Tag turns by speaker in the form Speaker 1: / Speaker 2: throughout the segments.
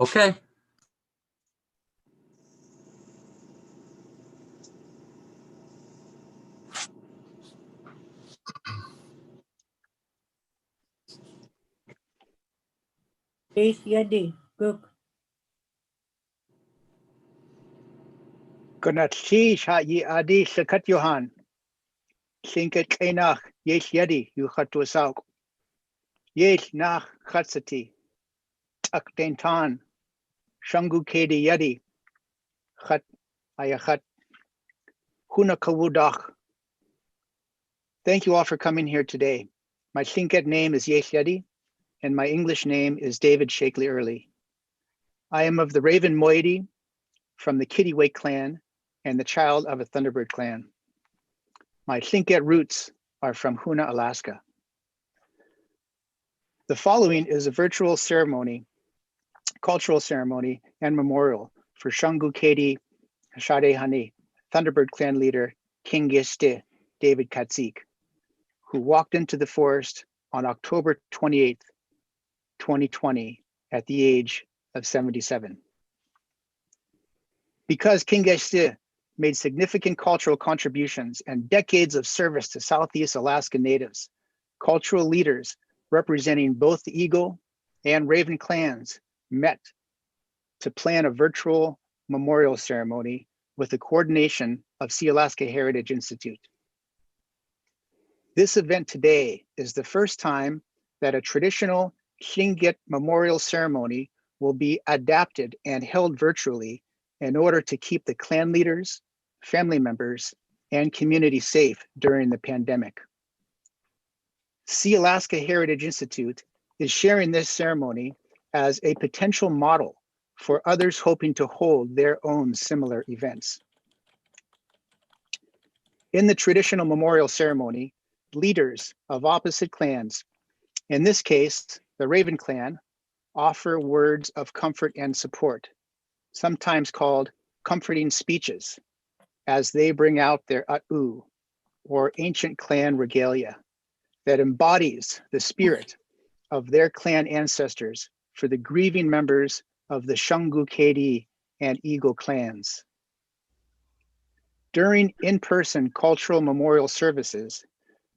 Speaker 1: Okay.
Speaker 2: Yes, Yadi, Cook.
Speaker 3: Gonatsi ha yi adi sakat yohan. Sinket kenach yes yedi yu chatwasauk. Yes nach chatsati. Tak dentan. Shangu kedi yedi. Chat ayachat. Huna kawudach. Thank you all for coming here today. My Sinket name is Yes Yedi, and my English name is David Shakely Early. I am of the Raven Moiety from the Kittiwake clan and the child of a Thunderbird clan. My Tlingit roots are from Hoona, Alaska. The following is a virtual ceremony, cultural ceremony, and memorial for Shangu Kedi Hashade Thunderbird clan leader King Giste David Katzeek, who walked into the forest on October 28th, 2020, at the age of 77. Because King Giste made significant cultural contributions and decades of service to Southeast Alaska natives, cultural leaders representing both the Eagle and Raven clans met to plan a virtual memorial ceremony with the coordination of Sealaska Heritage Institute. This event today is the first time that a traditional Tlingit memorial ceremony will be adapted and held virtually in order to keep the clan leaders, family members, and community safe during the pandemic. Sealaska Heritage Institute is sharing this ceremony as a potential model for others hoping to hold their own similar events. In the traditional memorial ceremony, leaders of opposite clans, in this case, the Raven clan, offer words of comfort and support, sometimes called comforting speeches, as they bring out their atu, or ancient clan regalia, that embodies the spirit of their clan ancestors for the grieving members of the Shangu Kedi and Eagle clans. During in-person cultural memorial services,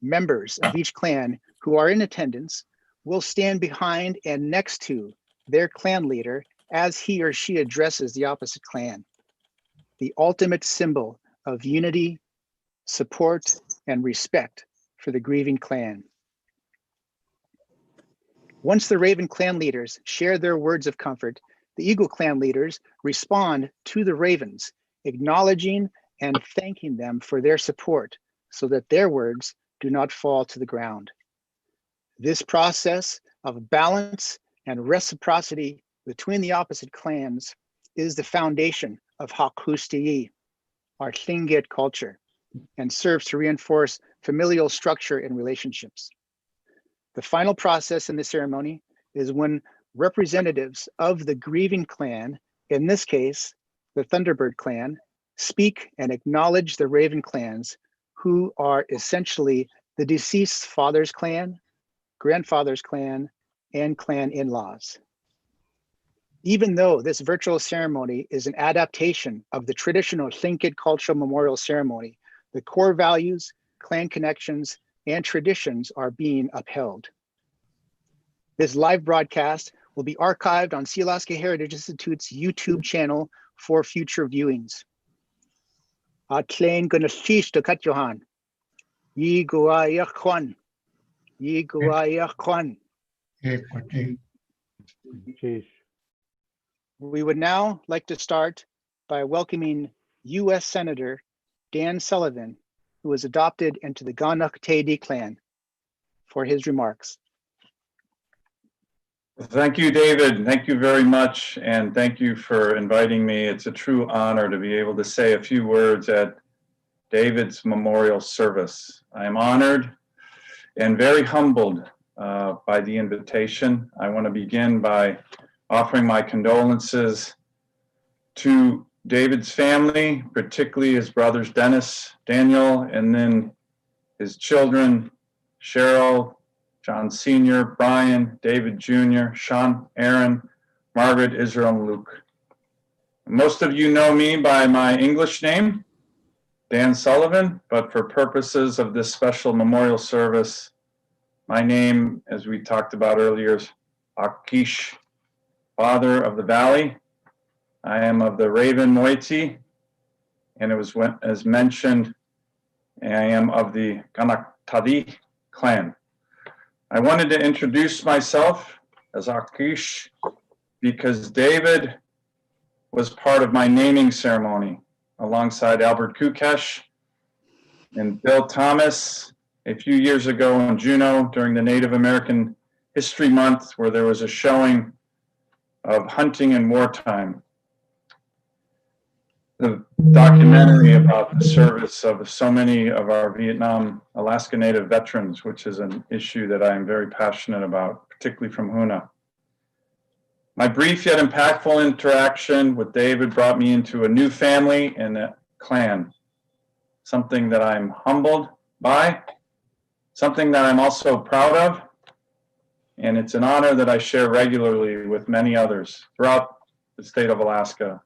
Speaker 3: members of each clan who are in attendance will stand behind and next to their clan leader as he or she addresses the opposite clan, the ultimate symbol of unity, support, and respect for the grieving clan. Once the Raven clan leaders share their words of comfort, the Eagle clan leaders respond to the Ravens, acknowledging and thanking them for their support so that their words do not fall to the ground. This process of balance and reciprocity between the opposite clans is the foundation of Hakustiyi, our Tlingit culture, and serves to reinforce familial structure in relationships. The final process in the ceremony is when representatives of the grieving clan, in this case, the Thunderbird clan, speak and acknowledge the Raven clans, who are essentially the deceased father's clan, grandfather's clan, and clan in-laws. Even though this virtual ceremony is an adaptation of the traditional Tlingit cultural memorial ceremony, the core values, clan connections, and traditions are being upheld. This live broadcast will be archived on Sealaska Heritage Institute's YouTube channel for future viewings. Atlein gunashish to kat johan. Yi guayach kwan. Yi guayach kwan. We would now like to start by welcoming U.S. Senator Dan Sullivan, who was adopted into the Ganuk Tedi clan, for his remarks.
Speaker 4: Thank you, David. Thank you very much. And thank you for inviting me. It's a true honor to be able to say a few words at David's memorial service. I am honored and very humbled by the invitation. I want to begin by offering my condolences to David's family, particularly his brothers Dennis, Daniel, and then his children, Cheryl, John Sr., Brian, David Jr., Sean, Aaron, Margaret Israel Luke. Most of you know me by my English name, Dan Sullivan, but for purposes of this special memorial service, my name, as we talked about earlier, is Akish, Father of the Valley. I am of the Raven Moiety, and it was as mentioned, I am of the Kanaktadi clan. I wanted to introduce myself as Akish because David was part of my naming ceremony alongside Albert Kukesh and Bill Thomas a few years ago in Juneau during the Native American History Month, where there was a showing of hunting in wartime. The documentary about the service of so many of our Vietnam Alaska Native veterans, which is an issue that I am very passionate about, particularly from Hoona. My brief yet impactful interaction with David brought me into a new family and a clan, something that I'm humbled by, something that I'm also proud of, and it's an honor that I share regularly with many others throughout the state of Alaska,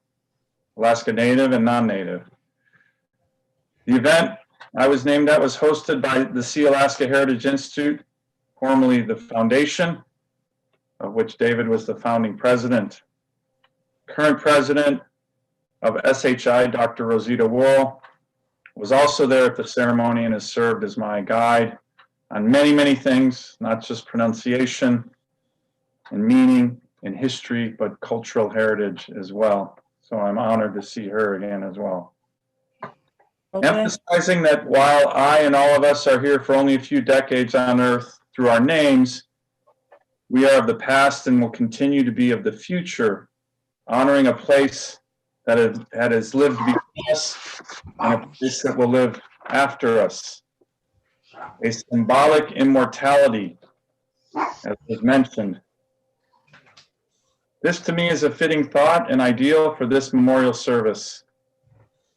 Speaker 4: Alaska Native and non-Native. The event I was named at was hosted by the Sealaska Heritage Institute, formerly the foundation, of which David was the founding president. Current president of SHI, Dr. Rosita Worrell, was also there at the ceremony and has served as my guide on many, many things, not just pronunciation and meaning and history, but cultural heritage as well. So I'm honored to see her again as well.
Speaker 2: Okay.
Speaker 4: Emphasizing that while I and all of us are here for only a few decades on Earth through our names, we are of the past and will continue to be of the future, honoring a place that has lived before us and a place that will live after us. A symbolic immortality, as was mentioned. This to me is a fitting thought and ideal for this memorial service.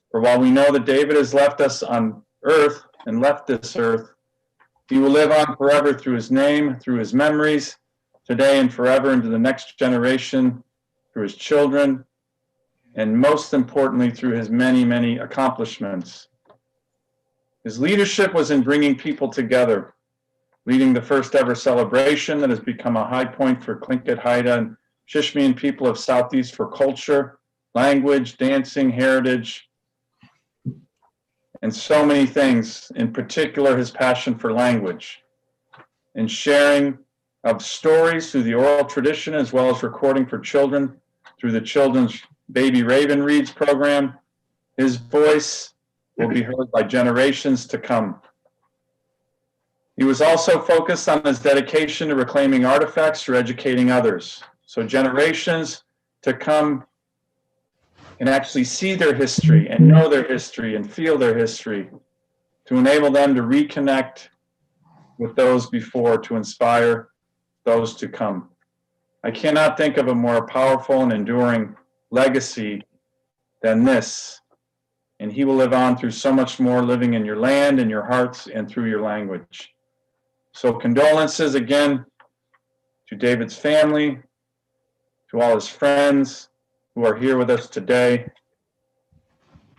Speaker 4: For while we know that David has left us on earth and left this earth, he will live on forever through his name, through his memories, today and forever into the next generation, through his children, and most importantly, through his many, many accomplishments. His leadership was in bringing people together, leading the first ever celebration that has become a high point for Tlingit, Haida, and Shishmian people of Southeast for culture, language, dancing, heritage, and so many things, in particular his passion for language and sharing of stories through the oral tradition, as well as recording for children through the Children's Baby Raven Reads program. His voice will be heard by generations to come. He was also focused on his dedication to reclaiming artifacts through educating others, so generations to come can actually see their history and know their history and feel their history, to enable them to reconnect with those before, to inspire those to come. I cannot think of a more powerful and enduring legacy than this, and he will live on through so much more, living in your land, in your hearts, and through your language. So condolences again to David's family, to all his friends who are here with us today.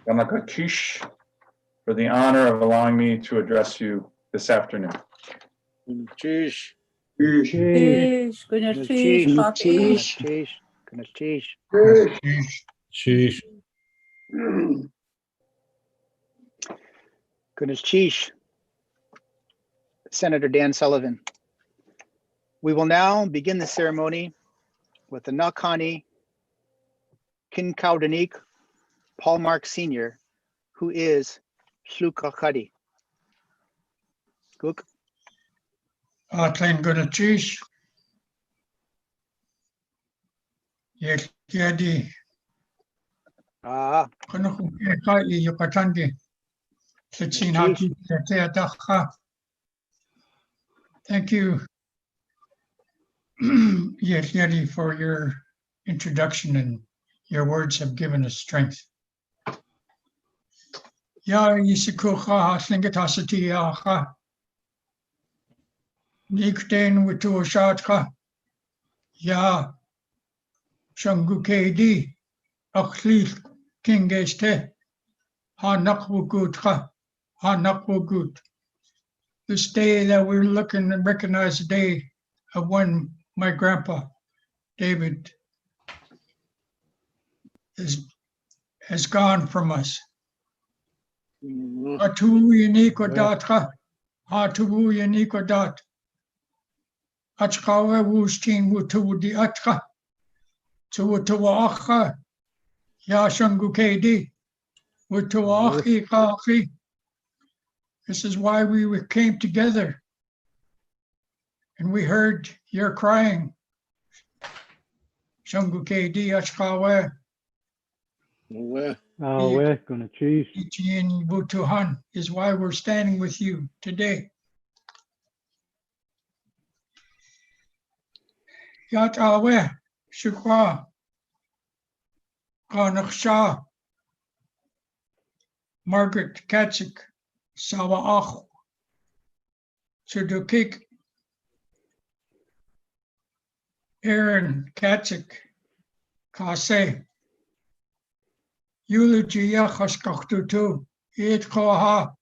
Speaker 4: Gamakakish, for the honor of allowing me to address you this afternoon.
Speaker 3: Cheers.
Speaker 2: Cheers. Goodness, cheers. Coffee.
Speaker 3: Cheers. Cheers.
Speaker 1: Sheesh.
Speaker 3: Goodness, cheese. Senator Dan Sullivan. We will now begin the ceremony with the Nakhani Kinkaudanik Paul Mark Sr., who is Shlukakadi. Cook.
Speaker 1: Atlain gonna cheese. Yet yadi.
Speaker 3: Ah,
Speaker 1: Kono kai yukatandi. Sitsinaki teataka. Thank you. Yet yadi for your introduction, and your words have given us strength. Ya yisikuha slingatasati aha. Nikten witu shatka. Ya Shangukedi, Akhlil Kingeste, Hanakwagutra, Hanakwagut. This day that we're looking and recognize the day of when my grandpa, David, has gone from us. Hatu Yaniko Datra, Hatu Yaniko Dat, Achkawa Wustin Wutu di Atra, Tuwaacha, Yashangukedi, Wutuachi Kachi. This is why we came together and we heard your crying. Shangukedi Achkawa,
Speaker 2: We're gonna choose.
Speaker 1: Ichien Wutuhan is why we're standing with you today. Yat Awe, Shukwa, Kanaksha, Margaret Katzeek, Sawaach, Sudukik, Aaron Katzeek, Kase, Eulogy Yachaskachtutu, Yet Koha,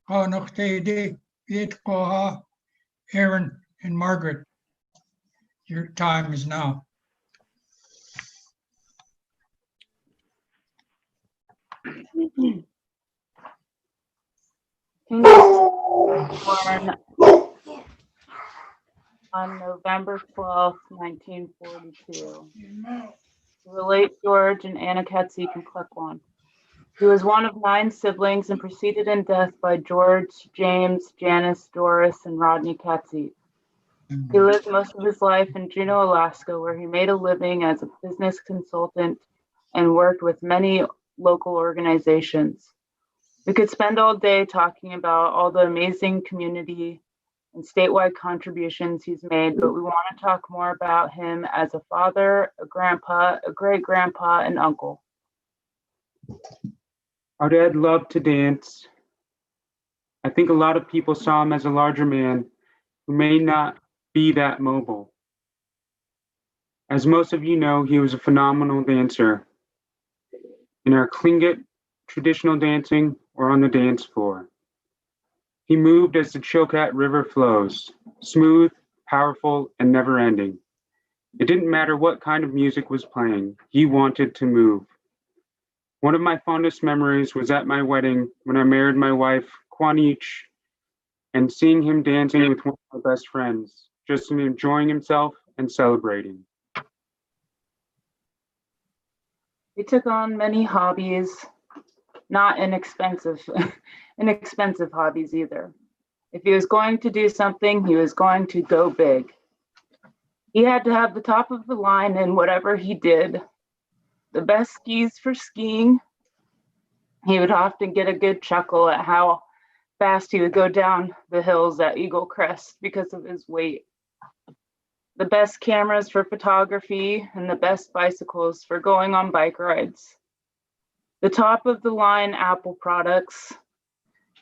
Speaker 1: Kanachtede, Yet Koha, Aaron and Margaret. Your time is now.
Speaker 5: King was born on November 12th, 1942. To the late George and Anna Katzeek in Klekwan. He was one of 9 siblings and preceded in death by George, James, Janice, Doris, and Rodney Katzeek. He lived most of his life in Juneau, Alaska, where he made a living as a business consultant and worked with many local organizations. We could spend all day talking about all the amazing community and statewide contributions he's made, but we want to talk more about him as a father, a grandpa, a great-grandpa, and uncle.
Speaker 6: Our dad loved to dance. I think a lot of people saw him as a larger man who may not be that mobile. As most of you know, he was a phenomenal dancer. In our Tlingit traditional dancing or on the dance floor. He moved as the Chilkat River flows, smooth, powerful, and never-ending. It didn't matter what kind of music was playing, he wanted to move. One of my fondest memories was at my wedding when I married my wife, Kwanich, and seeing him dancing with one of my best friends, just enjoying himself and celebrating.
Speaker 5: He took on many hobbies, not inexpensive hobbies either. If he was going to do something, he was going to go big. He had to have the top of the line in whatever he did. The best skis for skiing. He would often get a good chuckle at how fast he would go down the hills at Eagle Crest because of his weight. The best cameras for photography and the best bicycles for going on bike rides. The top of the line Apple products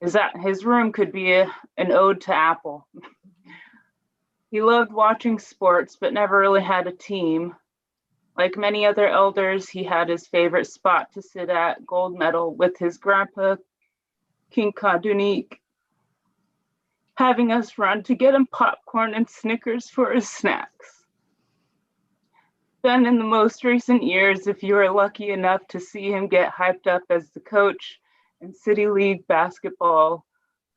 Speaker 5: is that his room could be an ode to Apple. He loved watching sports, but never really had a team. Like many other elders, he had his favorite spot to sit at, gold medal, with his grandpa, King Kadunik, having us run to get him popcorn and Snickers for his snacks. Then in the most recent years, if you were lucky enough to see him get hyped up as the coach in City League basketball,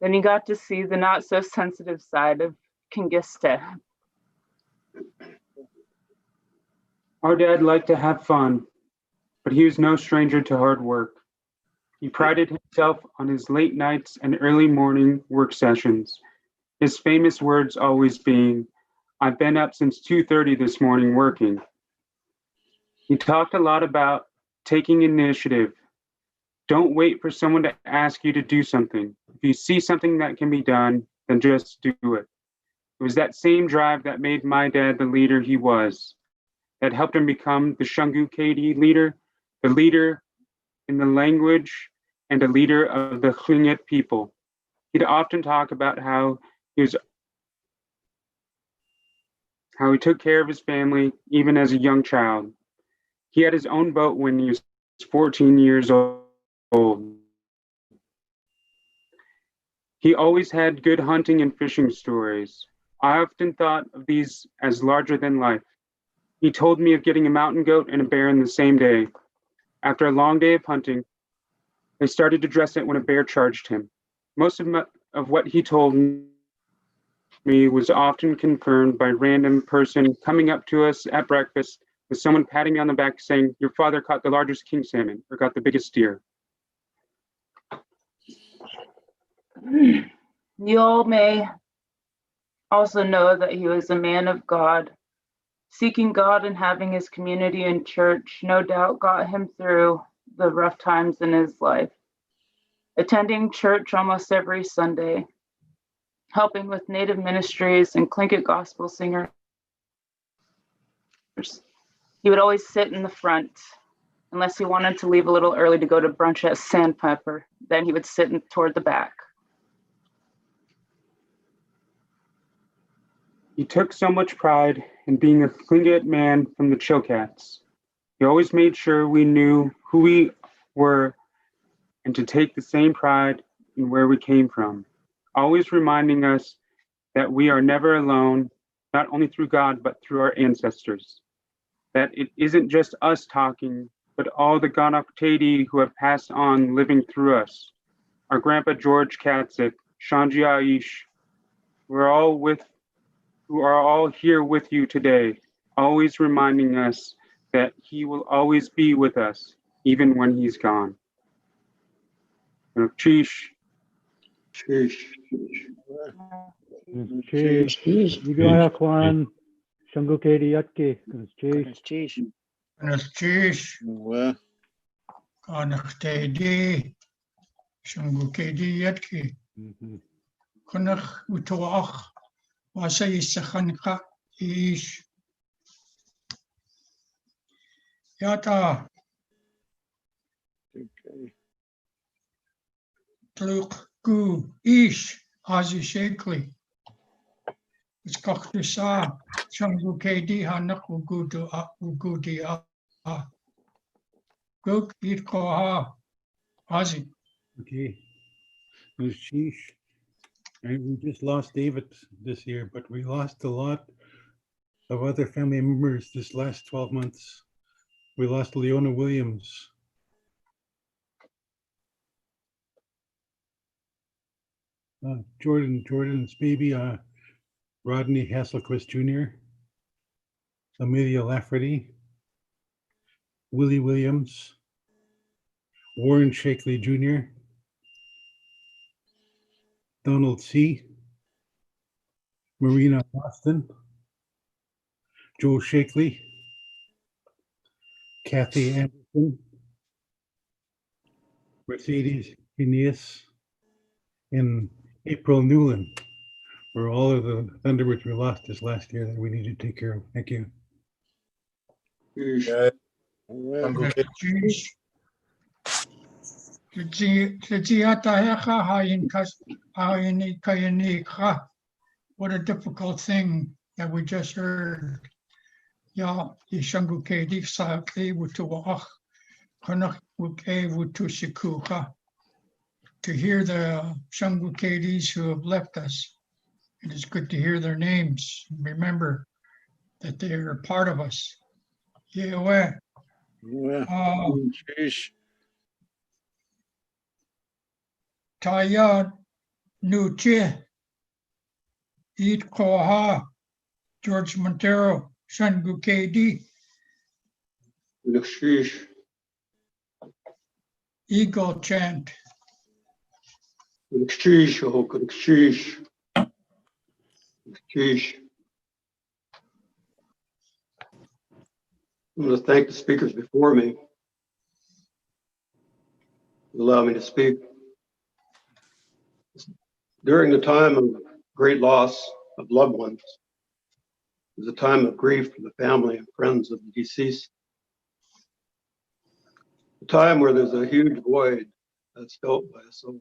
Speaker 5: then you got to see the not so sensitive side of Kingiste.
Speaker 6: Our dad liked to have fun, but he was no stranger to hard work. He prided himself on his late nights and early morning work sessions, his famous words always being, "I've been up since 2:30 this morning working." He talked a lot about taking initiative. Don't wait for someone to ask you to do something. If you see something that can be done, then just do it. It was that same drive that made my dad the leader he was, that helped him become the Shungu KD leader, the leader in the language, and a leader of the Tlingit people. He'd often talk about how how he took care of his family even as a young child. He had his own boat when he was 14 years old. He always had good hunting and fishing stories. I often thought of these as larger than life. He told me of getting a mountain goat and a bear in the same day. After a long day of hunting, they started to dress it when a bear charged him. Most of what he told me was often confirmed by a random person coming up to us at breakfast with someone patting me on the back saying, "Your father caught the largest king salmon or got the biggest deer."
Speaker 5: You all may also know that he was a man of God. Seeking God and having his community and church no doubt got him through the rough times in his life. Attending church almost every Sunday, helping with Native ministries and Tlingit gospel singers. He would always sit in the front, unless he wanted to leave a little early to go to brunch at Sandpiper. Then he would sit toward the back.
Speaker 6: He took so much pride in being a Tlingit man from the Chilkats. He always made sure we knew who we were and to take the same pride in where we came from, always reminding us that we are never alone, not only through God, but through our ancestors. That it isn't just us talking, but all the Ganaptedi who have passed on living through us. Our grandpa George Katzeek, Shanji Aish, who are all here with you today, always reminding us that he will always be with us, even when he's gone. Chish.
Speaker 2: Sheesh.
Speaker 7: Igayakwan, Shangukedi Yatke,
Speaker 3: Chish.
Speaker 1: Chish,
Speaker 2: Well,
Speaker 1: Kanach Shungukedi Yatki, Kunach Utoach, Wasa Isachanka Ish. Yata
Speaker 2: okay.
Speaker 1: Tluk Gu Ish, Hazi Shakely. It's Kochtusa, Shungukedi Hanak Ugudi Guk Itkoha, Hazi.
Speaker 7: Okay. It was Sheesh. And we just lost David this year, but we lost a lot of other family members this last 12 months. We lost Leona Williams. Jordan's baby, Rodney Hasselquist Jr., Amelia Lafferty, Willie Williams, Warren Shakely Jr., Donald C., Marina Boston, Joe Shakely, Kathy Anderson, Mercedes Phineas, and April Newland were all of the Thunderbirds we lost this last year that we need to take care of. Thank you.
Speaker 2: Sheesh. Well,
Speaker 1: Chish. What a difficult thing that we just heard. Ya, Ishangukedi Sake Wutuach, Konach Wuke Wutushikuka. To hear the Shangukedis who have left us, it is good to hear their names. Remember that they are a part of us. Yeah,
Speaker 2: sheesh.
Speaker 1: Taya Nuche, Eat Koha, George Montero, Shangukedi,
Speaker 2: Sheesh.
Speaker 1: Eagle Chant.
Speaker 2: Sheesh. Oh, sheesh. Sheesh. I'm going to thank the speakers before me who allow me to speak. During the time of great loss of loved ones, it was a time of grief for the family and friends of the deceased. A time where there's a huge void that's felt by us all.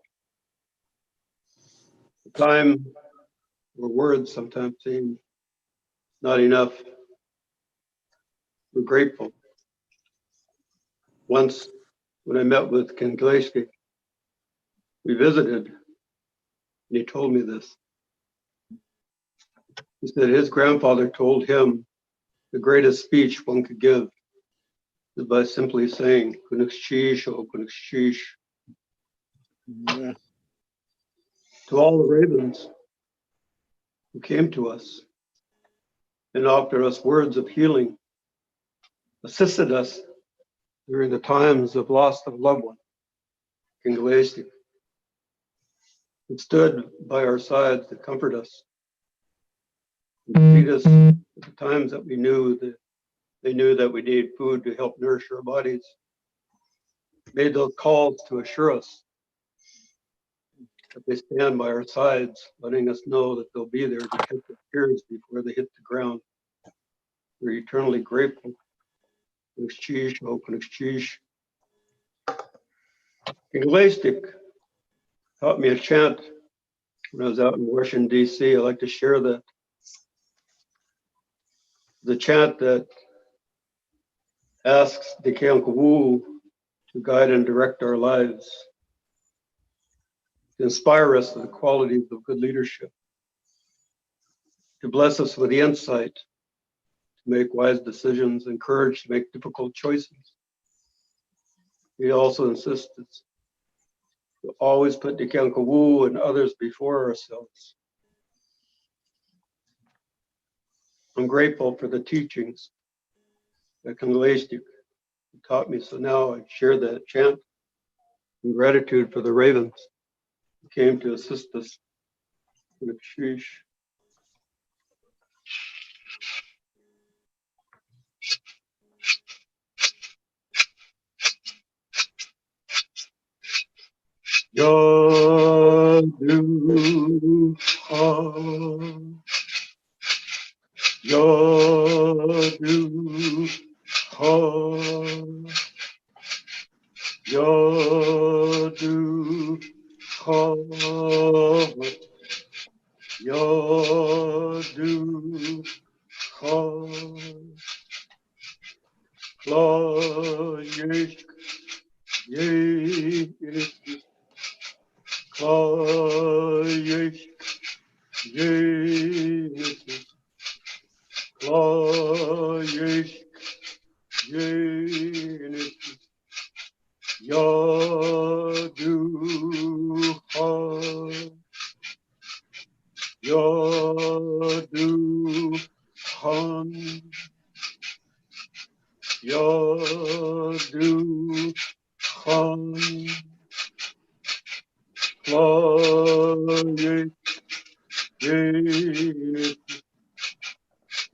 Speaker 2: A time where words sometimes seem not enough. We're grateful. Once, when I met with Ken Katzeek, we visited, and he told me this. He said his grandfather told him the greatest speech one could give is by simply saying, "Kunukshish, oh kunukshish."
Speaker 3: Yeah.
Speaker 2: To all the ravens who came to us and offered us words of healing, assisted us during the times of loss of loved one, King Katzeek, and stood by our sides to comfort us, and to feed us at the times that we knew that they knew that we needed food to help nourish our bodies, made those calls to assure us that they stand by our sides, letting us know that they'll be there to catch our tears before they hit the ground. We're eternally grateful. Kunukshish, oh kunukshish. King Katzeek taught me a chant when I was out in Washington, D.C. I like to share that. The chant that asks the Kiankawu to guide and direct our lives, to inspire us with the qualities of good leadership, to bless us with the insight to make wise decisions and courage to make difficult choices. He also insisted to always put the Kiankawu and others before ourselves. I'm grateful for the teachings that King Katzeek taught me, so now I share that chant in gratitude for the ravens who came to assist us. Kunukshish. Yadu ha, Yadu ha, Yadu ha, Yadu ha, Klayesh Yesh, Klayesh Yesh, Klayesh Yesh, Yadu ha, Yadu han, Yadu han, Klayesh Yesh,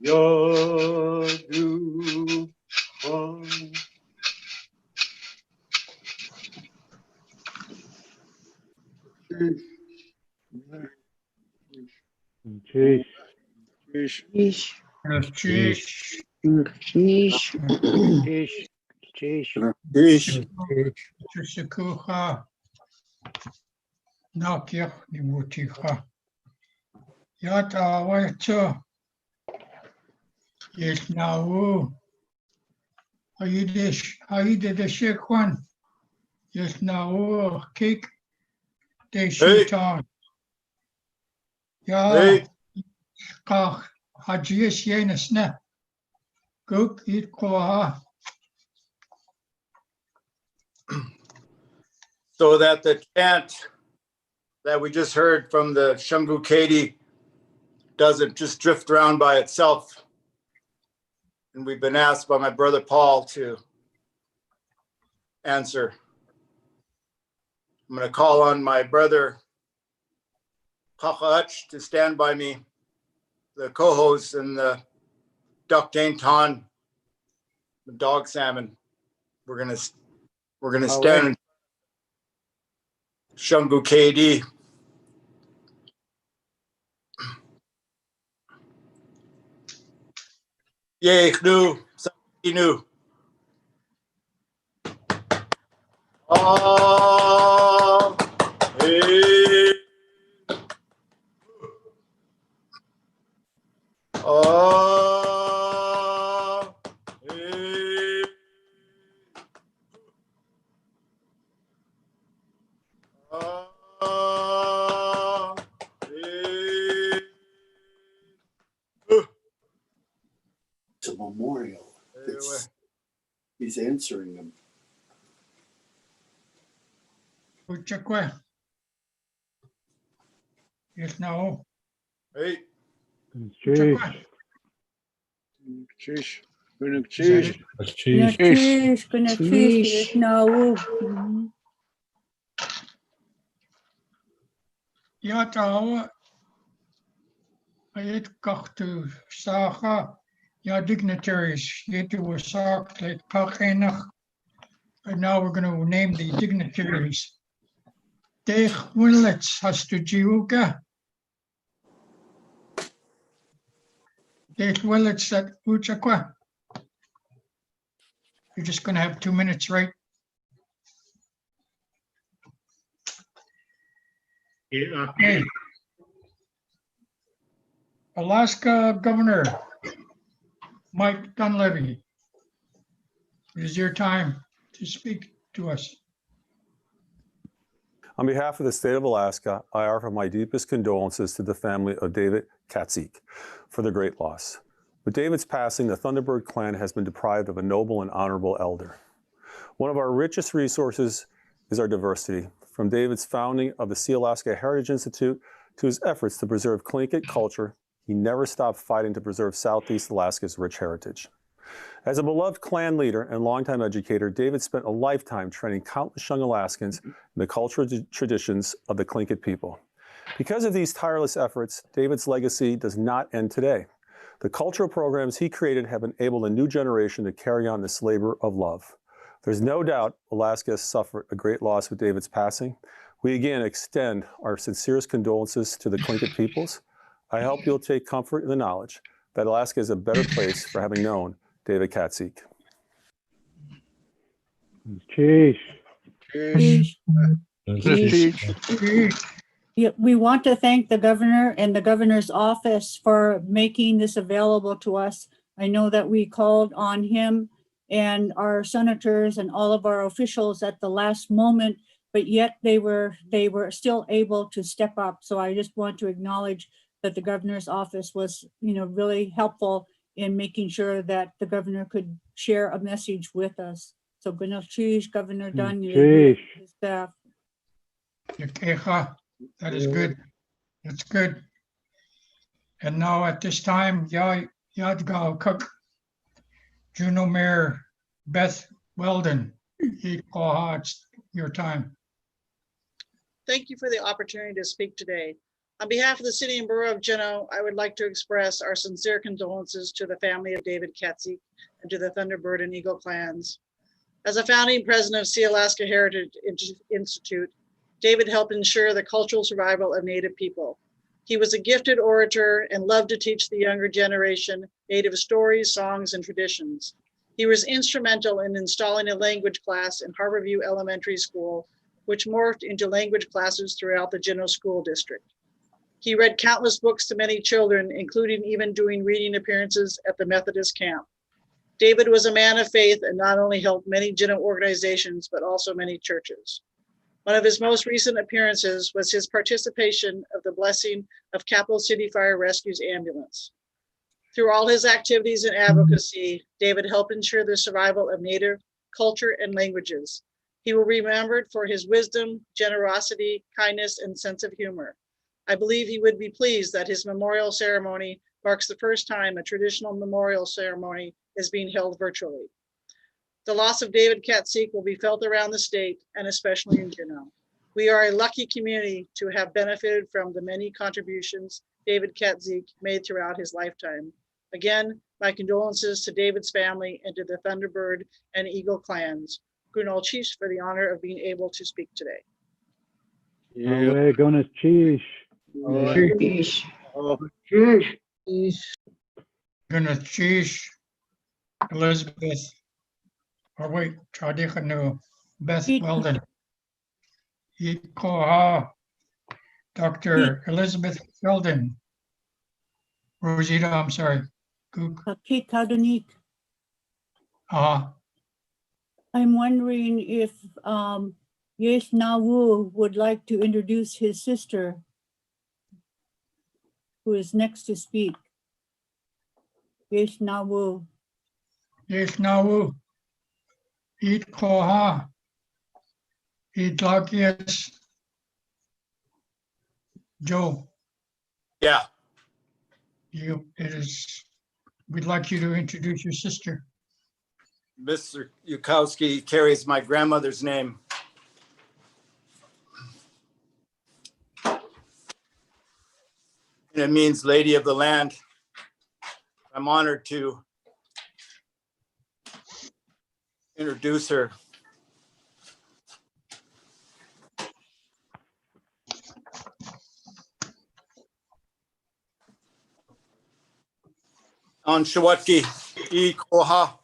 Speaker 2: Yadu han.
Speaker 7: Jeez.
Speaker 3: Sheesh.
Speaker 1: Kunukshish,
Speaker 3: Sheesh. Sheesh.
Speaker 1: Shikucha, Nakir, Nimuticha. Yata Wacho, Yes Nawu, Aida the Shekwan, Yes Nawu, Cake, De Shitan. Ya, Kach, Hajias Yenisne, Guk It Koha.
Speaker 8: So that the chant that we just heard from the Shungu Katie doesn't just drift around by itself. And we've been asked by my brother Paul to answer. I'm going to call on my brother Kakach to stand by me, the co-host and the duck dane ton, the dog salmon. We're gonna stand Shungu KD. Yay, Knu, Inu. Oh, hey. Oh.
Speaker 9: It's a memorial.
Speaker 8: Anyway,
Speaker 9: He's answering them.
Speaker 1: Uchakwe. Yes, no.
Speaker 8: hey,
Speaker 1: Uchakwe.
Speaker 8: sheesh.
Speaker 1: Cheesh.
Speaker 10: Gonna cheese. No. Mhm.
Speaker 1: Ja, tau. Ayet kachtu saga. Ja, dignitaries. Yet to a sak like kachenach. And now we're going to name the dignitaries. Dech Willets has to Jiuga. Dech Willets at Uchakwa. You're just going to have 2 minutes, right?
Speaker 11: Yeah.
Speaker 1: Okay. Alaska Governor Mike Dunleavy. It is your time to speak to us.
Speaker 12: On behalf of the state of Alaska, I offer my deepest condolences to the family of David Katzeek for the great loss. With David's passing, the Thunderbird clan has been deprived of a noble and honorable elder. One of our richest resources is our diversity, from David's founding of the Sealaska Heritage Institute to his efforts to preserve Tlingit culture. He never stopped fighting to preserve Southeast Alaska's rich heritage. As a beloved clan leader and longtime educator, David spent a lifetime training countless young Alaskans in the cultural traditions of the Tlingit people. Because of these tireless efforts, David's legacy does not end today. The cultural programs he created have enabled a new generation to carry on this labor of love. There's no doubt Alaska has suffered a great loss with David's passing. We again extend our sincerest condolences to the Tlingit peoples. I hope you'll take comfort in the knowledge that Alaska is a better place for having known David Katzeek.
Speaker 6: Cheese.
Speaker 10: Yeah, we want to thank the governor and the governor's office for making this available to us. I know that we called on him and our senators and all of our officials at the last moment, but yet they were still able to step up. So I just want to acknowledge that the governor's office was, really helpful in making sure that the governor could share a message with us. So Governor Dunn, his staff.
Speaker 1: That is good. That's good. And now at this time, Yadgal Cook, Juneau Mayor Beth Weldon, it's your time.
Speaker 13: Thank you for the opportunity to speak today. On behalf of the City and Borough of Juneau, I would like to express our sincere condolences to the family of David Katzeek and to the Thunderbird and Eagle clans. As a founding president of Sealaska Heritage Institute, David helped ensure the cultural survival of Native people. He was a gifted orator and loved to teach the younger generation Native stories, songs, and traditions. He was instrumental in installing a language class in Harborview Elementary School, which morphed into language classes throughout the Juneau School District. He read countless books to many children, including even doing reading appearances at the Methodist camp. David was a man of faith and not only helped many Juneau organizations, but also many churches. One of his most recent appearances was his participation of the blessing of Capital City Fire Rescue's ambulance. Through all his activities and advocacy, David helped ensure the survival of Native culture and languages. He will be remembered for his wisdom, generosity, kindness, and sense of humor. I believe he would be pleased that his memorial ceremony marks the first time a traditional memorial ceremony is being held virtually. The loss of David Katzeek will be felt around the state and especially in Juneau. We are a lucky community to have benefited from the many contributions David Katzeek made throughout his lifetime. Again, my condolences to David's family and to the Thunderbird and Eagle clans. Gunal Chief for the honor of being able to speak today.
Speaker 6: Yeah. Gonna cheese.
Speaker 1: Gonna cheese Elizabeth. Or wait, Tradichanu, Beth Weldon. Dr. Elizabeth Weldon. Rosita, I'm sorry.
Speaker 10: Kate Kadunik. I'm wondering if Yes Nawu would like to introduce his sister, who is next to speak. Yes Nawu.
Speaker 1: Eat now, eat koha, eat lakias. Joe,
Speaker 8: Yeah,
Speaker 1: we'd like you to introduce your sister.
Speaker 8: Mr. Yukowski carries my grandmother's name. And it means Lady of the Land. I'm honored to introduce her. On Shawatki, I Koha.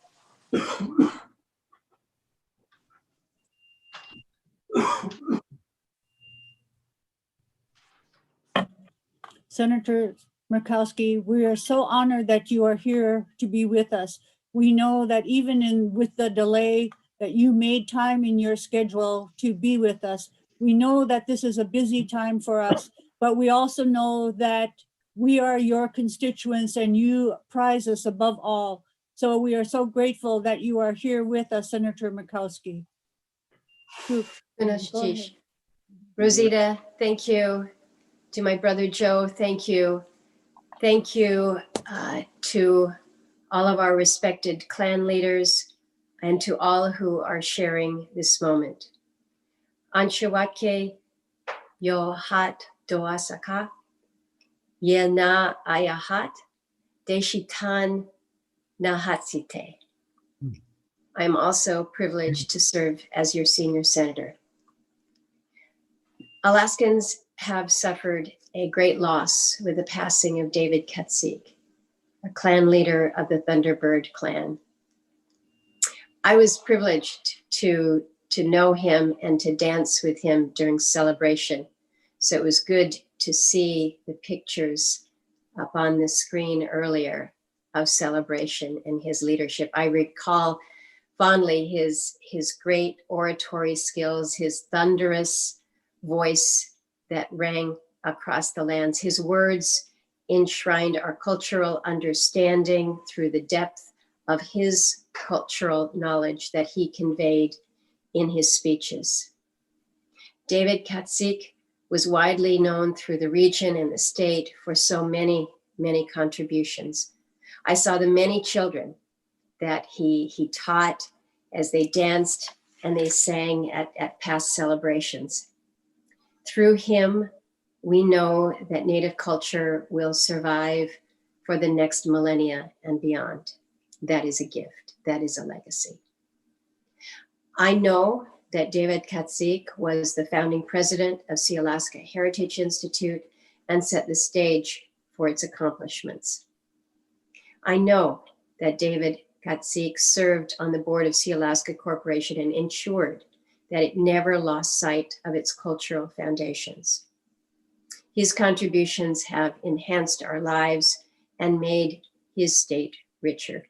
Speaker 10: Senator Murkowski, we are so honored that you are here to be with us. We know that even with the delay, that you made time in your schedule to be with us. We know that this is a busy time for us, but we also know that we are your constituents and you prize us above all. So we are so grateful that you are here with us, Senator Murkowski. Go ahead.
Speaker 11: Rosita, thank you. To my brother Joe, thank you. Thank you to all of our respected clan leaders and to all who are sharing this moment. Anshawatke yo hat doasaka, ye na ayahat, deshitan nahatsite. I am also privileged to serve as your senior senator. Alaskans have suffered a great loss with the passing of David Katzeek, a clan leader of the Thunderbird clan. I was privileged to know him and to dance with him during celebration. So it was good to see the pictures up on the screen earlier of celebration and his leadership. I recall fondly his great oratory skills, his thunderous voice that rang across the lands. His words enshrined our cultural understanding through the depth of his cultural knowledge that he conveyed in his speeches. David Katzeek was widely known through the region and the state for so many, many contributions. I saw the many children that he taught as they danced and they sang at past celebrations. Through him, we know that Native culture will survive for the next millennia and beyond. That is a gift. That is a legacy. I know that David Katzeek was the founding president of Sealaska Heritage Institute and set the stage for its accomplishments. I know that David Katzeek served on the board of Sealaska Corporation and ensured that it never lost sight of its cultural foundations. His contributions have enhanced our lives and made his state richer.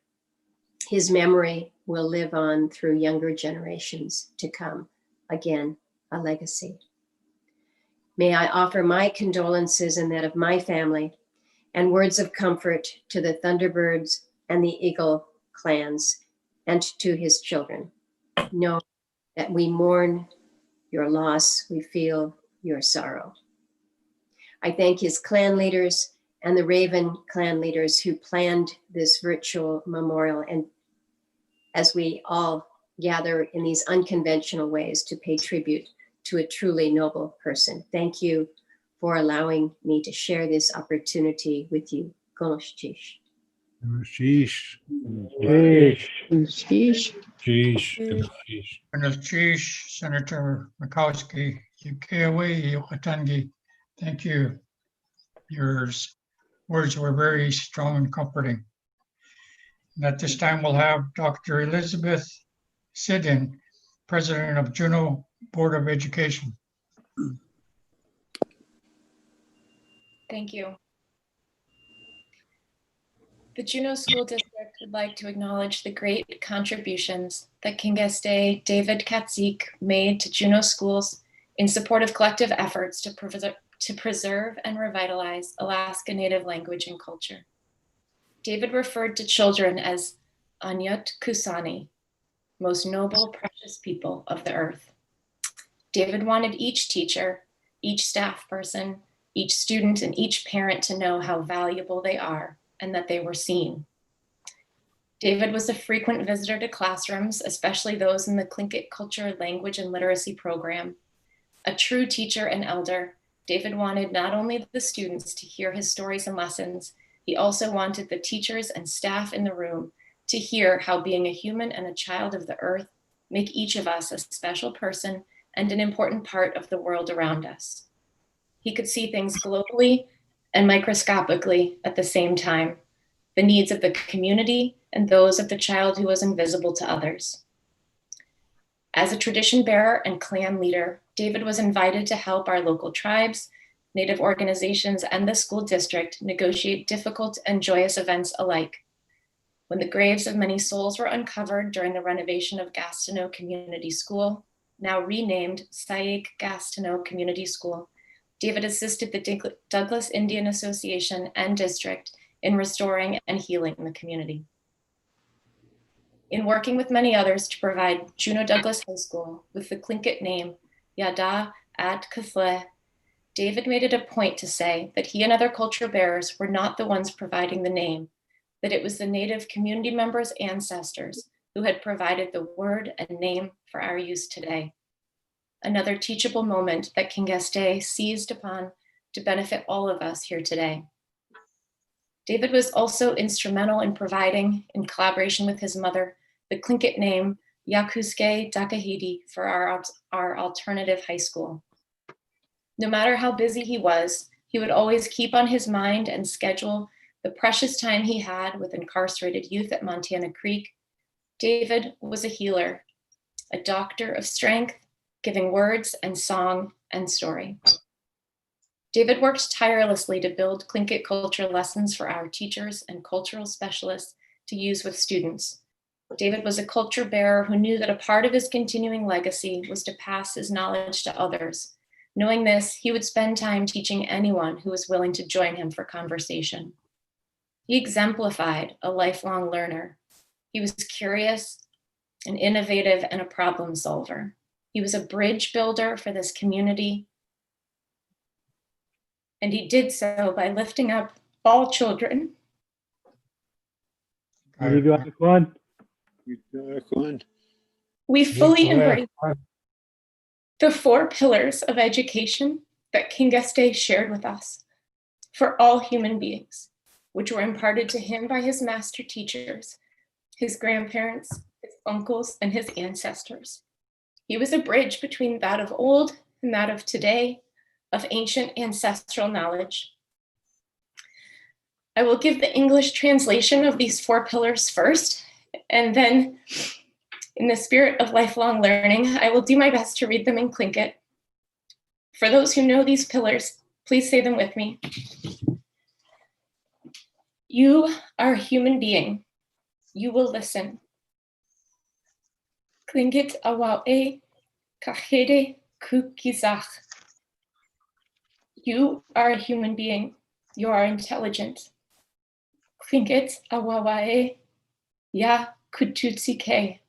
Speaker 11: His memory will live on through younger generations to come. Again, a legacy. May I offer my condolences and that of my family and words of comfort to the Thunderbirds and the Eagle clans and to his children. Know that we mourn your loss, we feel your sorrow. I thank his clan leaders and the Raven clan leaders who planned this virtual memorial, and as we all gather in these unconventional ways to pay tribute to a truly noble person. Thank you for allowing me to share this opportunity with you. Gonoshish.
Speaker 7: Sheesh.
Speaker 10: Sheesh.
Speaker 7: Sheesh.
Speaker 1: And as Chief Senator Murkowski, Yukewe, Yukatangi, thank you. Your words were very strong and comforting. And at this time, we'll have Dr. Elizabeth Sidin, President of Juneau Board of Education.
Speaker 14: Thank you. The Juneau School District would like to acknowledge the great contributions that Kingeste David Katzeek made to Juneau schools in support of collective efforts to preserve and revitalize Alaska Native language and culture. David referred to children as Anyut Kusani, most noble, precious people of the earth. David wanted each teacher, each staff person, each student, and each parent to know how valuable they are and that they were seen. David was a frequent visitor to classrooms, especially those in the Tlingit Culture, Language, and Literacy program. A true teacher and elder, David wanted not only the students to hear his stories and lessons, he also wanted the teachers and staff in the room to hear how being a human and a child of the earth make each of us a special person and an important part of the world around us. He could see things globally and microscopically at the same time, the needs of the community and those of the child who was invisible to others. As a tradition bearer and clan leader, David was invited to help our local tribes, Native organizations, and the school district negotiate difficult and joyous events alike. When the graves of many souls were uncovered during the renovation of Gastineau Community School, now renamed Saik Gastineau Community School, David assisted the Douglas Indian Association and district in restoring and healing the community. In working with many others to provide Juneau Douglas High School with the Tlingit name Yada at Katzeek, David made it a point to say that he and other culture bearers were not the ones providing the name, that it was the Native community members' ancestors who had provided the word and name for our use today. Another teachable moment that King Geste seized upon to benefit all of us here today. David was also instrumental in providing, in collaboration with his mother, the Tlingit name Yakuske Dakahidi for our alternative high school. No matter how busy he was, he would always keep on his mind and schedule the precious time he had with incarcerated youth at Montana Creek. David was a healer, a doctor of strength, giving words and song and story. David worked tirelessly to build Tlingit culture lessons for our teachers and cultural specialists to use with students. David was a culture bearer who knew that a part of his continuing legacy was to pass his knowledge to others. Knowing this, he would spend time teaching anyone who was willing to join him for conversation. He exemplified a lifelong learner. He was curious, an innovative, and a problem solver. He was a bridge builder for this community. And he did so by lifting up all children. We fully embrace the 4 pillars of education that King Geste shared with us for all human beings, which were imparted to him by his master teachers, his grandparents, his uncles, and his ancestors. He was a bridge between that of old and that of today, of ancient ancestral knowledge. I will give the English translation of these 4 pillars first, and then in the spirit of lifelong learning, I will do my best to read them in Tlingit. For those who know these pillars, please say them with me. You are a human being. You will listen. Tlingit awae kahede kukizach. You are a human being. You are intelligent. Tlingit awae ya kututsike.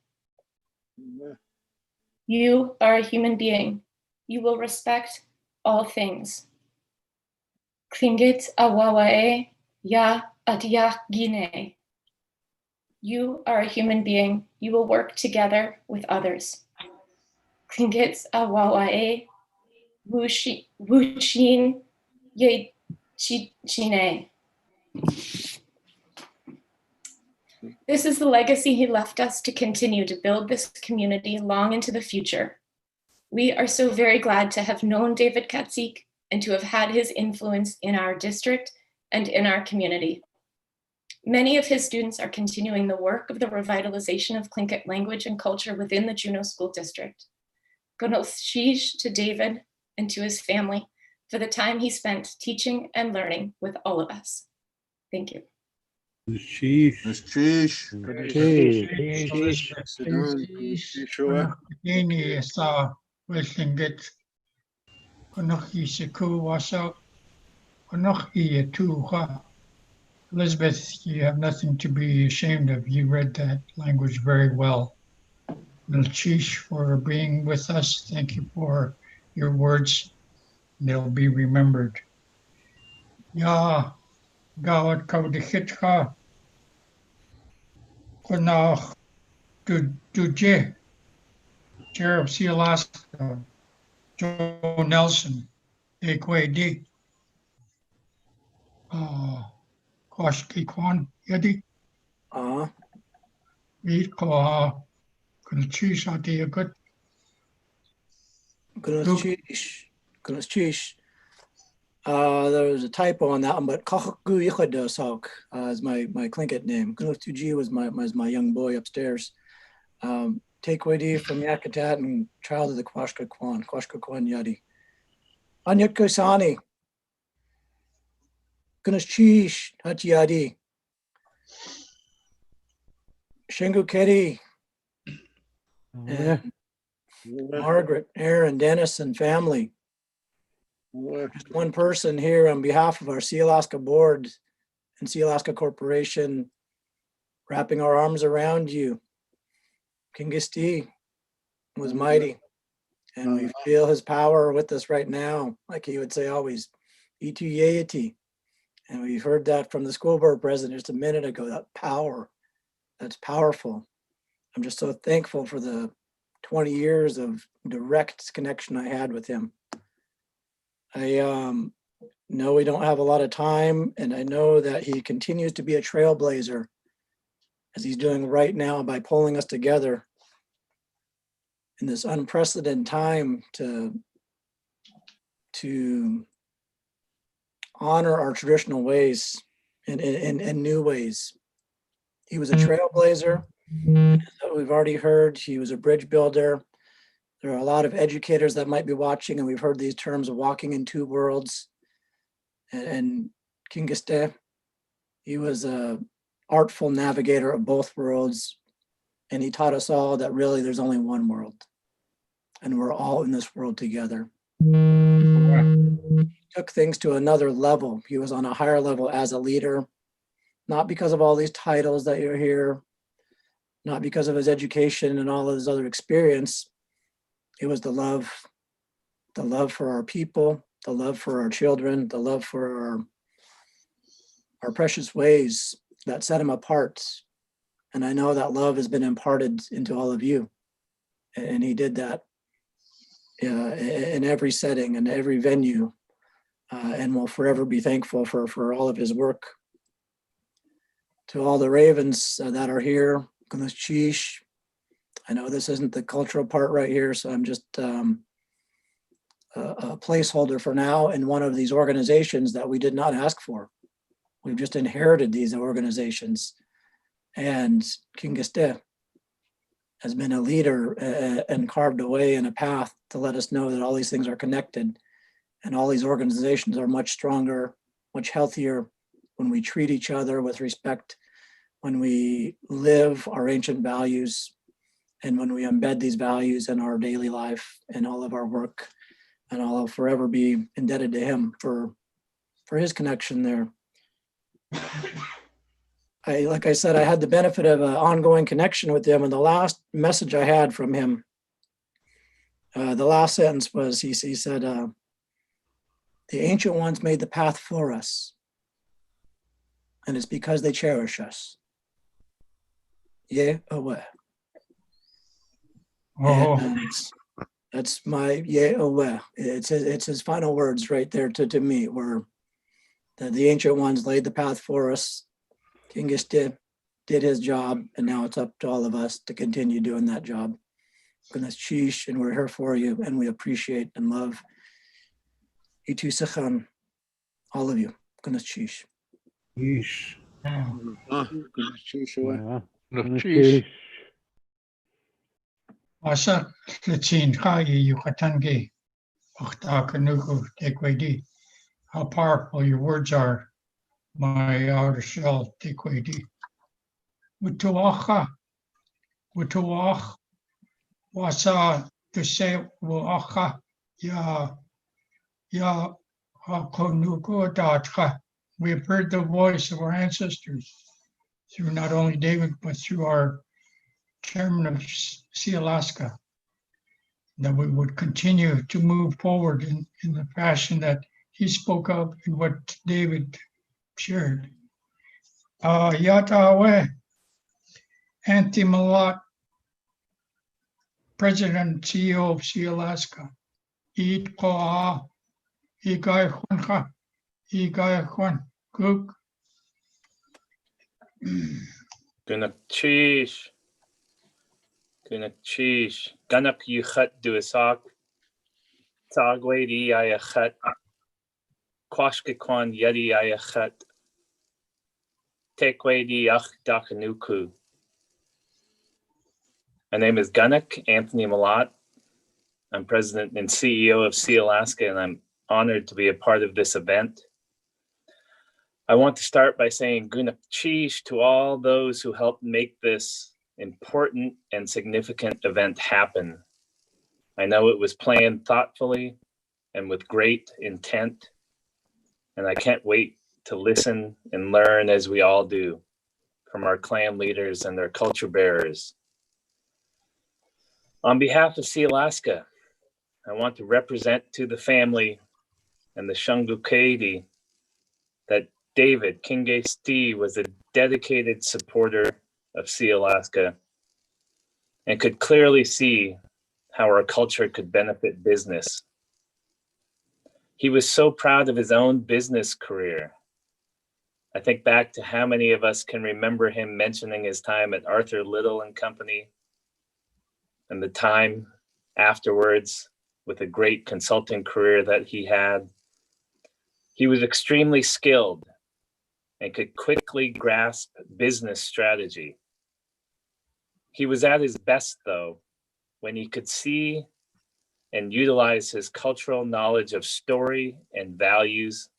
Speaker 14: You are a human being. You will respect all things. Tlingit awae ya adiach gine. You are a human being. You will work together with others. Tlingit awae wushin ye chine. This is the legacy he left us to continue to build this community long into the future. We are so very glad to have known David Katzeek and to have had his influence in our district and in our community. Many of his students are continuing the work of the revitalization of Tlingit language and culture within the Juneau School District. Gonoshish to David and to his family for the time he spent teaching and learning with all of us. Thank you.
Speaker 1: Ini sa Wellingit. Konoch I siku wasa. Konoch I tuha. Elizabeth, you have nothing to be ashamed of. You read that language very well. Milchish for being with us. Thank you for your words. They'll be remembered. Ya gawad kawdikitra kunach duje, Chair of Sealaska, Joe Nelson, Equadi, Koshki Kwan Yadi, Reed Koha, Kunchish Ati Akut,
Speaker 15: Kunachish. There was a typo on that one, but Kachaku Yichadosok is my Tlingit name. Kunutuji was my young boy upstairs. Takeaway from Yakutat and child of the Kwashka Kwan Yadi. Anyat Kosani. Kunashish Hatyadi. Shingu Kedi. And Margaret, Aaron, Dennis, and family. Just one person here on behalf of our Sealaska board and Sealaska Corporation, wrapping our arms around you. Kingisti was mighty, and we feel his power with us right now, like he would say always, Itu Yeati. And we heard that from the school board president just a minute ago, that power, that's powerful. I'm just so thankful for the 20 years of direct connection I had with him. I know we don't have a lot of time, and I know that he continues to be a trailblazer, as he's doing right now by pulling us together in this unprecedented time to honor our traditional ways in new ways. He was a trailblazer. We've already heard he was a bridge builder. There are a lot of educators that might be watching, and we've heard these terms of walking in two worlds. And Kingiste, he was a artful navigator of both worlds, and he taught us all that really there's only one world, and we're all in this world together. He took things to another level. He was on a higher level as a leader, not because of all these titles that you're here, not because of his education and all of his other experience. It was the love for our people, the love for our children, the love for our precious ways that set him apart. And I know that love has been imparted into all of you. And he did that in every setting and every venue, and will forever be thankful for all of his work. To all the Ravens that are here, I know this isn't the cultural part right here, so I'm just a placeholder for now in one of these organizations that we did not ask for. We've just inherited these organizations. And Kingiste has been a leader and carved a way and a path to let us know that all these things are connected, and all these organizations are much stronger, much healthier when we treat each other with respect, when we live our ancient values, and when we embed these values in our daily life and all of our work. And I'll forever be indebted to him for his connection there. Like I said, I had the benefit of an ongoing connection with him, and the last message I had from him, the last sentence was, he said, the ancient ones made the path for us, and it's because they cherish us. Yeah, away. And that's my yeah, away. It's his final words right there to me, were that the ancient ones laid the path for us. Kingish did his job, and now it's up to all of us to continue doing that job. Goodness sheesh, and we're here for you, and we appreciate and love Itu Sechan, all of you. Goodness sheesh.
Speaker 7: Yeesh.
Speaker 1: Asa Litzin Chagi Yukatangi, Achtakanukhu Tekwedi. How powerful your words are, my outer shell Tekwedi. Wutuacha, Wutuach, Wasa to say Wuacha, Ya Hakonuku Datra, we have heard the voice of our ancestors through not only David, but through our chairman of Sealaska, that we would continue to move forward in the fashion that he spoke of and what David shared. Yatawe, Anthony Malott, President and CEO of Sealaska. Eat Koa, Igai Juanja, Igai Juan, Cook.
Speaker 16: Gonna cheese. Ganak yuchat duasak. Tagwadi ayachat. Kwashkikwan yedi ayachat. Tekwadi ach dakanuku. My name is Ganak Anthony Malott. I'm president and CEO of Sealaska, and I'm honored to be a part of this event. I want to start by saying Gunak Chish to all those who helped make this important and significant event happen. I know it was planned thoughtfully and with great intent, and I can't wait to listen and learn as we all do from our clan leaders and their culture bearers. On behalf of Sealaska, I want to represent to the family and the Shungukadi that David Kingaste was a dedicated supporter of Sealaska and could clearly see how our culture could benefit business. He was so proud of his own business career. I think back to how many of us can remember him mentioning his time at Arthur Little and Company and the time afterwards with a great consulting career that he had. He was extremely skilled and could quickly grasp business strategy. He was at his best, though, when he could see and utilize his cultural knowledge of story and values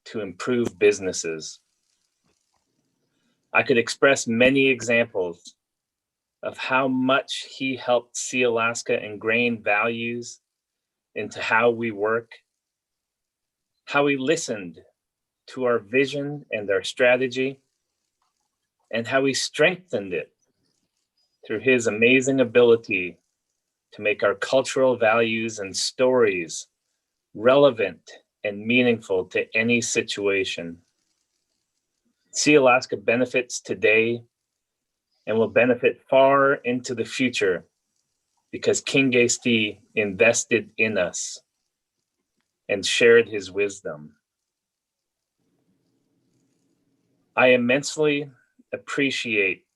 Speaker 16: to improve businesses. I could express many examples of how much he helped Sealaska ingrain values into how we work, how he listened to our vision and our strategy, and how he strengthened it through his amazing ability to make our cultural values and stories relevant and meaningful to any situation. Sealaska benefits today and will benefit far into the future because Kingaste invested in us and shared his wisdom. I immensely appreciate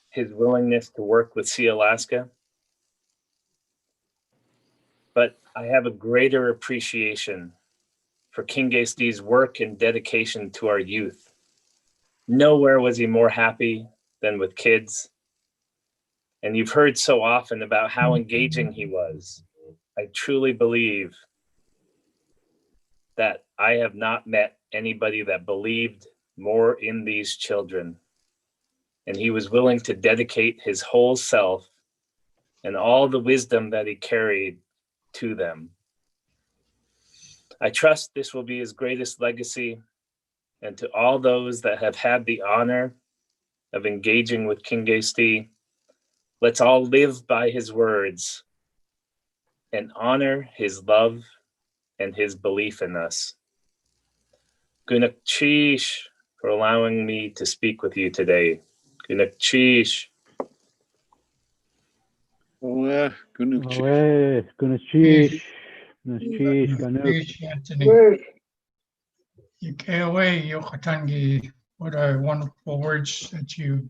Speaker 16: his willingness to work with Sealaska, but I have a greater appreciation for Kingaste's work and dedication to our youth. Nowhere was he more happy than with kids. And you've heard so often about how engaging he was. I truly believe that I have not met anybody that believed more in these children. And he was willing to dedicate his whole self and all the wisdom that he carried to them. I trust this will be his greatest legacy, and to all those that have had the honor of engaging with Kingaste, let's all live by his words and honor his love and his belief in us. Gunak Chish for allowing me to speak with you today. Gunak Chish.
Speaker 1: Anthony. Ikewe Yokatangi, what are wonderful words that you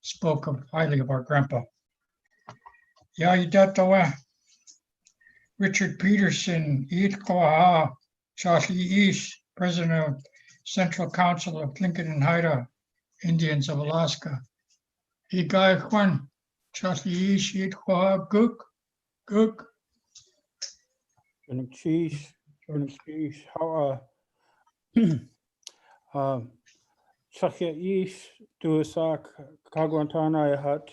Speaker 1: spoke of highly of our grandpa. Yaidatawa, Richard Peterson, Iitkoaha, Charlie East, President of Central Council of Tlingit and Haida Indians of Alaska. Igai Juan, Charlie East, Iitkoaha, Gook.
Speaker 17: Cheese, how Sakya East, Duasak, Kagwantana Hut.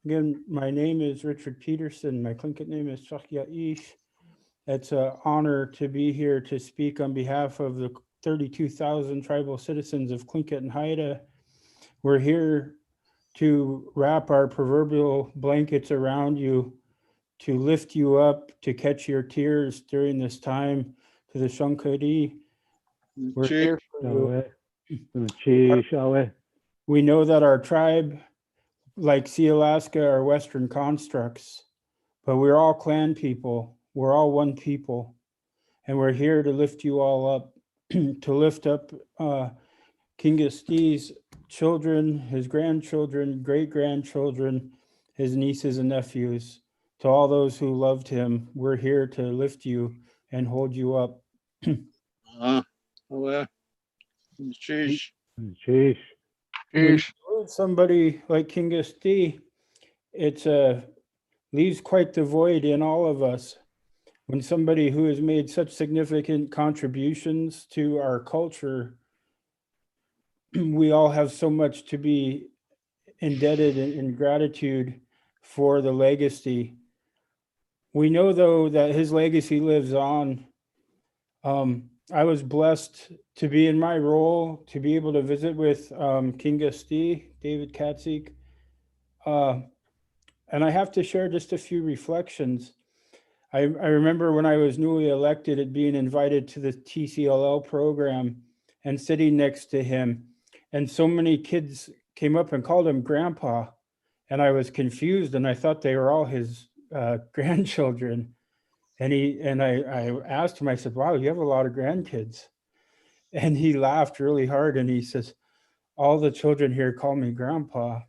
Speaker 17: Again, my name is Richard Peterson. My Tlingit name is Sakya East. It's an honor to be here to speak on behalf of the 32,000 tribal citizens of Tlingit and Haida. We're here to wrap our proverbial blankets around you, to lift you up, to catch your tears during this time. To the Shankari, we're here for you. We know that our tribe, like Sealaska, are Western constructs, but we're all clan people. We're all one people. And we're here to lift you all up, to lift up Kingasti's children, his grandchildren, great-grandchildren, his nieces and nephews. To all those who loved him, we're here to lift you and hold you up. Somebody like Kingasti, it leaves quite the void in all of us. When somebody who has made such significant contributions to our culture, we all have so much to be indebted in gratitude for the legacy. We know, though, that his legacy lives on. I was blessed to be in my role, to be able to visit with Kingasti, David Katzeek. And I have to share just a few reflections. I remember when I was newly elected at being invited to the TCLL program and sitting next to him. And so many kids came up and called him Grandpa. And I was confused and I thought they were all his grandchildren. And I asked him, I said, wow, you have a lot of grandkids. And he laughed really hard and he says, all the children here call me Grandpa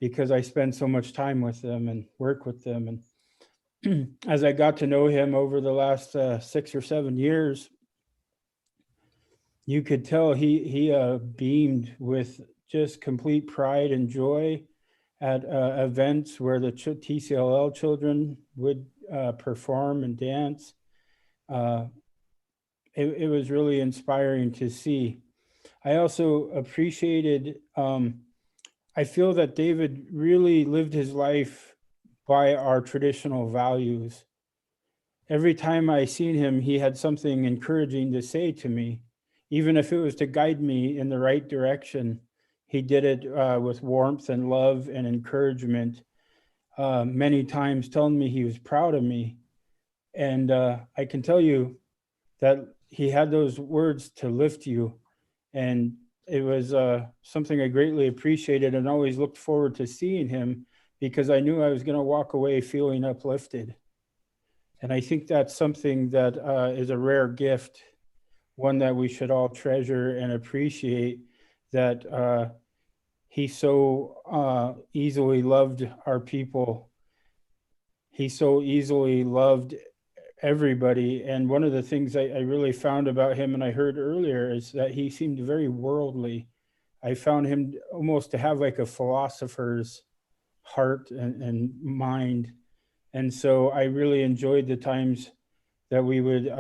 Speaker 17: because I spend so much time with them and work with them. And as I got to know him over the last 6 or 7 years, you could tell he beamed with just complete pride and joy at events where the TCLL children would perform and dance. It was really inspiring to see. I also appreciated, I feel that David really lived his life by our traditional values. Every time I seen him, he had something encouraging to say to me, even if it was to guide me in the right direction. He did it with warmth and love and encouragement, many times telling me he was proud of me. And I can tell you that he had those words to lift you. And it was something I greatly appreciated and always looked forward to seeing him because I knew I was going to walk away feeling uplifted. And I think that's something that is a rare gift, one that we should all treasure and appreciate, that he so easily loved our people. He so easily loved everybody. And one of the things I really found about him, and I heard earlier, is that he seemed very worldly. I found him almost to have like a philosopher's heart and mind. And so I really enjoyed the times that we would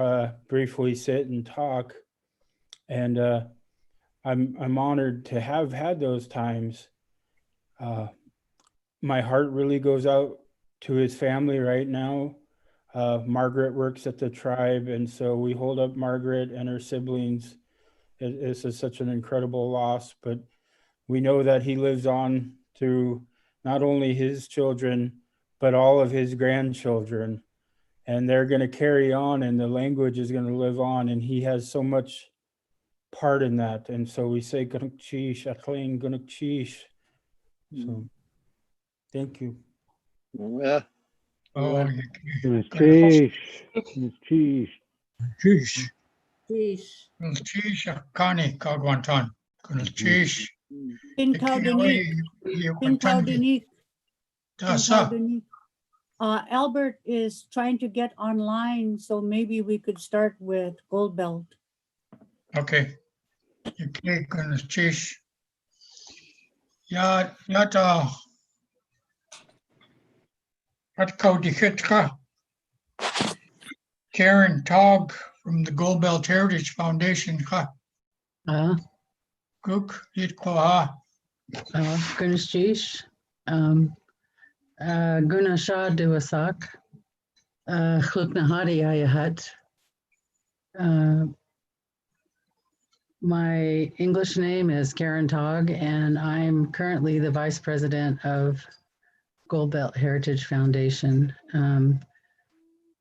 Speaker 17: briefly sit and talk. And I'm honored to have had those times. My heart really goes out to his family right now. Margaret works at the tribe, and so we hold up Margaret and her siblings. This is such an incredible loss, but we know that he lives on through not only his children, but all of his grandchildren. And they're going to carry on, and the language is going to live on, and he has so much part in that. And so we say, Gunukchish, Atlain Gunukchish. So thank you.
Speaker 1: Oh,
Speaker 17: Cheese.
Speaker 1: Cheese. Cheese, Kani, Kagwantan. Cheese.
Speaker 10: Albert is trying to get online, so maybe we could start with Gold Belt.
Speaker 1: Okay. Okay, Cheese. Yata. Atko Karen Tog from the Gold Belt Heritage Foundation. Cook, Yitkoha.
Speaker 18: Gunashish. Gunasha Duasak. Chluknahadi Ayahat. My English name is Karen Togg, and I'm currently the Vice President of Gold Belt Heritage Foundation.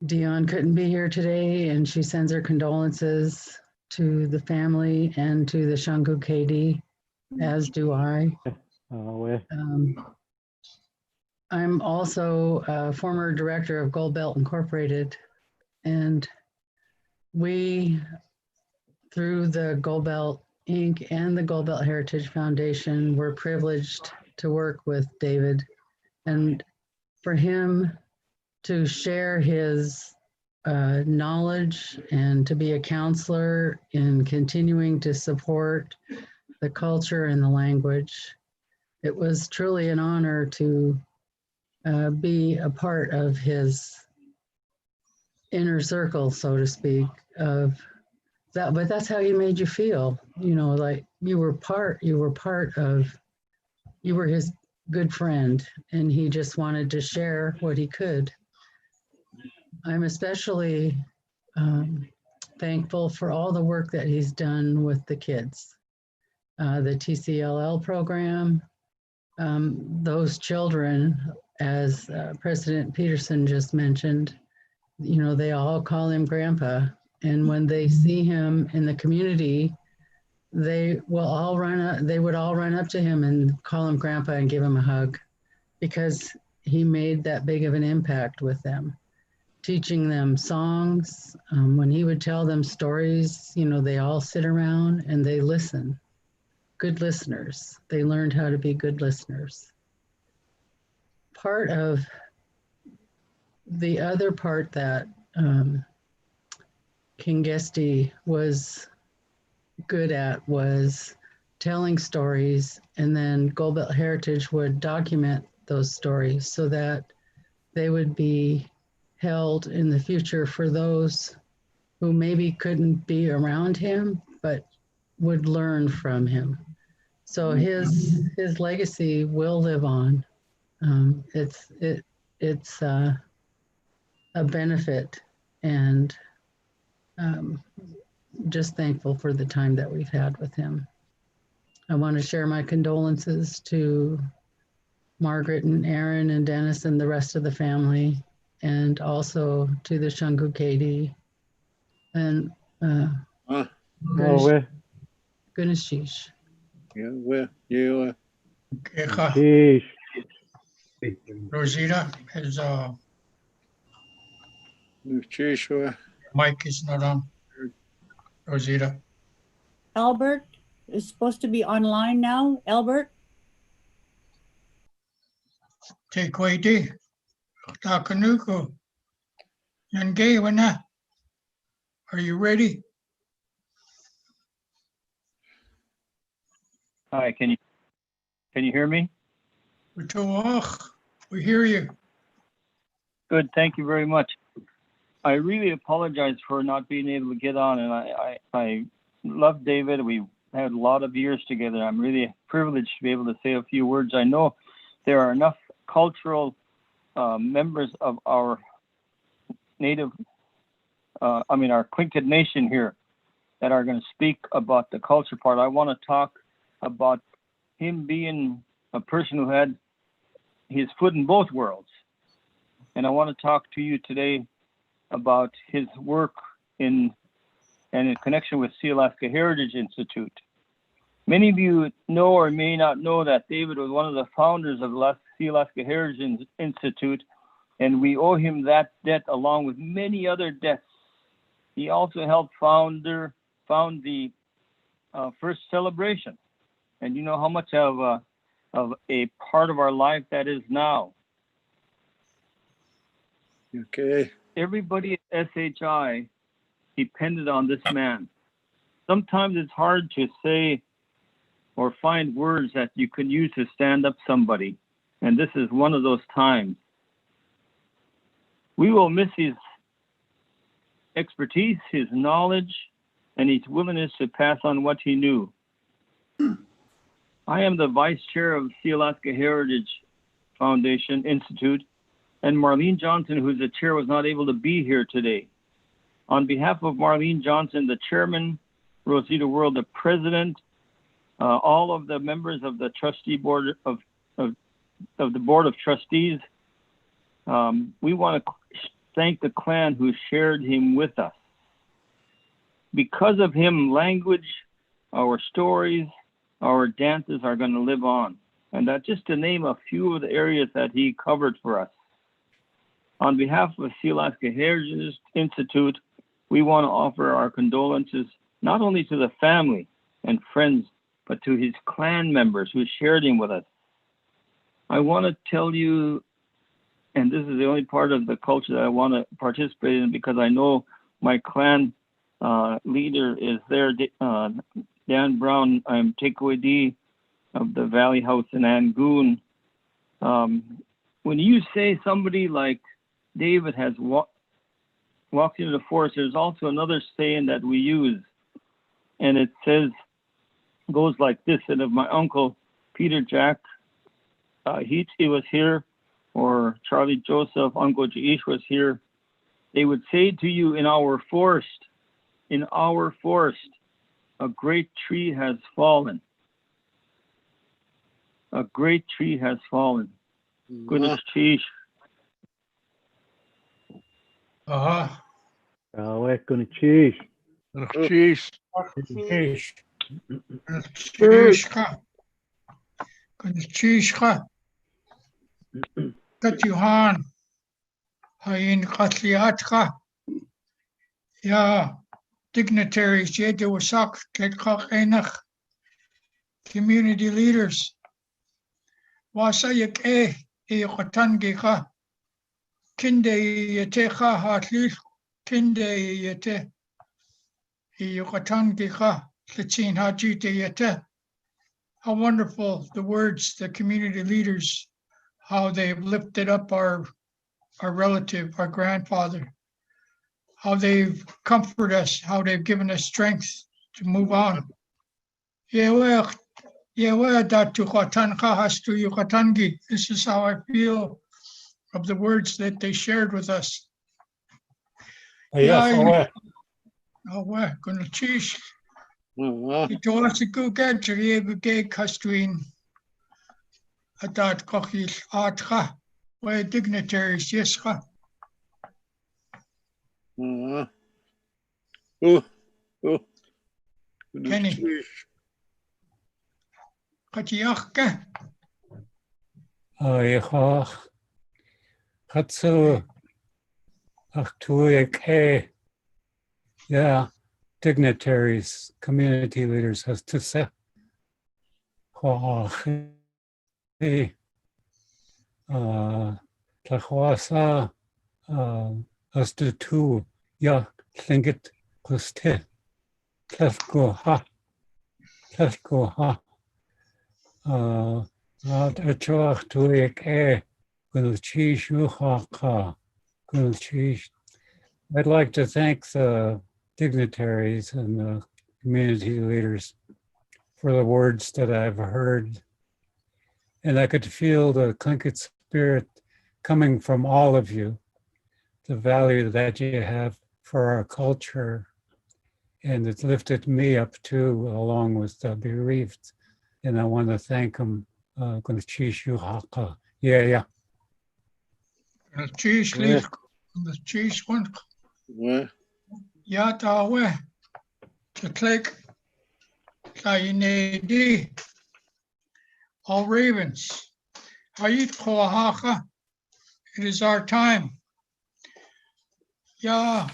Speaker 18: Dion couldn't be here today, and she sends her condolences to the family and to the Shangu KD, as do I. I'm also a former director of Gold Belt Incorporated, and we, through the Gold Belt Inc. and the Gold Belt Heritage Foundation, were privileged to work with David, and for him to share his knowledge and to be a counselor in continuing to support the culture and the language. It was truly an honor to be a part of his inner circle, so to speak, of that. But that's how he made you feel, you know, like you were his good friend, and he just wanted to share what he could. I'm especially thankful for all the work that he's done with the kids, the TCLL program. Those children, as President Peterson just mentioned, you know, they all call him Grandpa. And when they see him in the community, they would all run up to him and call him Grandpa and give him a hug, because he made that big of an impact with them. Teaching them songs. When he would tell them stories, you know, they all sit around and they listen. Good listeners. They learned how to be good listeners. Part of the other part that Kingesti was good at was telling stories, and then Gold Belt Heritage would document those stories so that they would be held in the future for those who maybe couldn't be around him, but would learn from him. So his legacy will live on. It's a benefit, and just thankful for the time that we've had with him. I want to share my condolences to Margaret and Aaron and Dennis and the rest of the family, and also to the Shangu KD and Gunishish.
Speaker 1: Rosita has mic is not on. Rosita.
Speaker 10: Albert is supposed to be online now. Albert?
Speaker 1: Take away Takanuku. Yangewana. Are you ready?
Speaker 19: Hi, can you hear me?
Speaker 1: We hear you.
Speaker 19: Good, thank you very much. I really apologize for not being able to get on, and I love David. We've had a lot of years together. I'm really privileged to be able to say a few words. I know there are enough cultural members of our our Tlingit nation here that are going to speak about the culture part. I want to talk about him being a person who had his foot in both worlds. And I want to talk to you today about his work in connection with Sealaska Heritage Institute. Many of you know or may not know that David was one of the founders of the Sealaska Heritage Institute, and we owe him that debt along with many other debts. He also helped found the first celebration, and you know how much of a part of our life that is now.
Speaker 2: Okay.
Speaker 19: Everybody at SHI depended on this man. Sometimes it's hard to say or find words that you can use to stand up somebody, and this is one of those times. We will miss his expertise, his knowledge, and his willingness to pass on what he knew. I am the vice chair of Sealaska Heritage Foundation Institute, and Marlene Johnson, who's the chair, was not able to be here today. On behalf of Marlene Johnson, the chairman Rosita World, the president, all of the members of the trustee board of the board of trustees. We want to thank the clan who shared him with us. Because of him, language, our stories, our dances are going to live on. And that's just to name a few of the areas that he covered for us. On behalf of the Sealaska Heritage Institute, we want to offer our condolences not only to the family and friends, but to his clan members who shared him with us. I want to tell you, and this is the only part of the culture that I want to participate in because I know my clan leader is there, Dan Brown. I'm Takeaway D of the Valley House in Angoon. When you say somebody like David has walked into the forest, there's also another saying that we use, and it goes like this. And if my uncle Peter Jack he was here, or Charlie Joseph, Uncle Jaish was here, they would say to you, in our forest, a great tree has fallen. A great tree has fallen. Goodness, Jaish.
Speaker 7: Gonna cheese.
Speaker 1: Cheese. Katuhan. Hayin Katliatka. Yeah, dignitaries, Yedawasak, Ketkak Enach, community leaders. Wasayak Yokatangika, Kinde Yetecha Hatlil, Kinde Yete, Yokatangika, Kitsin Hajite Yete. How wonderful the words, the community leaders, how they've lifted up our relative, our grandfather, how they've comforted us, how they've given us strength to move on. This is how I feel of the words that they shared with us. Where dignitaries, yes, Kenny. Katzeek.
Speaker 17: Yeah, dignitaries, community leaders has to say. Tlachwasa as the two, yeah, thinget kuste. Let's go ha. Not a choach to a will cheese you ha. I'd like to thank the dignitaries and the community leaders for the words that I've heard. And I could feel the Tlingit spirit coming from all of you, the value that you have for our culture. And it lifted me up too, along with the bereaved. And I want to thank them. Yeah.
Speaker 1: Cheese leaf, the cheese one. Ja, tawe. To click. All ravens. Hayit Koahacha. It is our time. Ya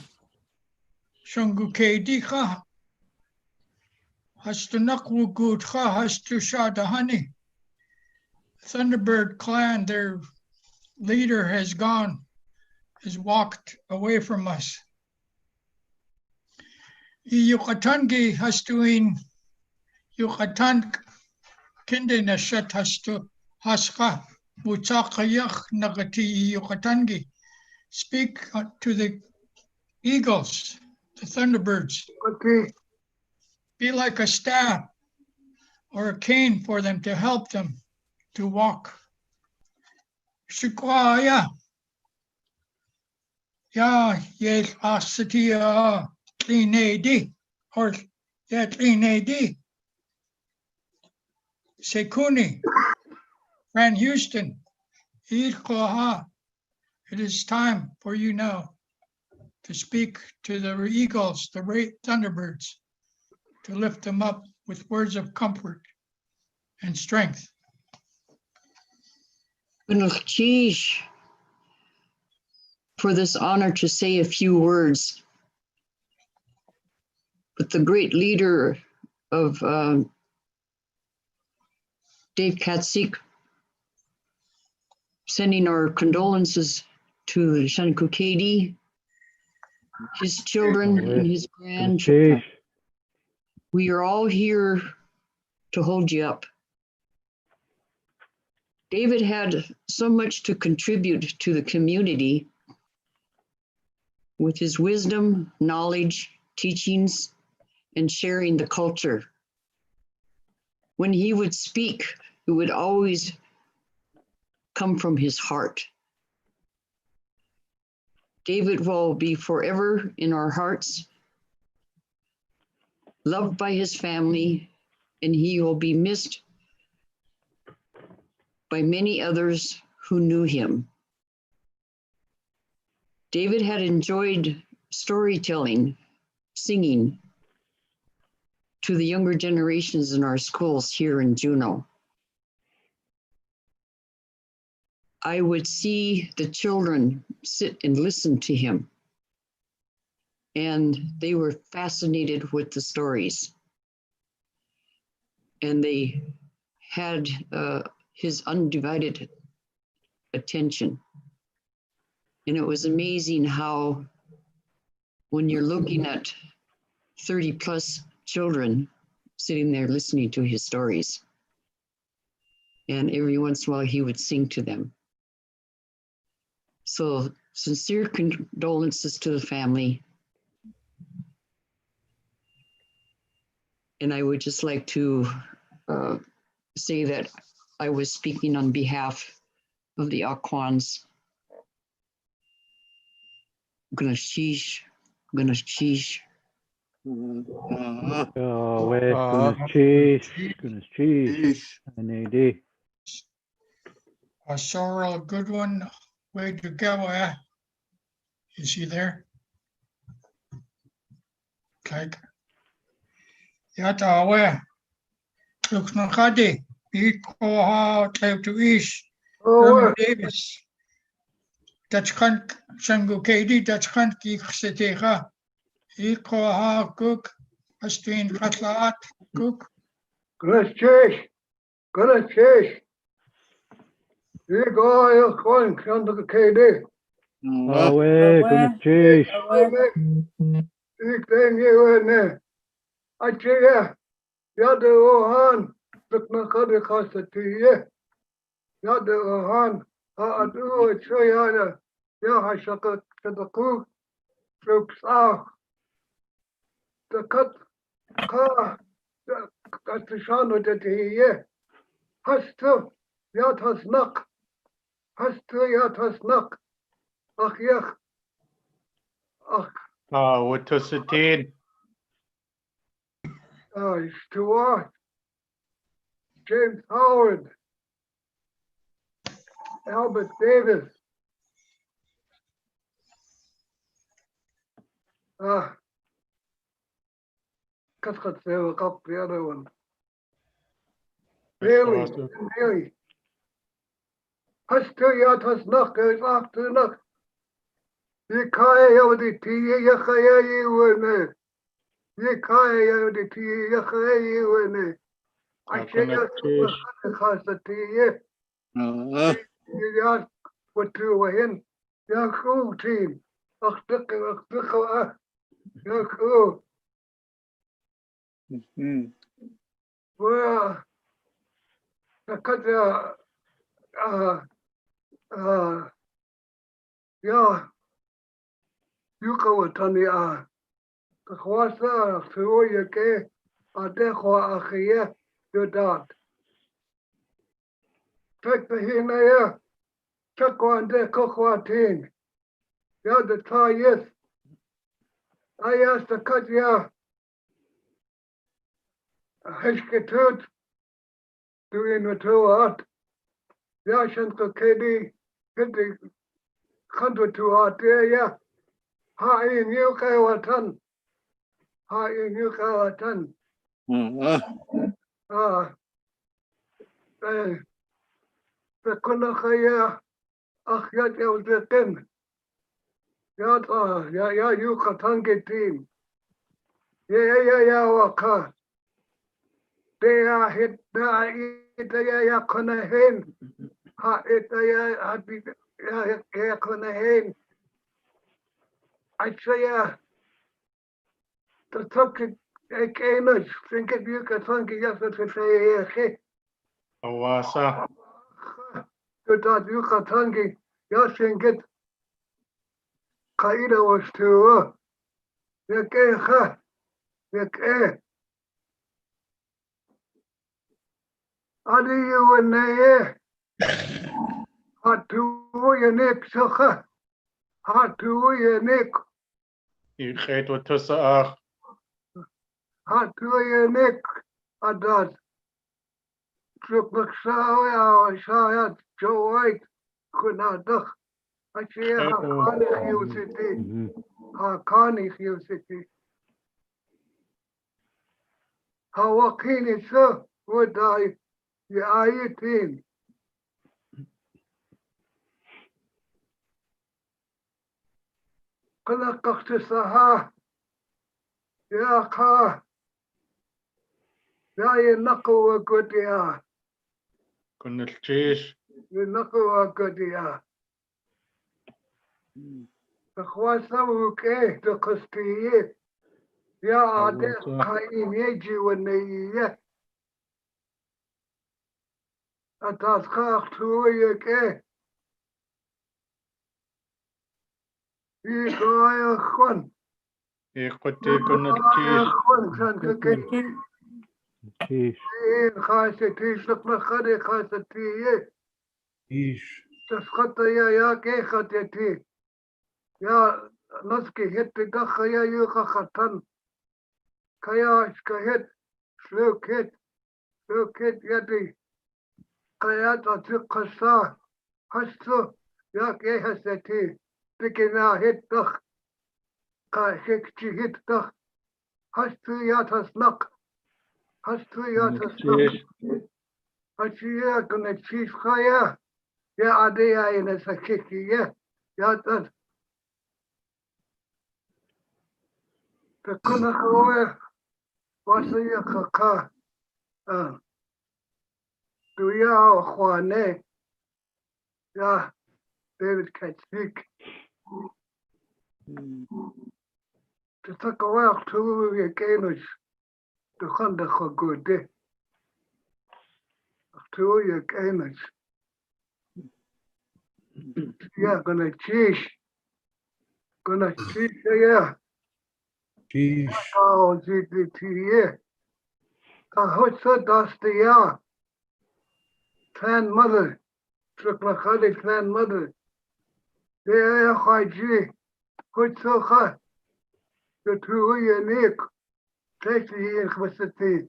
Speaker 1: Shunguke Dika. Hastunakwu Gutcha Hastu Shadahani. Thunderbird clan, their leader has walked away from us. Yukatangi Hastuin Yukatan Kinde Nashat Hastu Haska Mutakayach Nagati Yukatangi. Speak to the eagles, the thunderbirds. Okay. Be like a staff or a cane for them to help them to walk. Shikwaya. Ya yes asitia clean AD or Yet Inedi, Sekuni, Fran Houston, Koha. It is time for you now to speak to the eagles, the thunderbirds, to lift them up with words of comfort and strength.
Speaker 20: For this honor to say a few words with the great leader of Dave Katzeek, sending our condolences to Shankukedi, his children and his grandchildren. We are all here to hold you up. David had so much to contribute to the community with his wisdom, knowledge, teachings, and sharing the culture. When he would speak, it would always come from his heart. David will be forever in our hearts, loved by his family, and he will be missed by many others who knew him. David had enjoyed storytelling, singing to the younger generations in our schools here in Juneau. I would see the children sit and listen to him, and they were fascinated with the stories. And they had his undivided attention. And it was amazing how, when you're looking at 30 plus children sitting there listening to his stories, and every once in a while he would sing to them. So sincere condolences to the family. And I would just like to say that I was speaking on behalf of the Akwans. Gunashish, Gunashish.
Speaker 1: Sorrel Goodwin, way to go. Is he there? Kijk. Ja, tawe. Look no kadi. Koha type to ish. Herman Davis. Dat kan Shango Katie, dat kan ik zeggen. Koha cook. Astwin katlaat cook.
Speaker 2: Gunashish. You go, you're going to the KD. Ik denk je ne. Achia. Ja de ohan. Dat me kade kaste ja de ohan. Adu chaya. Ja hashakat tadaku. Troops ah. De kat ka. Dat is shano dat je. Hastu. Ja tas nak. Hastu ja tas nak. Ach ja. Ach.
Speaker 21: What to sit
Speaker 2: Stuart, James Howard, Albert Davis, Katzeek up the other one. Bailey. Hastu yatas nak is after nak. Yikaya yodi tiye yakaya yiwene. Yikaya yodi tiye yakaya yiwene. Achaya khasa tiye. Yat what to win. Yaku team. Akhtiqa Yaku. Well, Nakata yeah. Yuka watani Kwasa Fuoyake Adekwa Akhia Yodat. Take the Hinaya Chakwan de Kokwatin. Yada Ta yes. I asked the Katya
Speaker 4: Hesketut, doing the two art. Yashan Kokedi, Kedi, Kanto to art, yeah. Ha in you Kawatan. Ha in you Kawatan. The Kunakaya, Akyat Yauzetin. Yata, ya, you Katangi team. Yeah, Waka. They are hit, ya Konahin. Ha, ya, Konahin. I say, the topic, Ekanus, think of you Katangi, yes, to say,
Speaker 21: Awasa.
Speaker 4: to that you Katangi, yes, and get Kaida was to, Yake, Yake. Adi you and they, hot to your neck, Soka, hot to your neck,
Speaker 21: Ik geet wat tussen ach.
Speaker 4: hot to your neck, Adas. Truk Shaya, Joe White, could not duck. I see how Connie Hill City, how Connie Hill City. How Joaquin is so, would I, yeah, 18. Kalakaktisaha, ya ka, ya ye knuckle a good ya,
Speaker 21: Kun het chees.
Speaker 4: you knuckle a good ya. The Kwasawuke, the Kosti, ya ade Kaini when they yet. At that car to you ke. You go a hun.
Speaker 21: Ik wat kun het chees.
Speaker 7: Cheese.
Speaker 4: خاصتي شغل خدي خاصتي
Speaker 7: Ish.
Speaker 4: تسقط يا كي خدتي يا نسكي هت دخ يا يوخ ختن كيا شكهت سلوكت يدي كيا تقصا حسو يا كي حستي تكنا هت دخ كاشك هت دخ حسو يا تسلق حسو يا تسلق حسيا كنا تشيف خيا يا عادي يا نسكيكي يا تد تكون خوه وصية خكا دويا أخواني يا ديفيد كاتسيك تتكوى أختو يكينوش تخون دخو قودي أختو يكينوش يا gonna cheese يا
Speaker 7: Cheese.
Speaker 4: Oh, GDT, Kahutsa Dastia, grandmother, Chuklakadi grandmother, the Haji, Hutsoha, the two unique, take the Equity.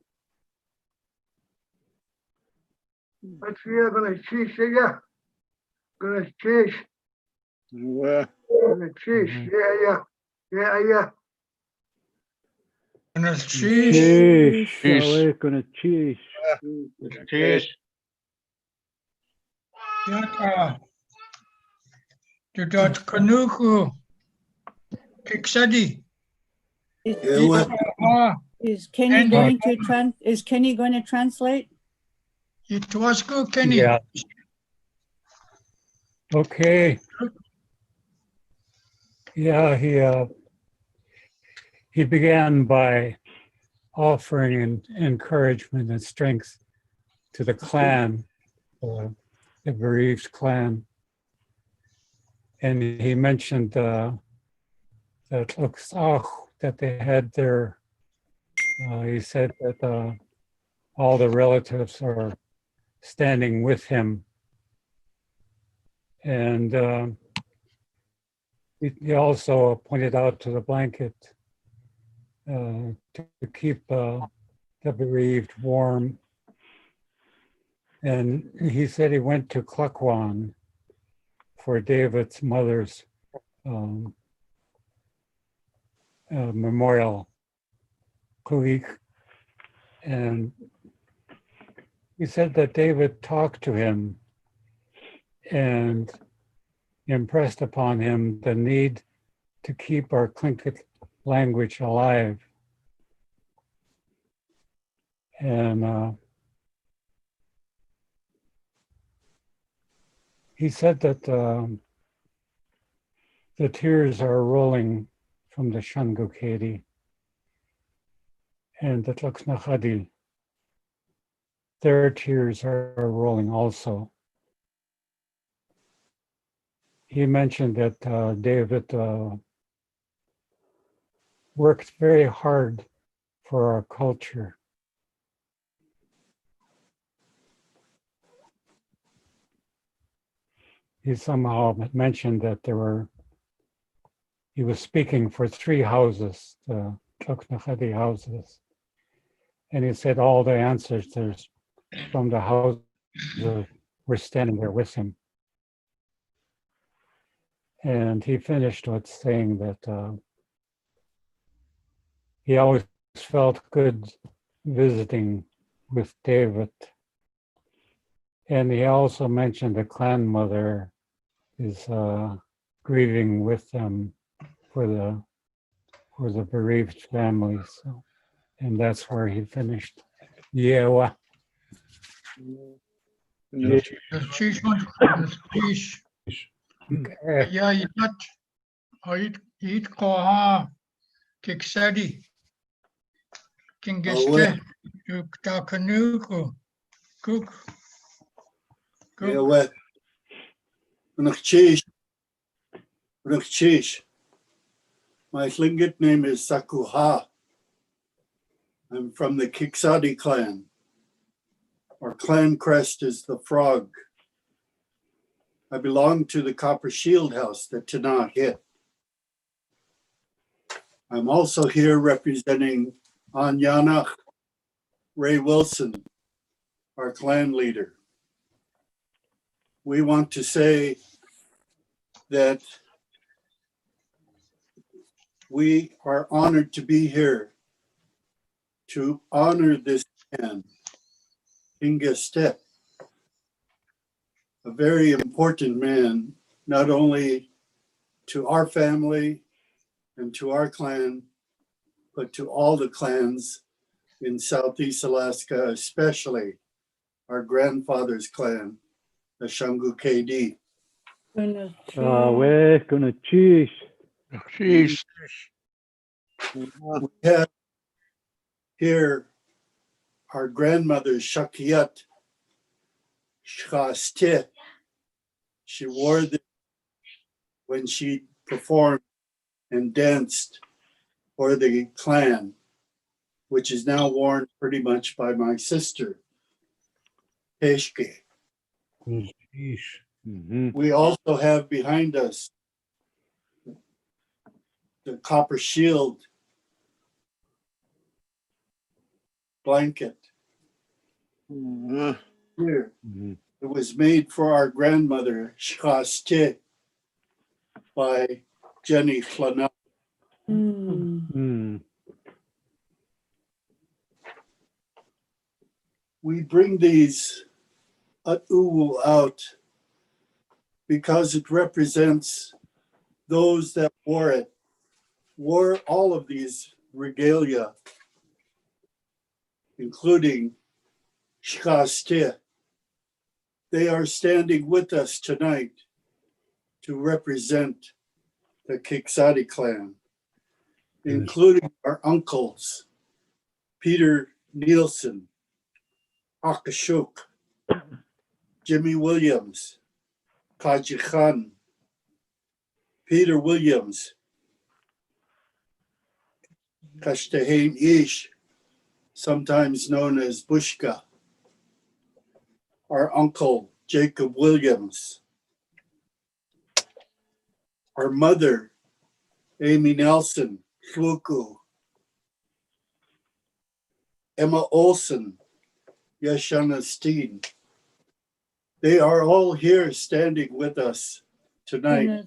Speaker 4: But we are gonna cheese ya, gonna cheese, gonna cheese, yeah.
Speaker 1: And it's
Speaker 7: Cheese.
Speaker 1: cheese.
Speaker 7: Gonna cheese.
Speaker 21: Chees.
Speaker 1: Yata. Dudat Kanuku. Piksadi.
Speaker 10: Is Kenny going to translate?
Speaker 1: It was good, Kenny.
Speaker 7: Yeah. Okay. Yeah, he began by offering encouragement and strength to the clan, the bereaved clan. And he mentioned that they had their, he said that all the relatives are standing with him. And he also pointed out to the blanket to keep the bereaved warm. And he said he went to Klukwan for David's mother's memorial, Kuik. And he said that David talked to him and impressed upon him the need to keep our Tlingit language alive. And he said that the tears are rolling from the Shangukedi and the Tlaxnachadi. Their tears are rolling also. He mentioned that David worked very hard for our culture. He somehow mentioned that he was speaking for 3 houses, the Tlaxnachadi houses. And he said all the ancestors from the house were standing there with him. And he finished with saying that he always felt good visiting with David. And he also mentioned the clan mother is grieving with them for the bereaved family. So, and that's where he finished. Yeah. Well.
Speaker 1: Ja, je koha kiksadi kingeste ta kanuku cook.
Speaker 9: Yeah, what? Unachchish. My Tlingit name is Sakuha. I'm from the Kiksadi clan. Our clan crest is the frog. I belong to the Copper Shield House that Tana hit. I'm also here representing Anyanach Ray Wilson, our clan leader. We want to say that we are honored to be here to honor this man, Inga Step, a very important man, not only to our family and to our clan, but to all the clans in Southeast Alaska, especially our grandfather's clan, the Shangukedi.
Speaker 21: We're gonna choose.
Speaker 9: We have here our grandmother, Shakiyat Shkaste. She wore this when she performed and danced for the clan, which is now worn pretty much by my sister, Peshke. We also have behind us the copper shield blanket. Here, it was made for our grandmother, Shkaste, by Jenny Flana. We bring these At'uwu out because it represents those that wore all of these regalia, including Shkaste. They are standing with us tonight to represent the Kiksadi clan, including our uncles, Peter Nielsen, Akashuk, Jimmy Williams, Kaji Khan, Peter Williams, Kashtahane Ish, sometimes known as Bushka, our uncle, Jacob Williams, our mother, Amy Nelson, Fluku, Emma Olson, Yeshana Steen. They are all here standing with us tonight.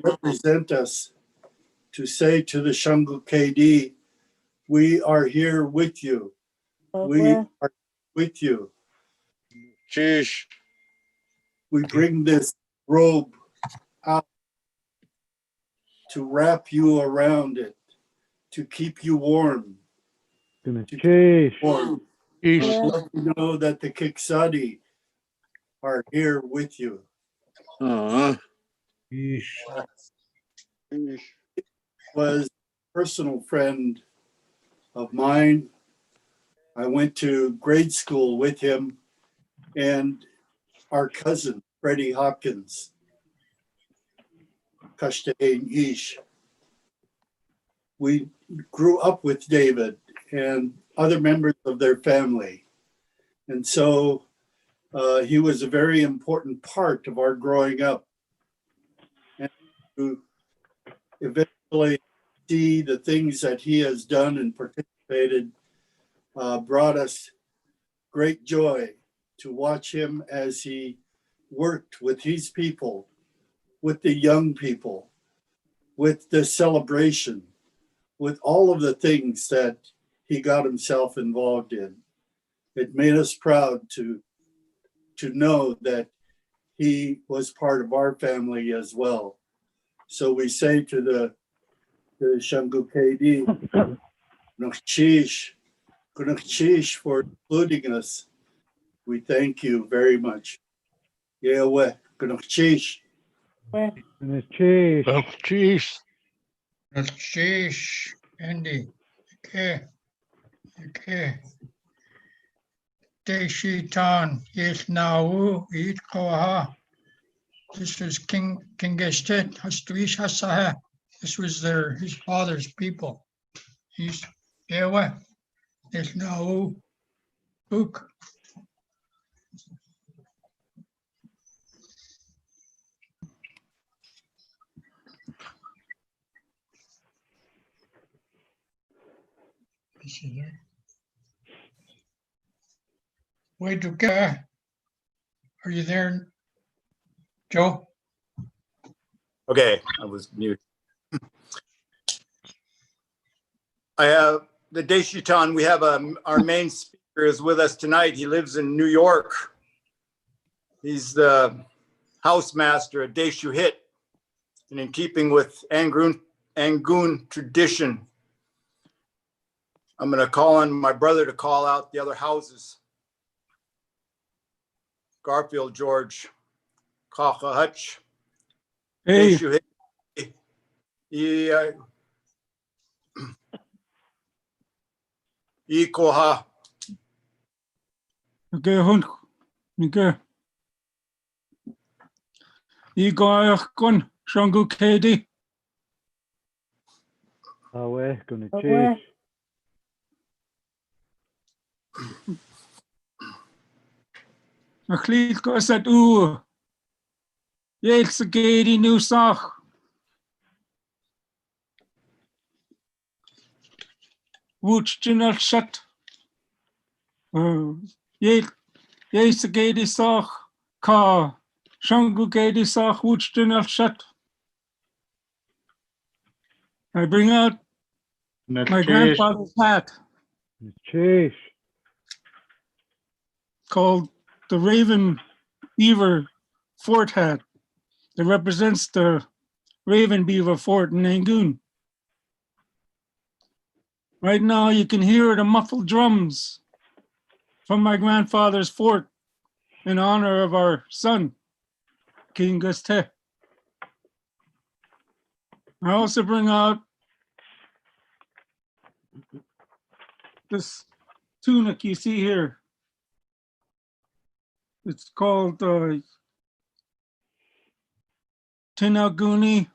Speaker 9: Represent us to say to the Shangu KD, we are here with you. We are with you.
Speaker 21: Sheesh.
Speaker 9: We bring this robe out to wrap you around it, to keep you warm. To keep you warm. Let you know that the Kiksadi are here with you. Was a personal friend of mine. I went to grade school with him and our cousin, Freddie Hopkins, Kashtahin Ish. We grew up with David and other members of their family. And so he was a very important part of our growing up. And to eventually see the things that he has done and participated brought us great joy to watch him as he worked with his people, with the young people, with the celebration, with all of the things that he got himself involved in. It made us proud to know that he was part of our family as well. So we say to the Shangu KD, Kunakchish for including us. We thank you very much. Yahweh, Kunakchish.
Speaker 21: Sheesh.
Speaker 1: Sheesh, Andy. Okay. Deshitan, Yith Nau, Yith Koha. This was King Gestet, Hastrish Hasaha. This was his father's people. He's Yahweh. Yith Nau, Book. Is he there? Wait, Duka. Are you there, Joe?
Speaker 8: Okay, I was mute. I have the Deshitan. We have our main speaker is with us tonight. He lives in New York. He's the housemaster at Deshu Hit, and in keeping with Angoon tradition, I'm going to call on my brother to call out the other houses. Garfield George, Kacha Hutch, Deshu Hit, Ikoha.
Speaker 17: Okay, hund. Okay. Igor Kun, Shangu KD.
Speaker 5: Awe, gonna chase.
Speaker 17: Achlied Kosat U. Yelts KD New Sach. Wooch General Shut. Yelts KD Sach. Ka. Shangu KD Sach, Wooch General Shut. I bring out my grandfather's hat.
Speaker 5: Chase.
Speaker 17: Called the Raven Beaver Fort hat. It represents the Raven Beaver Fort in Angoon. Right now you can hear the muffled drums from my grandfather's fort in honor of our son, King Guste. I also bring out this tunic you see here. It's called Tinaguni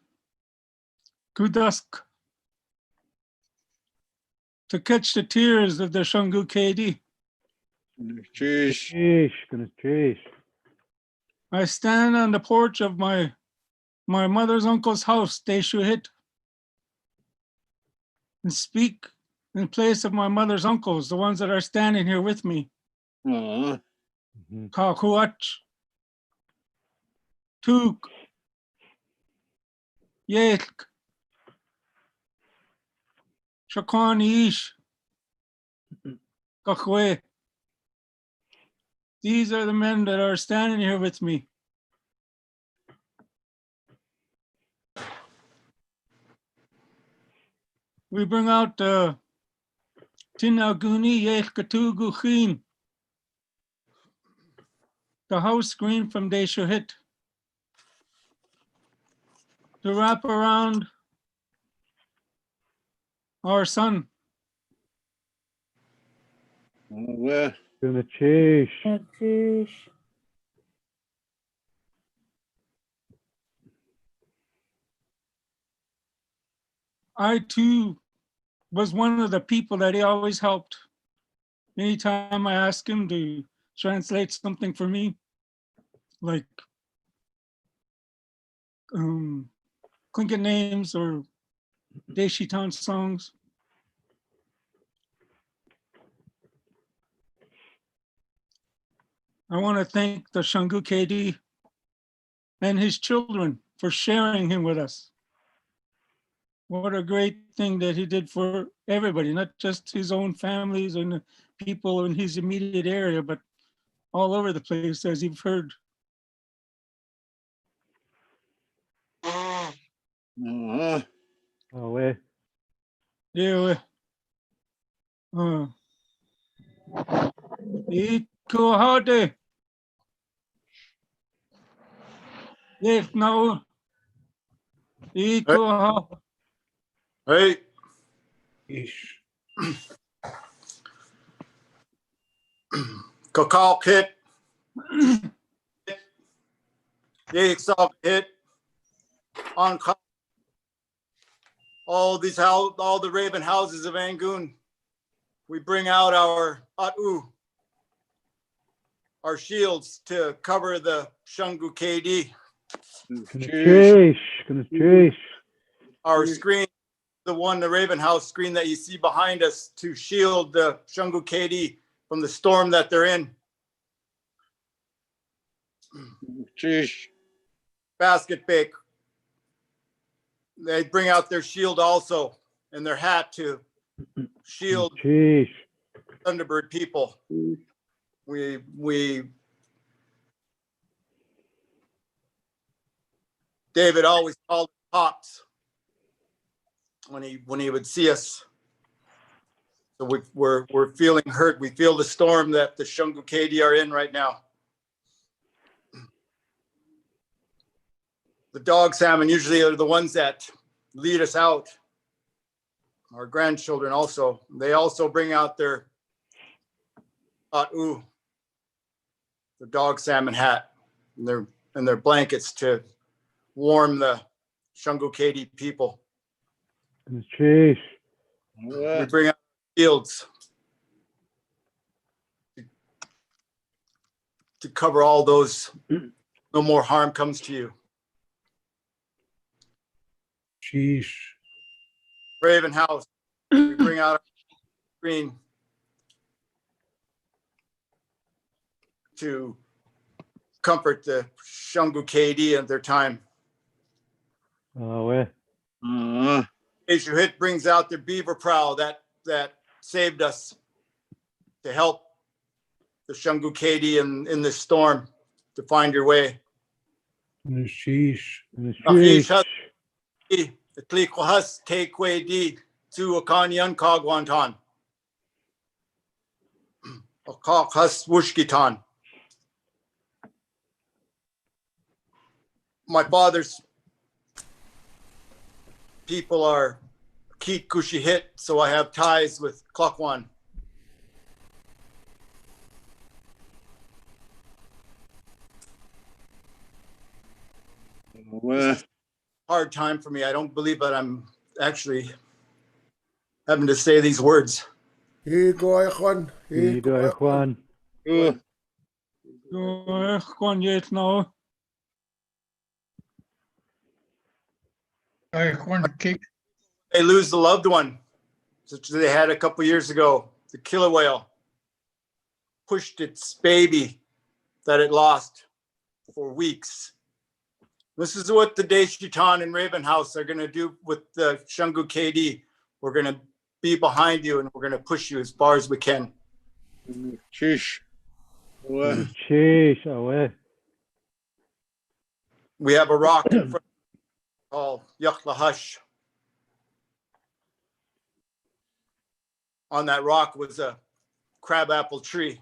Speaker 17: Kudask, to catch the tears of the Shangu KD.
Speaker 5: Chase.
Speaker 17: I stand on the porch of my mother's uncle's house, Deshu Hit, and speak
Speaker 3: in place of my mother's uncles, the ones that are standing here with me. Kakuach, Tuk, Yek, Shakwan Ish, Kakwe. These are the men that are standing here with me. We bring out Tinaguni Yek Katuguchin, the house screen from Deshohit, to wrap around our son.
Speaker 5: Gonna chase.
Speaker 3: I too was one of the people that he always helped. Anytime I asked him to translate something for me, like Tlingit names or Deshitan songs. I want to thank the Shangu KD and his children for sharing him with us. What a great thing that he did for everybody, not just his own families and the people in his immediate area, but all over the place, as you've heard. Yeah. Ikohade. Yes, no. Ikoha.
Speaker 8: Hey. Kakal Kit. Yexal Kit. On all these all the Raven houses of Angoon. We bring out our atu, our shields to cover the Shangu KD.
Speaker 5: Gonna chase.
Speaker 8: Our screen, the Raven House screen that you see behind us, to shield the Shangu KD from the storm that they're in. Basket bake. They bring out their shield also and their hat to shield Thunderbird people. David always called pops when he would see us. So we're feeling hurt. We feel the storm that the Shangu KD are in right now. The dog salmon usually are the ones that lead us out. Our grandchildren also. They also bring out their the dog salmon hat and their blankets to warm the Shangu KD people.
Speaker 5: Chase.
Speaker 8: We bring out shields to cover all those. No more harm comes to you.
Speaker 7: Sheesh.
Speaker 8: Raven House. We bring out our screen to comfort the Shangu KD at their time. Hit brings out their beaver prow that saved us to help the Shangu KD in this storm to find your way.
Speaker 7: Sheesh.
Speaker 8: Tlikohas take di to Akanyan Kagwantan. Akakas Wushkitan. My father's people are Keet Kushi Hit, so I have ties with Klakwan. Hard time for me. I don't believe that I'm actually having to say these words. They lose the loved one. such as they had a couple years ago. The killer whale pushed its baby that it lost for weeks. This is what the Deshitan and Raven House are going to do with the Shungu KD. We're going to be behind you and we're going to push you as far as we can.
Speaker 21: Sheesh.
Speaker 5: Sheesh, away.
Speaker 8: We have a rock in front called Yaklahush. On that rock was a crabapple tree.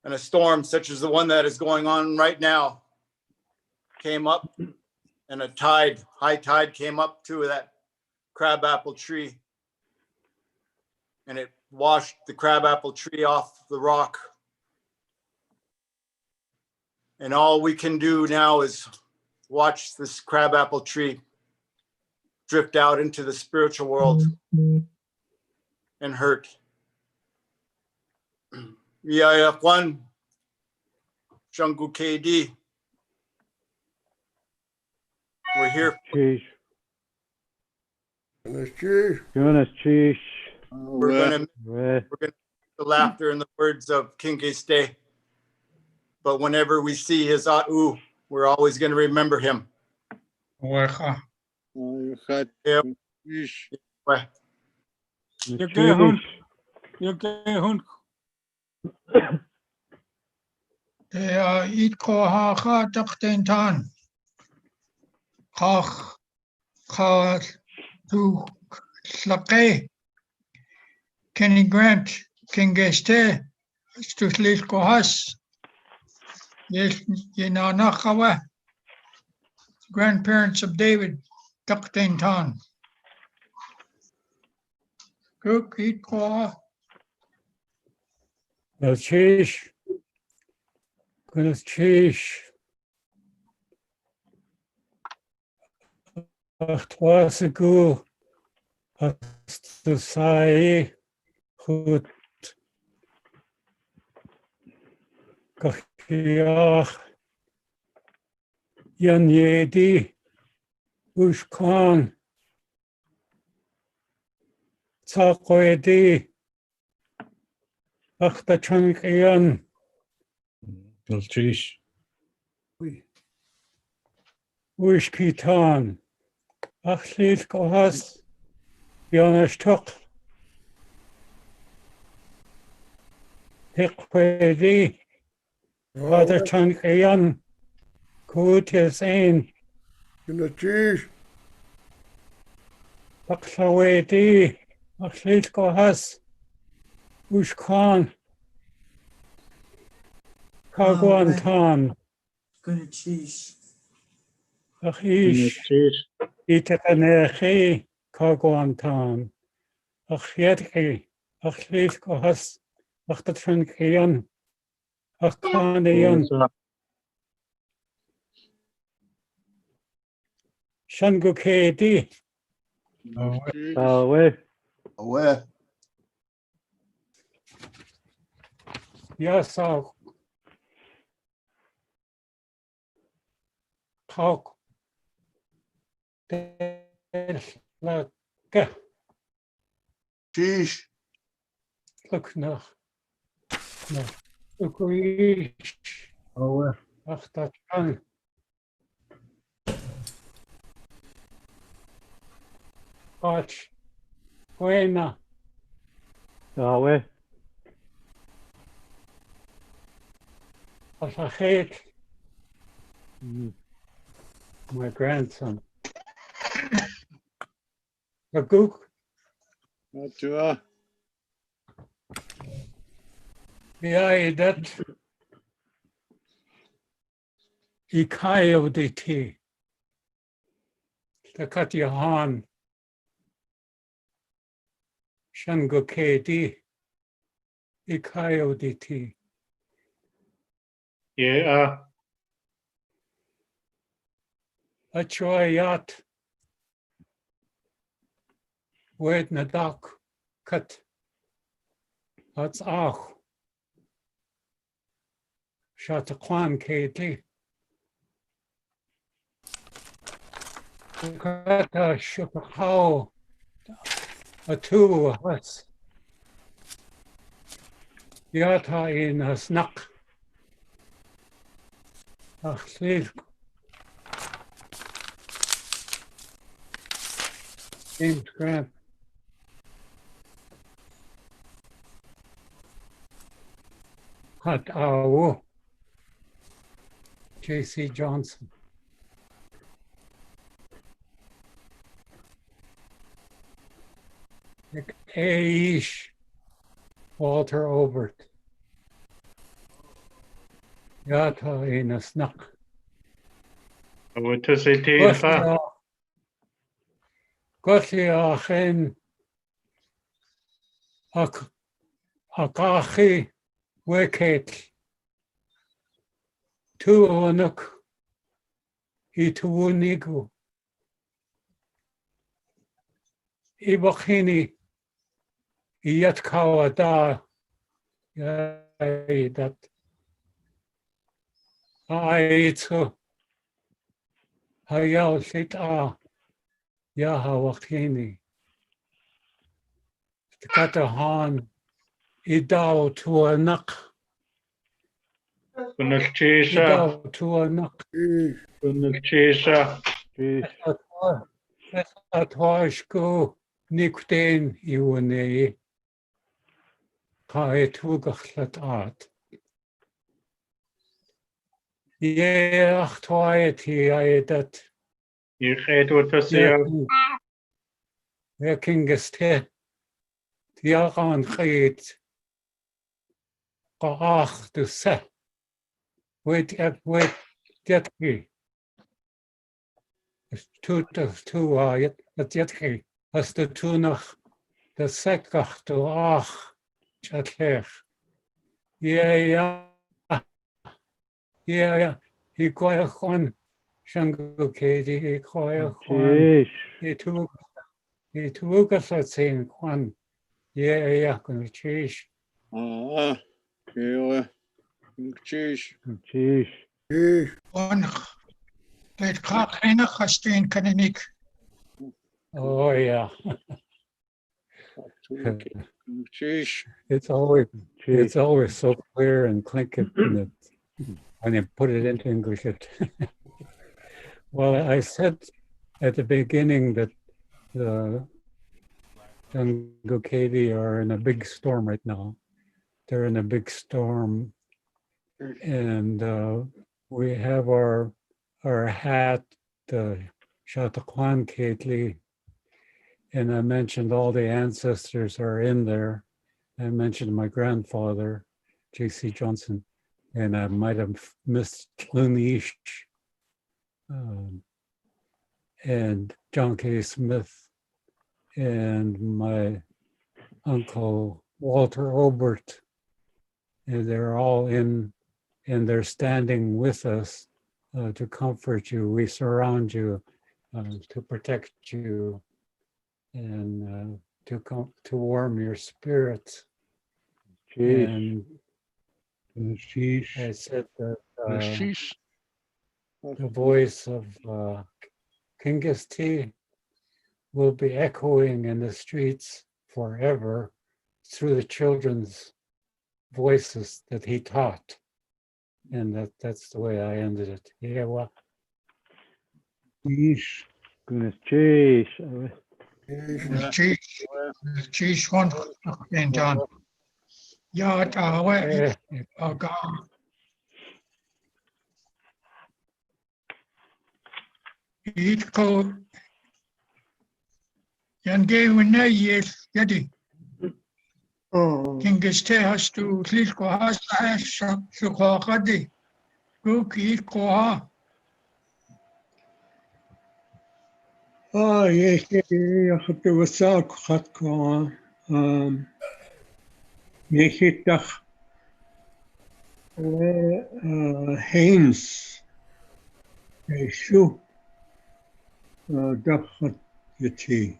Speaker 8: And a storm such as the one that is going on right now came up, and a high tide came up to that crabapple tree, and it washed the crabapple tree off the rock. And all we can do now is watch this crabapple tree drift out into the spiritual world and hurt. One Shungu KD. We're here.
Speaker 5: Sheesh.
Speaker 21: Sheesh.
Speaker 5: Sheesh.
Speaker 8: We're gonna the laughter and the words of King Stay. But whenever we see his A'u, we're always gonna remember him.
Speaker 1: Wecha. Eat ko ha ha takten tan. Kach ka tu slake. Kenny Grant, King Geste, Stuslis Kohas. Yes, Yenanakawa. Grandparents of David, Takten Tan. Cook, eat ko.
Speaker 17: Sheesh. Goodness, sheesh. Ach, twas a ghoul. To say, goed. Kachiach. Jan Yedi. Ushkan. Tsakwedi. Ach, the Chankian.
Speaker 7: Sheesh.
Speaker 17: Wishkitan. Ach, Lid Kohas. Jonas Tuck. Hikwedi. Father Chankian. Kutis Ain.
Speaker 21: Sheesh.
Speaker 17: Baklawedi. Ach, Lid Kohas. Ushkan. Kagwantan.
Speaker 12: Gonna cheese.
Speaker 17: Achish. Itanechi. Kagwantan. Achietki. Achlis Kohas. Achtatrankian. Achkanian. Shangukedi.
Speaker 5: Away.
Speaker 21: Away.
Speaker 17: Yasau. Talk. Laka.
Speaker 21: Sheesh.
Speaker 17: Look no. No. Ukrish.
Speaker 7: Away.
Speaker 17: Achtatran. Watch. Buena.
Speaker 5: Away.
Speaker 17: Asachet. My grandson. Aguk.
Speaker 21: Matua.
Speaker 17: Yeah, that. Ikayo de ti. The Katyahan. Shangukedi. Ikayo de ti.
Speaker 7: Yeah.
Speaker 17: Achoyat. Wed nadak. Kat. That's ach. Shatakwan kedi. Kata shukahao.
Speaker 3: a two of us. Yata in a snuck. Achlir. James Grant. Hat Awo. J.C. Johnson. Aish. Walter Obert. Yata in a snuck. Gothia chen akachi weket tu onuk I tuuniku ibachini iyat kawada that aitu hayal shita yahawachini katahan idao tuanak idao tuanak Atwashko Nikten Iwane Kaetugachlat Art. Yeah, Twiety I that Yakingeste Yaran Khait Kaach to set. Wait, Jetki. Two yet Jetki. As the Tunach, the Sekach to Ach Chatlech. Yeah. He quite one Shango Katie, he quite one. He took us at saying one. Yeah, gonna change.
Speaker 1: One, that cock and a Hastin Kananik.
Speaker 3: Oh, yeah. It's always so clear and clinking when you put it into English. Well, I said at the beginning that the Jungle Katie are in a big storm right now. They're in a big storm, and we have our hat, the Shatakwan Kately, and I mentioned all the ancestors are in there. I mentioned my grandfather, J.C. Johnson, and I might have missed Lunish and John K. Smith and my uncle Walter Obert. And they're all in, and they're standing with us to comfort you. We surround you to protect you and to warm your spirits. And I said that the voice of Kingus T will be echoing in the streets forever through the children's voices that he taught. And that's the way I ended it. Yeah, well.
Speaker 5: Goodness, cheese.
Speaker 1: Cheese one and done. Yard away. Eat cold. Yan gave when they yes, yeti. Kingeste has to sleep go has to go kadi. Cook eat go.
Speaker 13: Yes, the wasal khatko. Nishitach Haynes. Shu Dakhat Yati.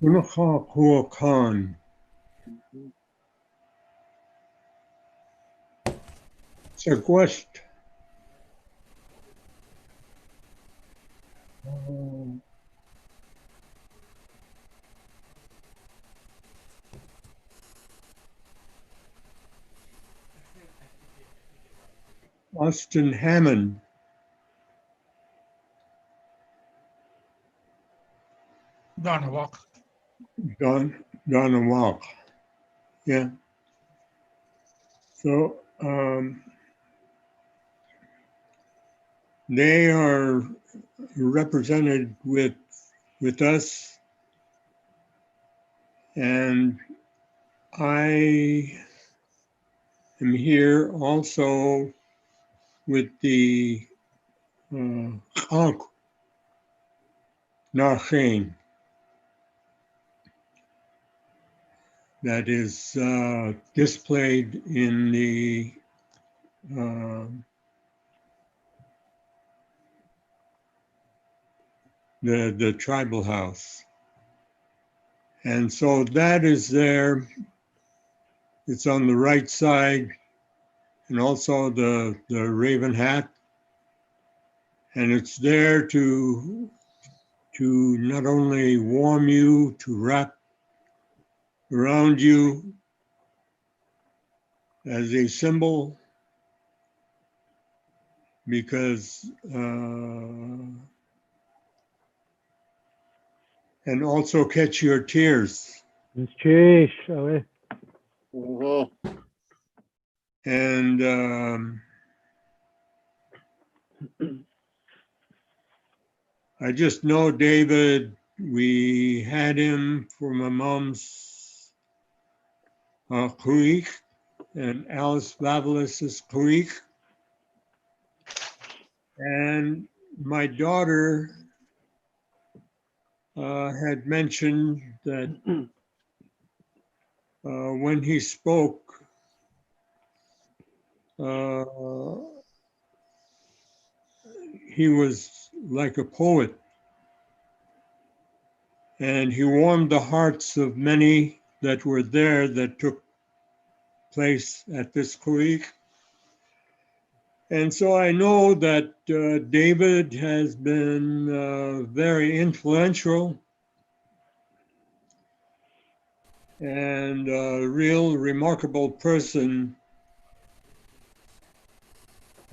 Speaker 13: Unakha Hua Khan. Sagwest Austin Hammond.
Speaker 1: Donna Walk.
Speaker 13: Donna Walk. Yeah. So they are represented with us, and I am here also with the Chag Nachin that is displayed in the tribal house. And so that is there. It's on the right side, and also the raven hat. And it's there to not only warm you, to wrap around you as a symbol, because and also catch your tears. And I just know David, we had him for my mom's Kuik and Alice Vavelis's Kuik. And my daughter had mentioned that when he spoke, he was like a poet, and he warmed the hearts of many that were there that took place at this Kuik. And so I know that David has been very influential and a real remarkable person.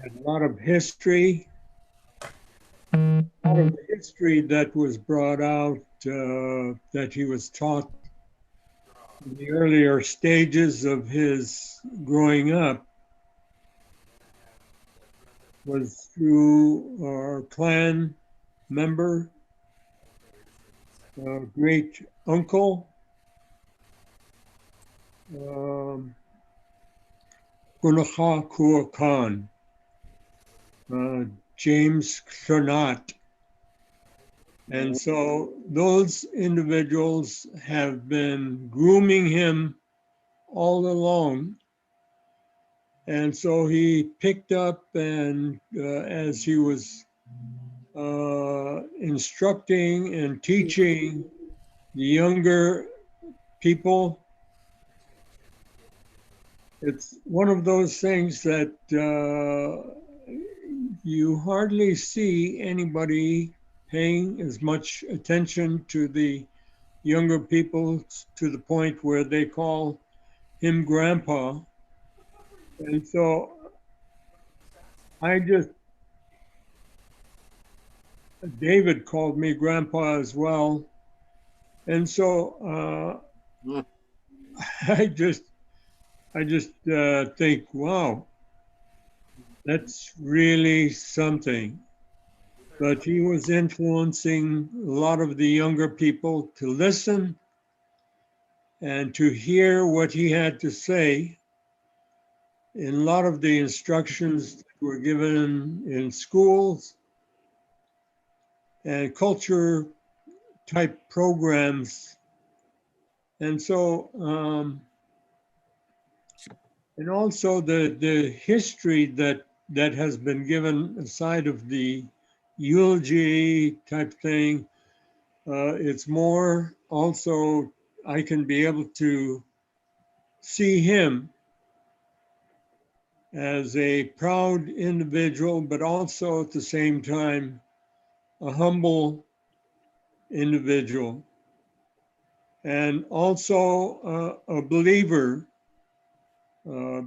Speaker 13: Had a lot of history. A lot of history that was brought out, that he was taught in the earlier stages of his growing up, was through our clan member, great uncle, Gunacha Kua Khan, James Chernat. And so those individuals have been grooming him all along. And so he picked up, and as he was instructing and teaching the younger people, it's one of those things that you hardly see anybody paying as much attention to the younger people, to the point where they call him grandpa. And so David called me grandpa as well. And so I just think, wow, that's really something. But he was influencing a lot of the younger people to listen and to hear what he had to say. In a lot of the instructions that were given in schools and culture type programs. And so, and also the history that has been given aside of the eulogy type thing, it's more also, I can be able to see him as a proud individual, but also at the same time, a humble individual and also a believer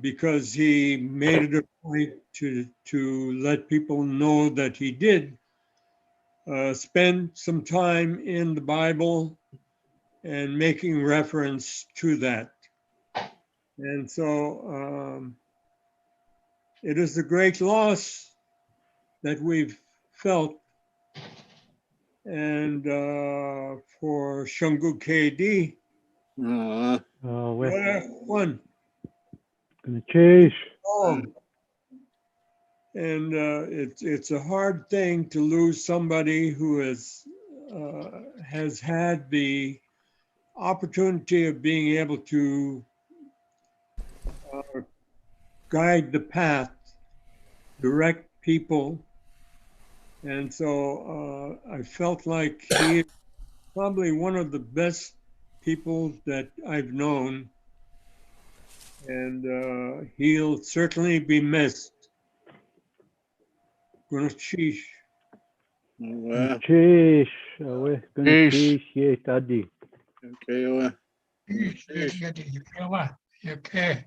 Speaker 13: because he made it a point to let people know that he did spend some time in the Bible and making reference to that. And so it is a great loss that we've felt. And for Shungu KD, one.
Speaker 5: Cheers.
Speaker 13: And it's a hard thing to lose somebody who has had the opportunity of being able to guide the path, direct people. And so I felt like he is probably one of the best people that I've known. And he'll certainly be missed. Gunashish.
Speaker 5: Cheers. Cheers. Yes, Daddy.
Speaker 1: Okay.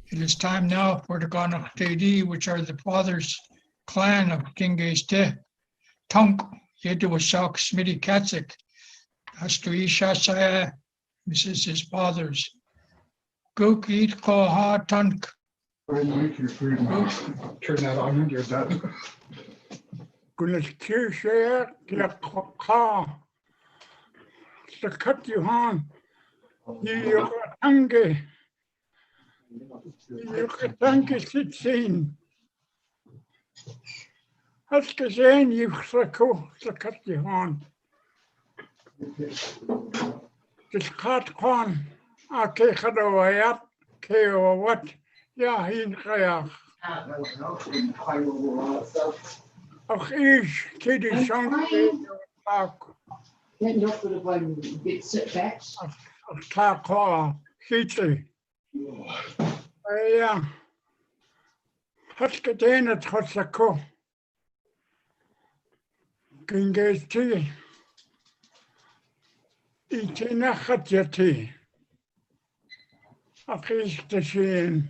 Speaker 1: It is time now for the Ganach which are the father's clan of King Geste. Tunk Yeduashak Smitty Katzeek has to Ishasaya. This is his father's. Gook eat koha tunk.
Speaker 4: Turn that on when you're done. Gunashir Yakha Sakat Yuhan Yukatangi Yukatangi Sitsin Haskazan Yuksako Sakat Yuhan Diskat Kwan Ake Hadawayat Keo what Yahin Kayak Ach ish Kitty Shank
Speaker 20: Then you put up on big setbacks.
Speaker 4: Of Taka Hitty. Yeah. Haskadena Trotsako. Kingesti. Itina Hatjati. Akish Tashin.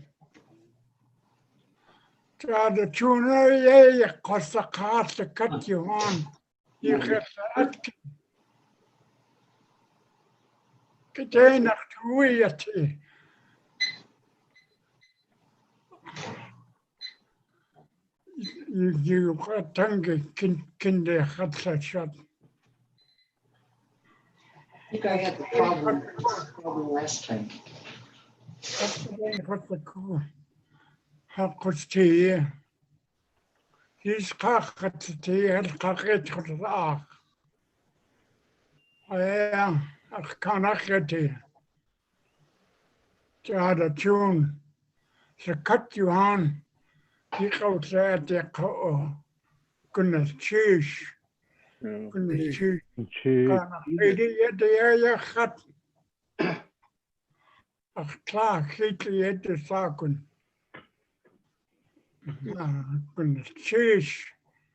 Speaker 4: The tuna, yeah, Cosacat, the cut you on. You get that. Kitana Tuiati. You got Tangi Kinder had that shot.
Speaker 20: I think I had the problem last time.
Speaker 4: What's the cool? How could tea? He's cocked tea and cocked for the ark. I can't get it. Had a tune. So cut you on. He goes there, the goodness cheese. Goodness cheese. Yet the area cut. A clock hit the circle. Goodness cheese.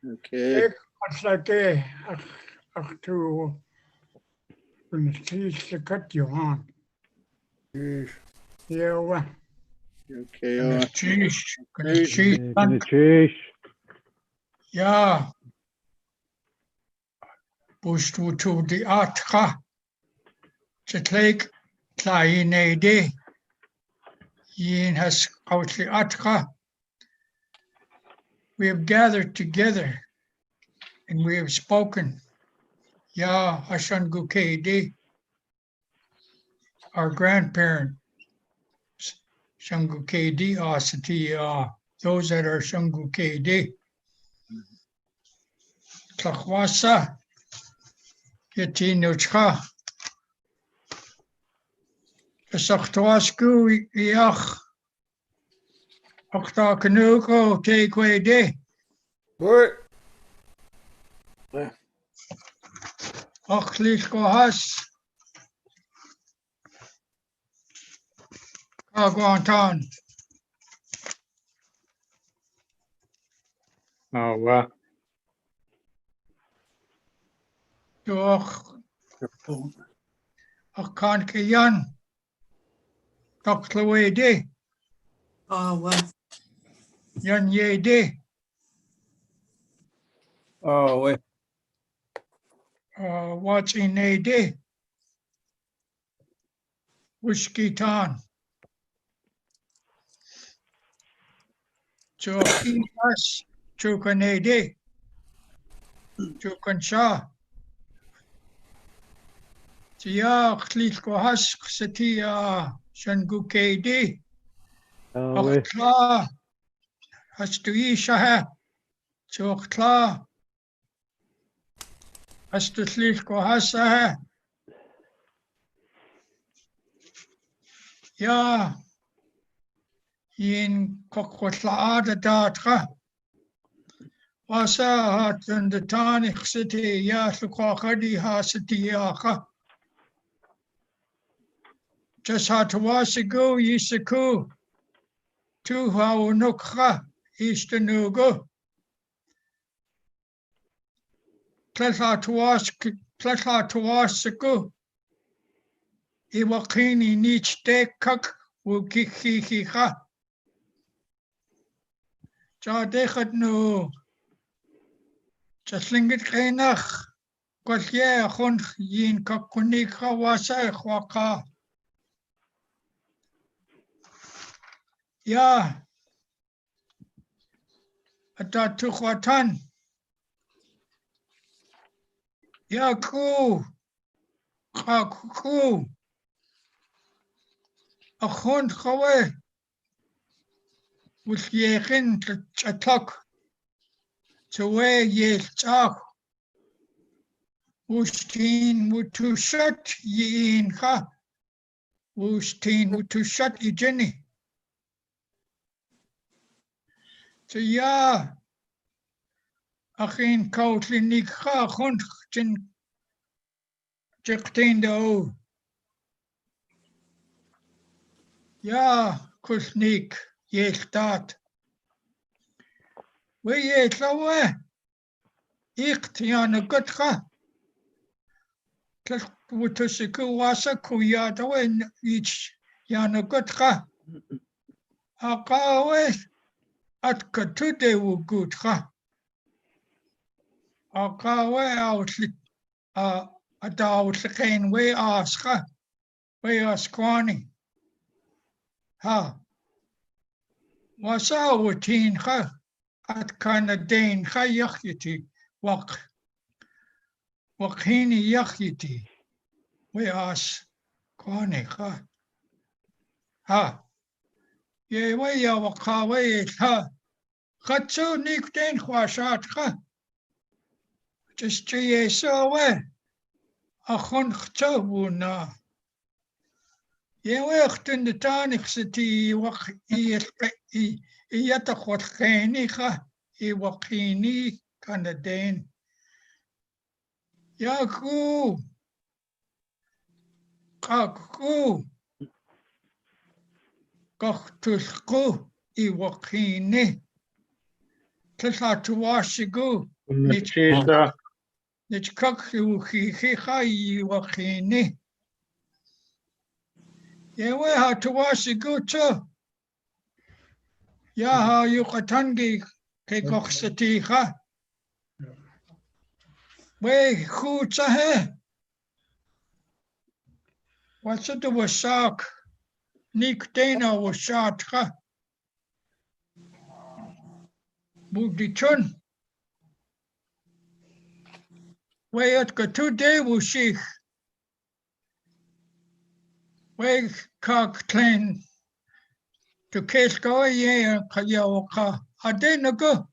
Speaker 21: Okay.
Speaker 4: What's like a to goodness cheese to cut you on. Yeah, well.
Speaker 21: Okay.
Speaker 1: Cheese.
Speaker 5: Cheers.
Speaker 1: Yeah. Bush to the Atka. Lake Tlainede. Yin has out the Atka. We have gathered together and we have spoken. Ya Hashangu Kede, our grandparent, Shangu Kede, Asati, those that are Shangu Kede. Tlakwasa, Yetinochka, Sachtwasku, Yach, Okta Kanuko, Tekwede.
Speaker 21: What?
Speaker 1: Ochlichko Has, Agwantan.
Speaker 21: Oh,
Speaker 1: Doch. Akan Kiyan. Dr. Wade. Yan Yede.
Speaker 21: oh,
Speaker 1: What's in Ade? Wishkitan. Chokinas. Chukanade. Chukansha. Tia Klitkohas Satia Shangukade. Achtla. Hastuisha. Choktla. Hastuslitkohasa. Ja. Yin Kokwatla Datra. Wasa hat in de Tanich City, ja, Lukakadi Hasatiaka. Just had to wasigo, Yisaku. Tu Haunukha, Easternugo. Tletla to wasigo. Iwakini Nich Dekak, Wukikiha. Jadechat no. Jaslingit Kainach. Kwatye Hun Yin Kakunika Wasa Waka. Ja. Ata tukwatan. Ja ku. Ku. Achon kawe. With yekin chatak. Twe ye chak. Ustin mutushat yin ha. Ustin mutushat ijeni. So ja. Achin kautlinik ha. Achon chen. Chekteen de o. Ja. Kusnik. Ye staat. We ye tlawe. Iqtiana gutcha. Wutusiku wasa kuyata when each yana gutcha. Akawe at katude wugutcha. Akawe outlet adawtlikin we aska. We askwani. Ha. Wasa wutin ha. At kanadain ha yakyati. Wakhini yakyati. We as kwani ha. Ha. Ye we ya wakawe ha. Katsu nikten khwashat ha. Just ye so we. Achon khto wuna. Ye we chtun de tanik siti wak I yata khwat kheni ha. I wakini kanadain. Yaku. Kaku. Kachtulku. I wakini. Tla tuwashigu.
Speaker 21: Chisa.
Speaker 1: Nichkak ukiha I wakini. Yewe ha tuwashigu tu. Ya ha yukatangi ke koksati ha. We khucha he. What's it was shark? Nick Dana was shot ha. Budichun. We at ka 2 day wushik. We kak clean. To case go ye kayawaka. Adenago.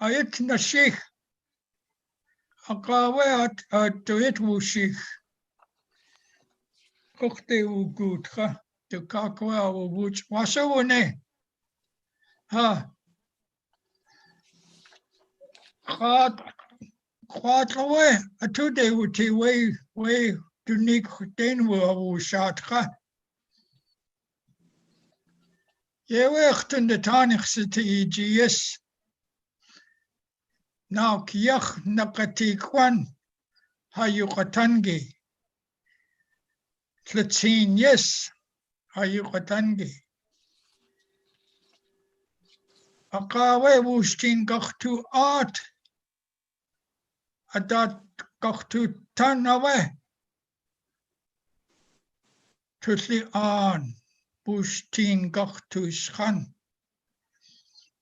Speaker 1: Ayet nashik. Akawe at to it wushik. Kokte ugut ha. To kakwa wuch. Wasawone. Ha. Quatro a 2 day wuti way to Nick Den wu shot ha. Yewechten de Tanigste EGS. Now Kiach Nakatikwan Hayukatangi. Tletsin yes Hayukatangi. Akawe Wustin Gachtu Art. Adat Gachtu Tanawe. Tutli An. Wustin Gachtu Schan.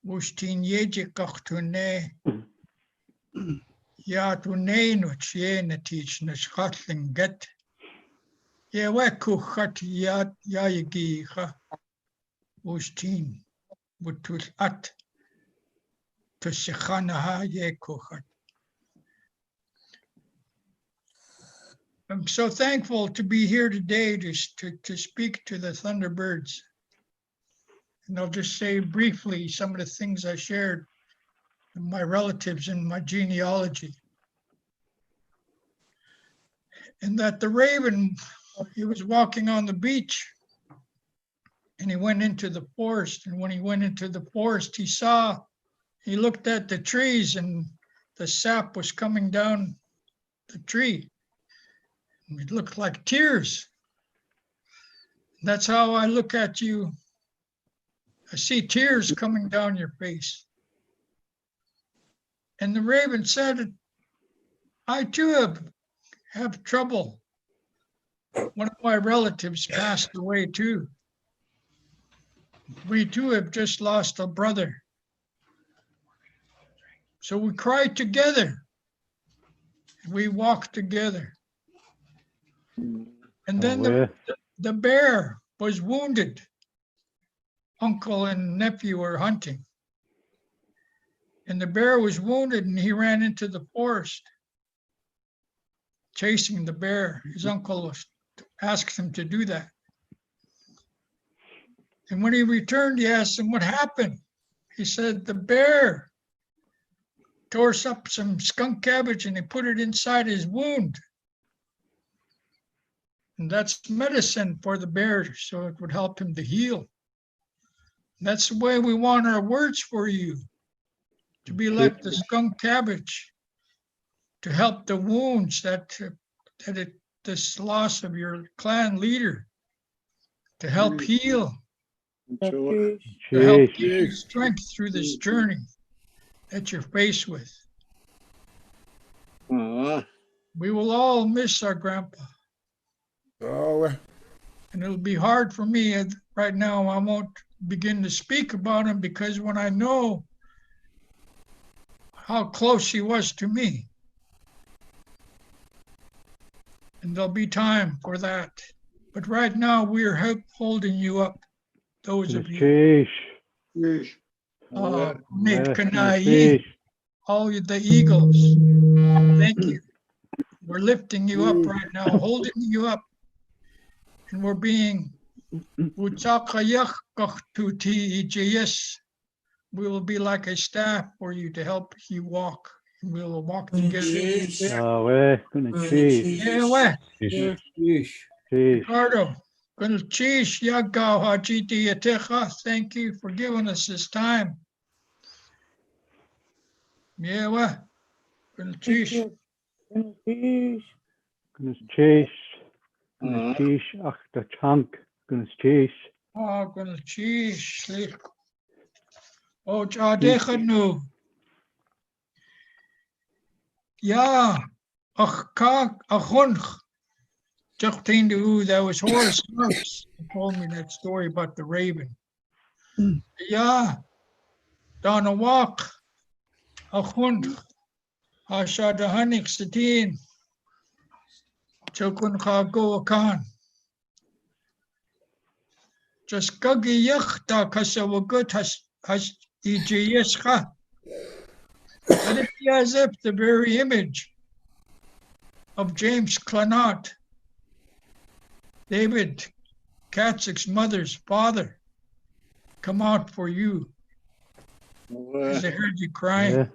Speaker 1: Wustin Yeje Gachtu Ne. Ja, tu nee nog jene teach na schatling get. Je weku gat ja je giga. Oostin. Moet at. Tussen gaan ha je kuchat. I'm so thankful to be here today to speak to the Thunderbirds. And I'll just say briefly some of the things I shared with my relatives and my genealogy. And that the raven, he was walking on the beach and he went into the forest. And when he went into the forest, he looked at the trees and the sap was coming down the tree. And it looked like tears. That's how I look at you. I see tears coming down your face. And the raven said, I too have trouble. One of my relatives passed away too. We too have just lost a brother. So we cried together. We walked together. And then the bear was wounded. Uncle and nephew were hunting. And the bear was wounded and he ran into the forest, chasing the bear. His uncle asked him to do that. And when he returned, he asked him what happened. He said, the bear tore up some skunk cabbage and he put it inside his wound. And that's medicine for the bear, so it would help him to heal. And that's the way we want our words for you, to be like the skunk cabbage, to help the wounds this loss of your clan leader, to help heal, to help give you strength through this journey that you're faced with. We will all miss our grandpa. And it'll be hard for me right now. I won't begin to speak about him because when I know how close he was to me, and there'll be time for that. But right now we're holding you up, those of you. All the eagles, thank you. We're lifting you up right now, holding you up. And we're being, we will be like a staff for you to help you walk. And we will walk together. Ricardo, thank you for giving us this time. Oh, Jadechanu. Yeah, Achunch. That was Horace Marx who told me that story about the raven. Yeah, Donna Walk. Achunch. Hashadahanik Satin. Chokun Kago Khan. Just Gagi Yakhta Kasawagut has EJSK. Let it be as if the very image of James Clanott, David Katzeek's mother's father, come out for you as I heard you crying.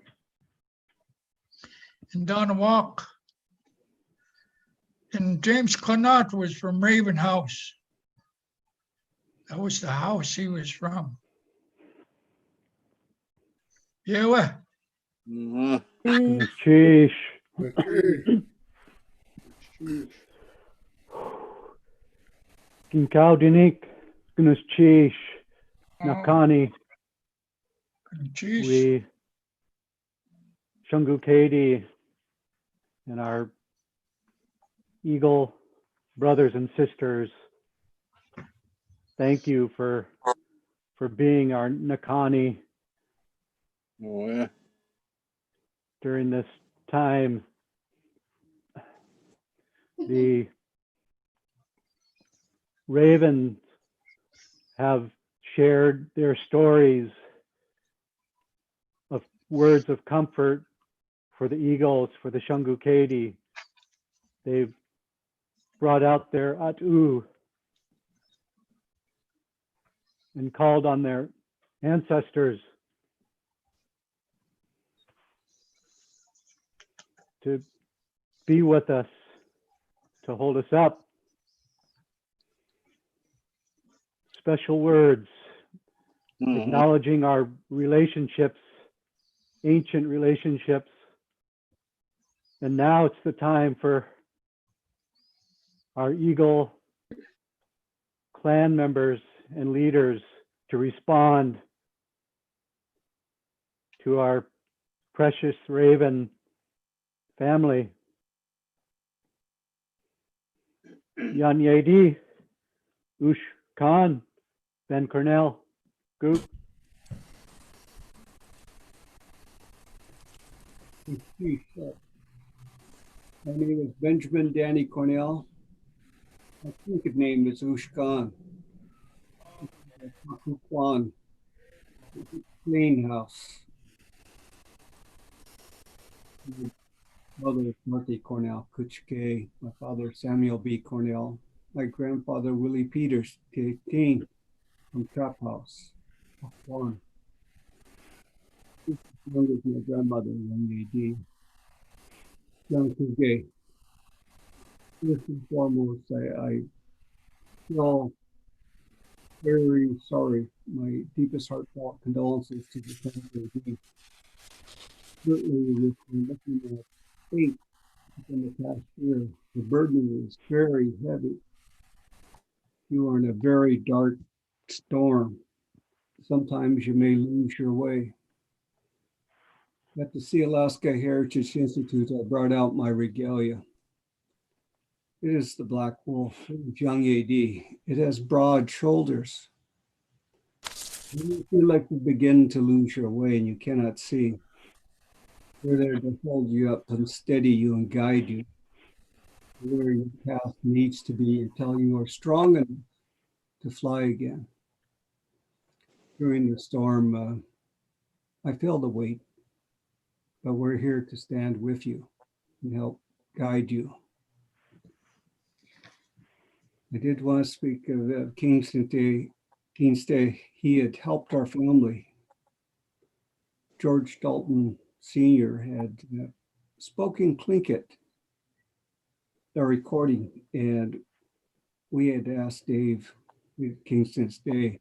Speaker 1: And Donna Walk. And James Clanott was from Raven House. That was the house he was from. Yewe.
Speaker 5: Cheesh. Ginkau dinik. Gunus cheesh. Nakani. We Shungu Katie and our Eagle brothers and sisters, thank you for being our Nakani during this time. The Ravens have shared their stories of words of comfort for the Eagles, for the Shungu Katie. They've brought out their Atu and called on their ancestors to be with us, to hold us up. Special words, acknowledging our relationships, ancient relationships. And now it's the time for our Eagle clan members and leaders to respond to our precious Raven family. Yan Yedi, Ush Khan, Ben Cornell, Goop.
Speaker 6: My name is Benjamin Danny Cornell. My cricket name is Ushkan. Kwan. Clean house. My mother is Marty Cornell, Kuchke. My father Samuel B. Cornell. My grandfather Willie Peters, King from Trap House. Kwan. Younger than my grandmother, Young A.D. Young Kuge. First and foremost, I feel very sorry. My deepest heartfelt condolences to the family. Certainly, with looking at fate in the past year, the burden is very heavy. You are in a very dark storm. Sometimes you may lose your way. At the Sealaska Heritage Institute, I brought out my regalia. It is the black wolf, young AD. It has broad shoulders. You feel like you begin to lose your way and you cannot see. They're there to hold you up and steady you and guide you where your path needs to be until you are strong enough to fly again. During the storm, I feel the weight, but we're here to stand with you and help guide you. I did want to speak of Kingston Day. He had helped our family. George Dalton Sr. had spoken Tlingit, a recording, and we had asked Dave at Kingston's Day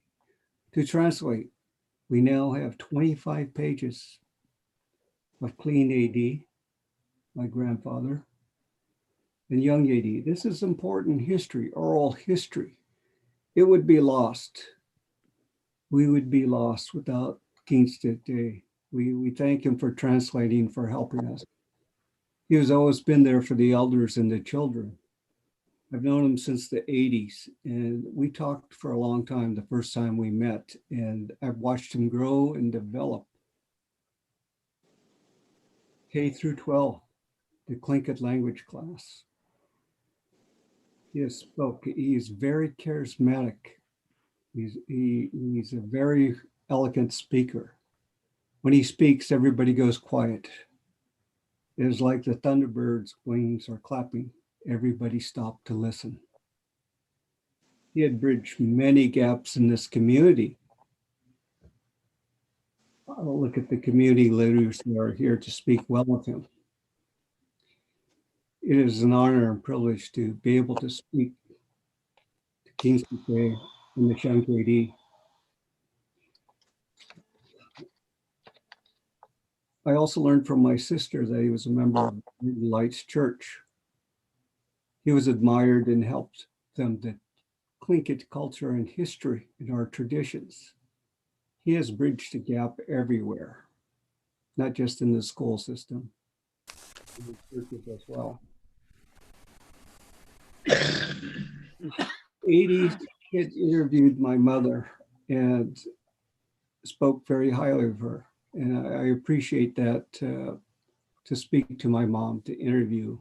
Speaker 6: to translate. We now have 25 pages of clean AD, my grandfather, and young AD. This is important history, oral history. It would be lost. We would be lost without Kingston Day. We thank him for translating, for helping us. He has always been there for the elders and the children. I've known him since the 80s, and we talked for a long time the first time we met, and I've watched him grow and develop. K through 12, the Tlingit language class. He is very charismatic. He's a very elegant speaker. When he speaks, everybody goes quiet. It is like the thunderbird's wings are clapping. Everybody stopped to listen. He had bridged many gaps in this community. I'll look at the community leaders who are here to speak well of him. It is an honor and privilege to be able to speak to Kingston Day and the Shunkadi. I also learned from my sister that he was a member of the Lights Church. He was admired and helped them to Tlingit culture and history in our traditions. He has bridged the gap everywhere, not just in the school system, in the churches as well. 80s kid interviewed my mother and spoke very highly of her. And I appreciate that to speak to my mom, to interview.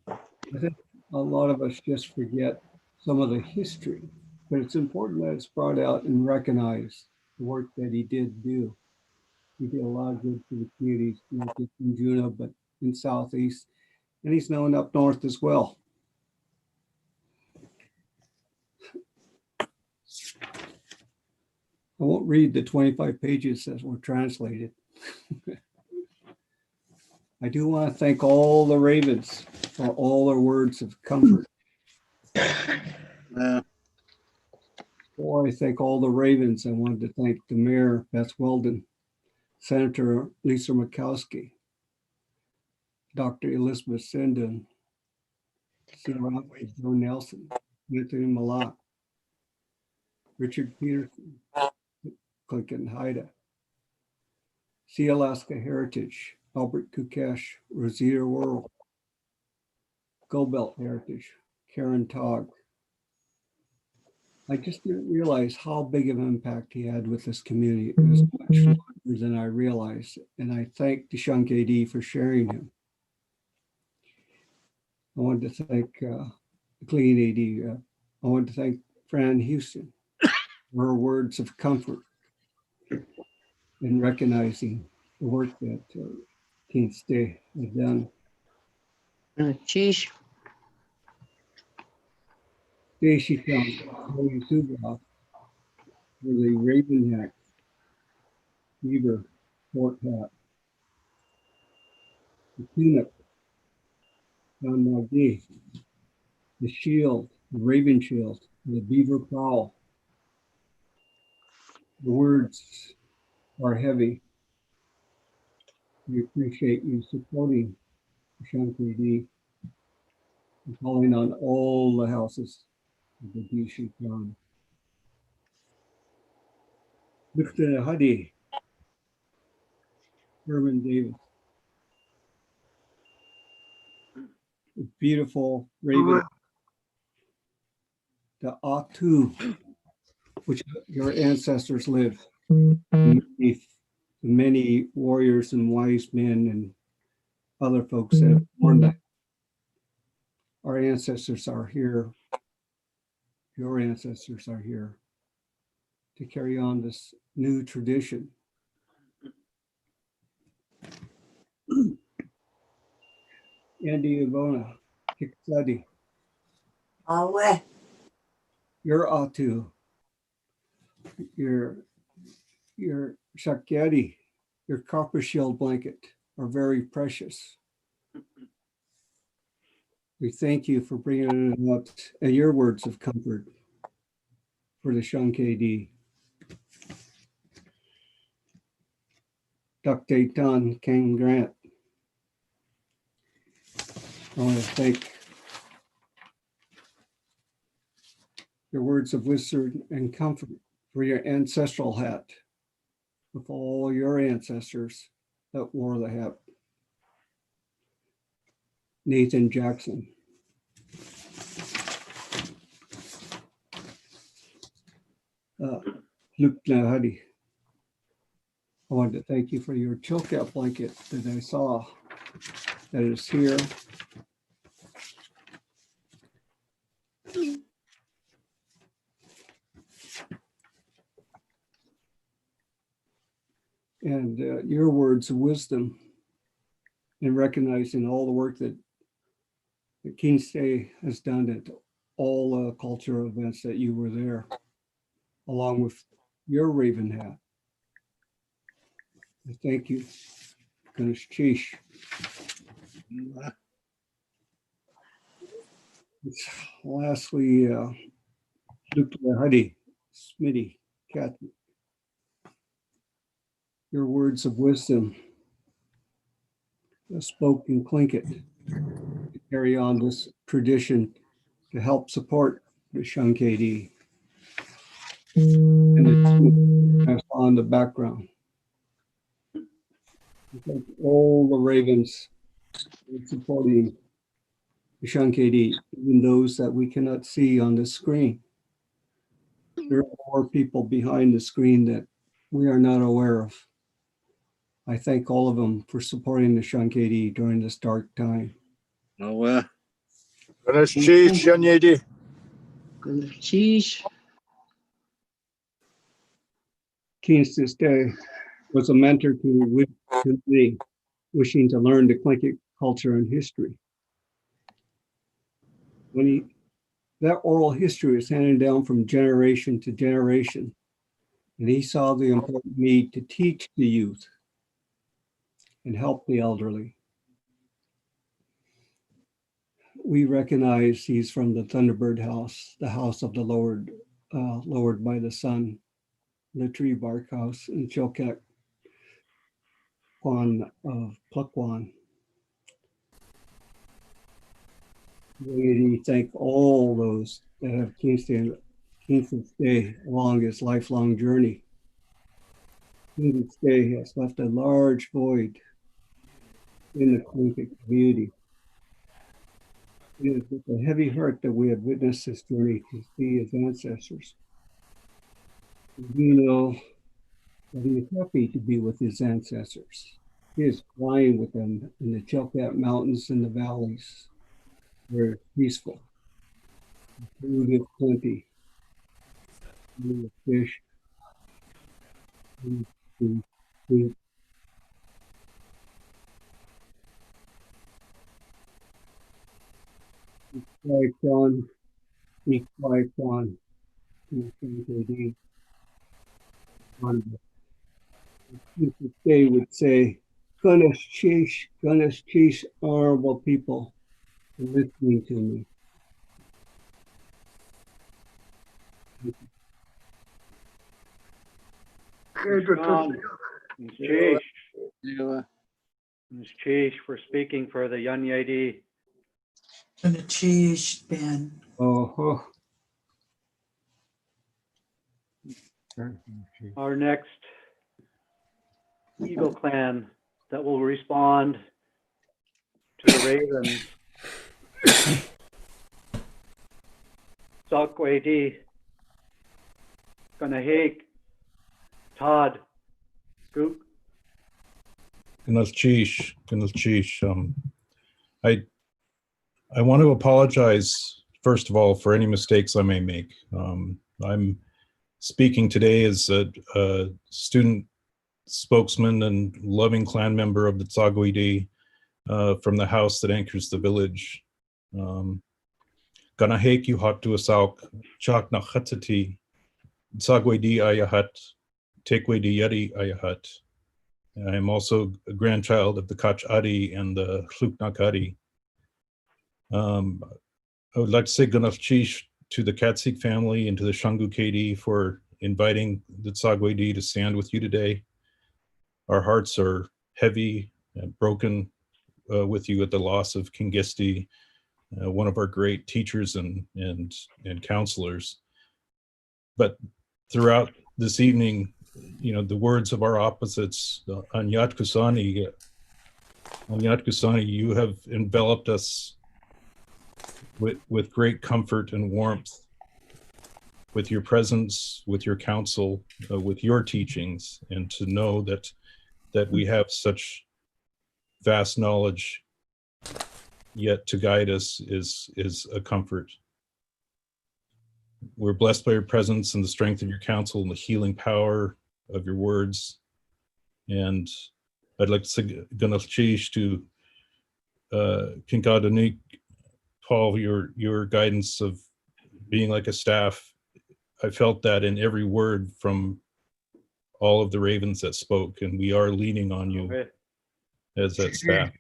Speaker 6: I think a lot of us just forget some of the history, but it's important that it's brought out and recognized the work that he did do. He did a lot of good for the communities, not just in Juneau, but in Southeast, and he's known up north as well. I won't read the 25 pages that were translated. I do want to thank all the Ravens for all their words of comfort. Before I thank all the Ravens, I wanted to thank the Mayor, Beth Weldon, Senator Lisa Murkowski, Dr. Elizabeth Sindon, Sealaska Joe Nelson, Anthony Malak, Richard Peterson, Clinton Haida, Sealaska Heritage, Albert Kukesh, Rosita Worrell, Gold Belt Heritage, Karen Togg. I just didn't realize how big of an impact he had with this community. It was much larger than I realized. And I thank the Shunk for sharing him. I wanted to thank Clean AD. I wanted to thank Fran Houston for her words of comfort in recognizing the work that King Stay had done.
Speaker 20: Sheesh.
Speaker 6: Stacy Town, Holy Sugar, for the Raven Hack, Beaver, Fort Hat, the Tunic, Don Magee, the Shield, the Raven Shield, the Beaver Prowl. The words are heavy. We appreciate you supporting Shankly and calling on all the houses of the DC town. Mr. Hadi, Herman Davis, a beautiful raven, the Atu, which your ancestors lived. Many warriors and wise men and other folks that have born that. Our ancestors are here. Your ancestors are here to carry on this new tradition. Andy Ivona, Kiksadi.
Speaker 12: Awe.
Speaker 6: Your Atu, your Shakyadi, your copper shield blanket are very precious. We thank you for bringing it up and your words of comfort for the Shankadi. Dr. Tan King Grant. I want to thank your words of wisdom and comfort for your ancestral hat with all your ancestors that wore the hat. Nathan Jackson. Luke Nahadi. I wanted to thank you for your Chilkat blanket that I saw that is here. And your words of wisdom in recognizing all the work that King Stay has done at all cultural events that you were there, along with your Raven hat. I thank you. Ganesh Chish. Lastly, Luke Huddy, Smitty, Kathy. your words of wisdom spoke in Tlingit to carry on this tradition to help support the Shunkedi and the pass on the background. Thank all the ravens supporting the Shunkedi, even those that we cannot see on the screen. There are more people behind the screen that we are not aware of. I thank all of them for supporting the Shunkedi during this dark time. Keen's this day was a mentor to me, wishing to learn the Tlingit culture and history. That oral history is handed down from generation to generation, and he saw the important need to teach the youth and help the elderly. We recognize he's from the Thunderbird house, the house of the lowered by the sun, the tree bark house in Chilkat, Kwan of Plukwan. We thank all those that have Keen's Day along his lifelong journey. Keen's Day has left a large void in the Tlingit community. It is with a heavy heart that we have witnessed this journey to see his ancestors. We know that he is happy to be with his ancestors. He is flying with them in the Chilkat Mountains and the valleys, where it's peaceful. Food is plenty. Fish. Food. They would say, Ganesh Chish, honorable people, listening to me.
Speaker 5: Ms. Chish for speaking for the Yunyadi.
Speaker 12: Ben.
Speaker 6: Oh.
Speaker 5: Our next Eagle Clan that will respond to the Ravens. Salkwedi, Ganahake, Todd, Goop.
Speaker 11: Chish. I want to apologize, first of all, for any mistakes I may make. I'm speaking today as a student spokesman and loving clan member of the Tsagwidi from the house that anchors the village. Ganahek yuhatu asauk chak na khatsati Tsagwidi ayahat tekwedi yadi ayahat. I am also a grandchild of the Kach Adi and the Hluknak Adi. I would like to say Gunaf Chish to the Katzeek family and to the Shangu KD for inviting the Tsagwedi to stand with you today. Our hearts are heavy and broken with you at the loss of King Gisti, one of our great teachers and counselors. But throughout this evening, you know, the words of our opposites, Anyat Kusani, you have enveloped us with great comfort and warmth, with your presence, with your counsel, with your teachings, and to know that we have such vast knowledge yet to guide us is a comfort. We're blessed by your presence and the strength of your counsel and the healing power of your words. And I'd like to say Ganaf Chish to Kinkadanik, Paul, your guidance of being like a staff. I felt that in every word from all of the ravens that spoke, and we are leaning on you as that staff.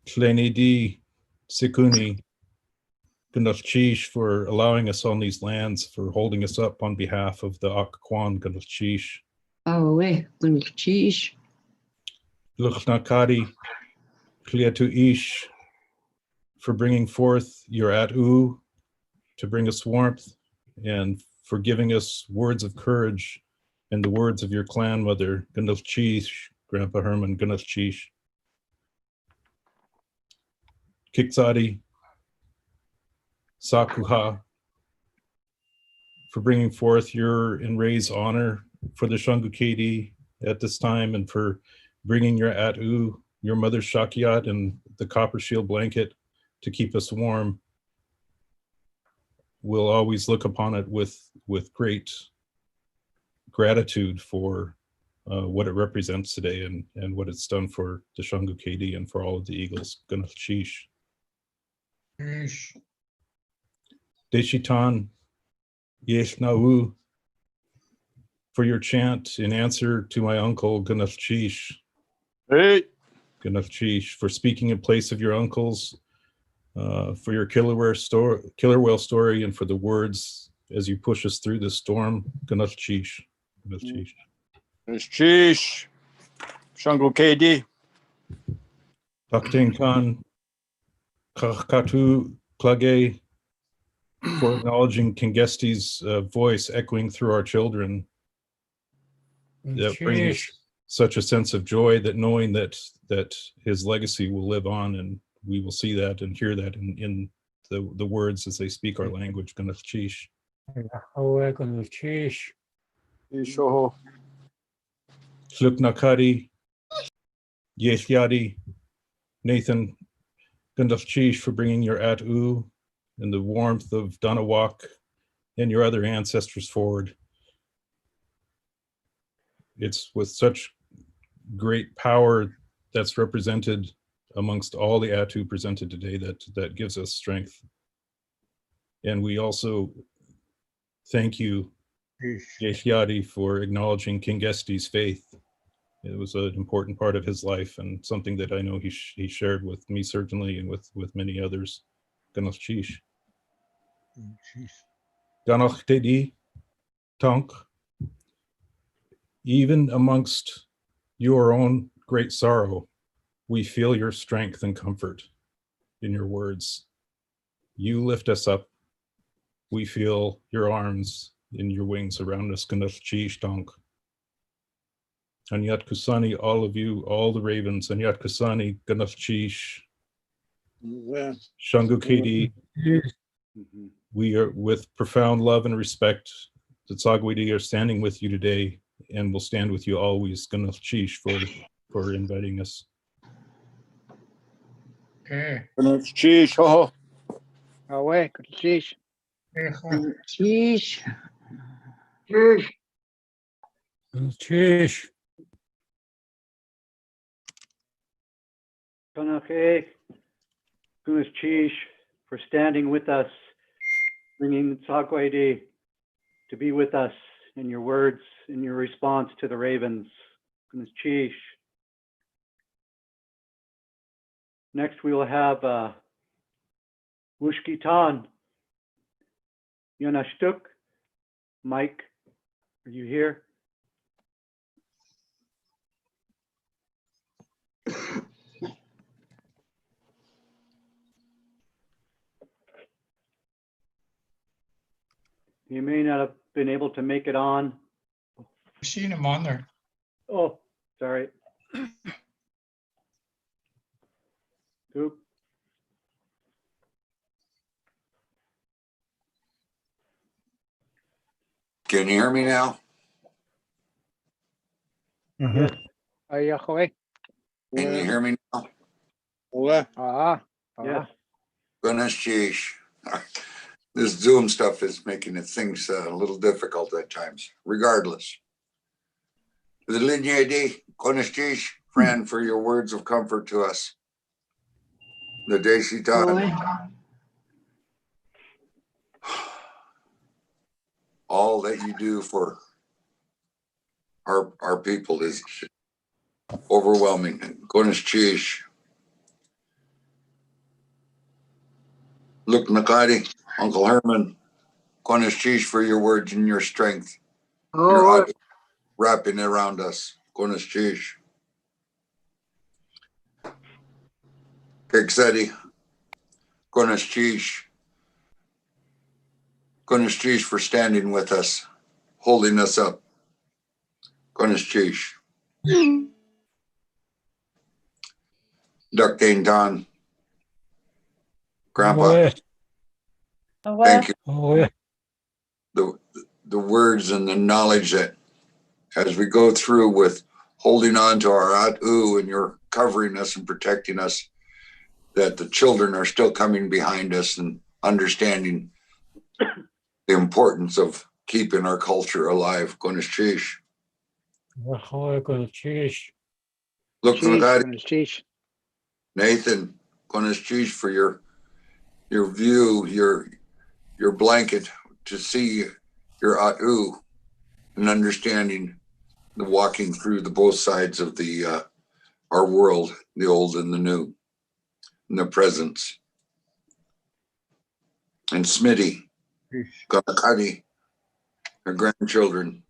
Speaker 11: Tlenidi Sikuni Ganachchish for allowing us on these lands, for holding us up on behalf of the Occoquan Ganachchish.
Speaker 20: Awe, Gunchish.
Speaker 11: Luchnakadi Kliatu Ish for bringing forth your Atu to bring us warmth and for giving us words of courage and the words of your clan mother, Ganachchish, Grandpa Herman Ganachchish. Kikzadi Sakuha for bringing forth your and Ray's honor for the Shangukedi at this time and for bringing your Atu, your mother Shakyat, and the copper shield blanket to keep us warm. We'll always look upon it with great gratitude for what it represents today and what it's done for the Shangukedi and for all of the Eagles. Ganachchish. Deshitan Yeshnau for your chant in answer to my uncle Ganachchish.
Speaker 8: Hey.
Speaker 11: Ganachchish for speaking in place of your uncles, for your killer whale story, and for the words as you push us through this storm. Ganachchish. Ganachchish.
Speaker 8: Ganachchish. Shangukedi.
Speaker 11: Takting Khan Kakatu Klage for acknowledging Kingesti's voice echoing through our children. That brings such a sense of joy that knowing that his legacy will live on and we will see that and hear that in the words as they speak our language. Ganachchish.
Speaker 8: Ishoho.
Speaker 11: Sluknakadi Yeshyadi Nathan Ganachchish for bringing your Atu and the warmth of Danawak and your other ancestors forward. It's with such great power that's represented amongst all the Atu presented today that gives us strength. And we also thank you, Yeshyadi, for acknowledging Kingesti's faith. It was an important part of his life and something that I know he shared with me certainly and with many others. Ganachchish. Ganach Tedi Tonk. Even amongst your own great sorrow, we feel your strength and comfort in your words. You lift us up. We feel your arms and your wings around us. Ganachchish Tonk. Anyat Kusani, all of you, all the ravens. Anyat Kusani, Ganachchish. Shangukedi. We are with profound love and respect. The Tsagwidi are standing with you today and will stand with you always. Ganachchish for inviting us.
Speaker 8: Ganachchish. Ho.
Speaker 21: Awe, Ganachchish.
Speaker 20: Chish.
Speaker 4: Chish.
Speaker 5: Ganachchish. Ganachchish for standing with us, bringing the Tsagwidi to be with us in your words, in your response to the ravens. Ganachchish. Next, we will have Wushkitan Yanashtuk. Mike, are you here? You may not have been able to make it on.
Speaker 1: I've seen him on there.
Speaker 5: Oh, sorry. Oop.
Speaker 14: Can you hear me now?
Speaker 5: Yes.
Speaker 21: Ayahoe.
Speaker 14: Can you hear me now?
Speaker 5: Yes.
Speaker 14: Ganachchish. This Zoom stuff is making things a little difficult at times. Regardless. The Linyedi, Ganachchish, friend, for your words of comfort to us. The Deshitan. All that you do for our people is overwhelming. Ganachchish. Look Nakadi, Uncle Herman, Konishish for your words and your strength. Your
Speaker 4: Awe.
Speaker 14: atu wrapping around us. Konishish. Kekseti, Konishish. Konishish for standing with us, holding us up. Konishish. Duck Dane Don. Grandpa, thank you. The words and the knowledge that as we go through with holding on to our atu and you're covering us and protecting us, that the children are still coming behind us and understanding the importance of keeping our culture alive. Konishish. Look for the guy. Nathan, Konishish for your view, your blanket to see your atu and understanding the walking through the both sides of the our world, the old and the new, and the presence. And Smitty, Ganakadi, her grandchildren,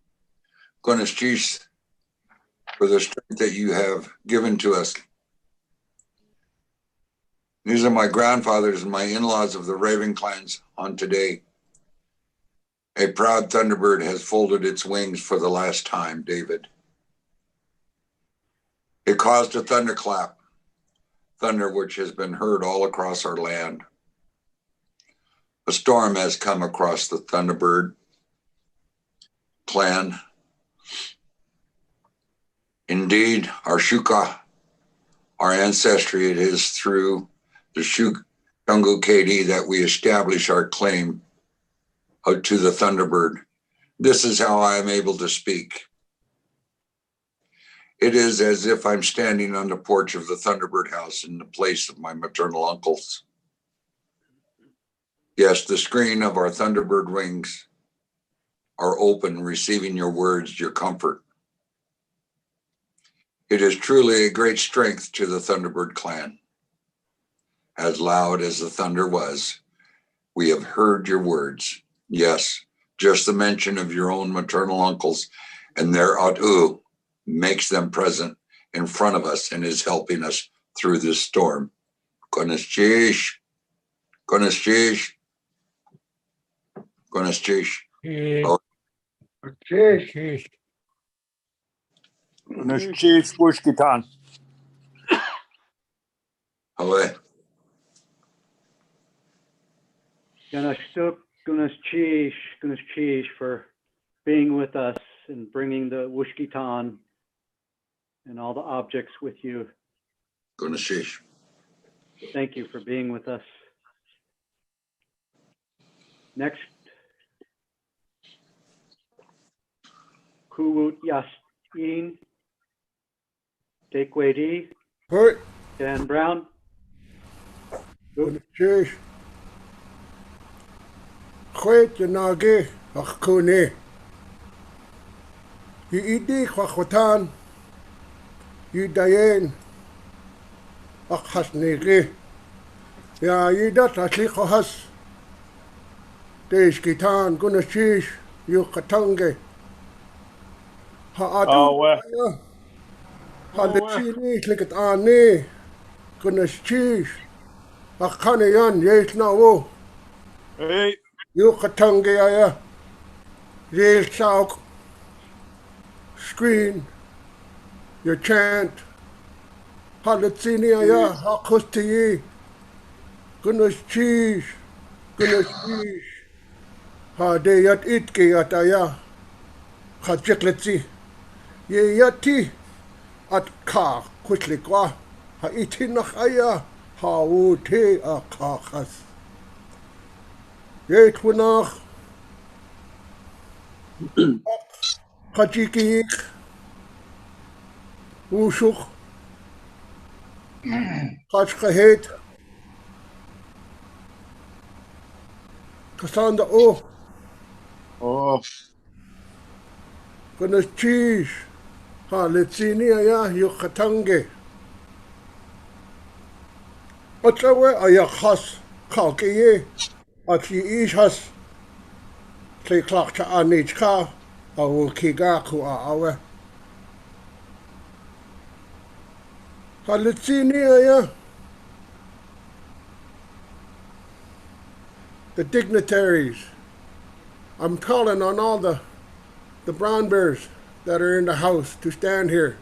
Speaker 14: Konishish for the strength that you have given to us. These are my grandfathers and my in-laws of the Raven clans on today. A proud Thunderbird has folded its wings for the last time, David. It caused a thunderclap, thunder which has been heard all across our land. A storm has come across the Thunderbird clan. Indeed, our Shuka, our ancestry, it is through the Shungu Katie that we establish our claim to the Thunderbird. This is how I am able to speak. It is as if I'm standing on the porch of the Thunderbird house in the place of my maternal uncles. Yes, the screen of our Thunderbird wings are open, receiving your words, your comfort. It is truly a great strength to the Thunderbird clan. As loud as the thunder was, we have heard your words. Yes, just the mention of your own maternal uncles and their atu makes them present in front of us and is helping us through this storm. Konishish, Konishish, Konishish.
Speaker 15: Konishish Bushkitan.
Speaker 14: Away.
Speaker 5: Gunishish for being with us and bringing the Wushkitan and all the objects with you.
Speaker 14: Konishish.
Speaker 5: Thank you for being with us. Next, Kuwut Yasin, Dekwedi, Dan Brown.
Speaker 22: Konishish. Chwet Yanagi Achkuni. Yiidi Kwakwatan. Yidayen Akhasnigi. Ya Yidat Atlikohas. Deshkitan Gunishish Yukatange. Haadu. Halitsini Klikat Ani. Gunishish. Akhanayan Yesnawo.
Speaker 15: Hey.
Speaker 22: Yukatange aya. Yel Sauk. Screen. Your chant. Halitsini aya. Hakusti. Gunishish. Gunishish. Hadeyat itki ataya. Khajikletsi. Ye yati. At ka kutlikwa. Ha itinach aya. Ha uti akakas. Yet winach. Khajikik. Ushuk. Khajkahet. Kasanda o.
Speaker 15: Oh.
Speaker 22: Konishish. Ha letsini aya yukatange. Atsawe aya khas Kalkiye, Aki Ishas, Clay Clark to Anichka, Awu Kigaku Awe. Halitsinia, the dignitaries. I'm calling on all the brown bears that are in the house to stand here.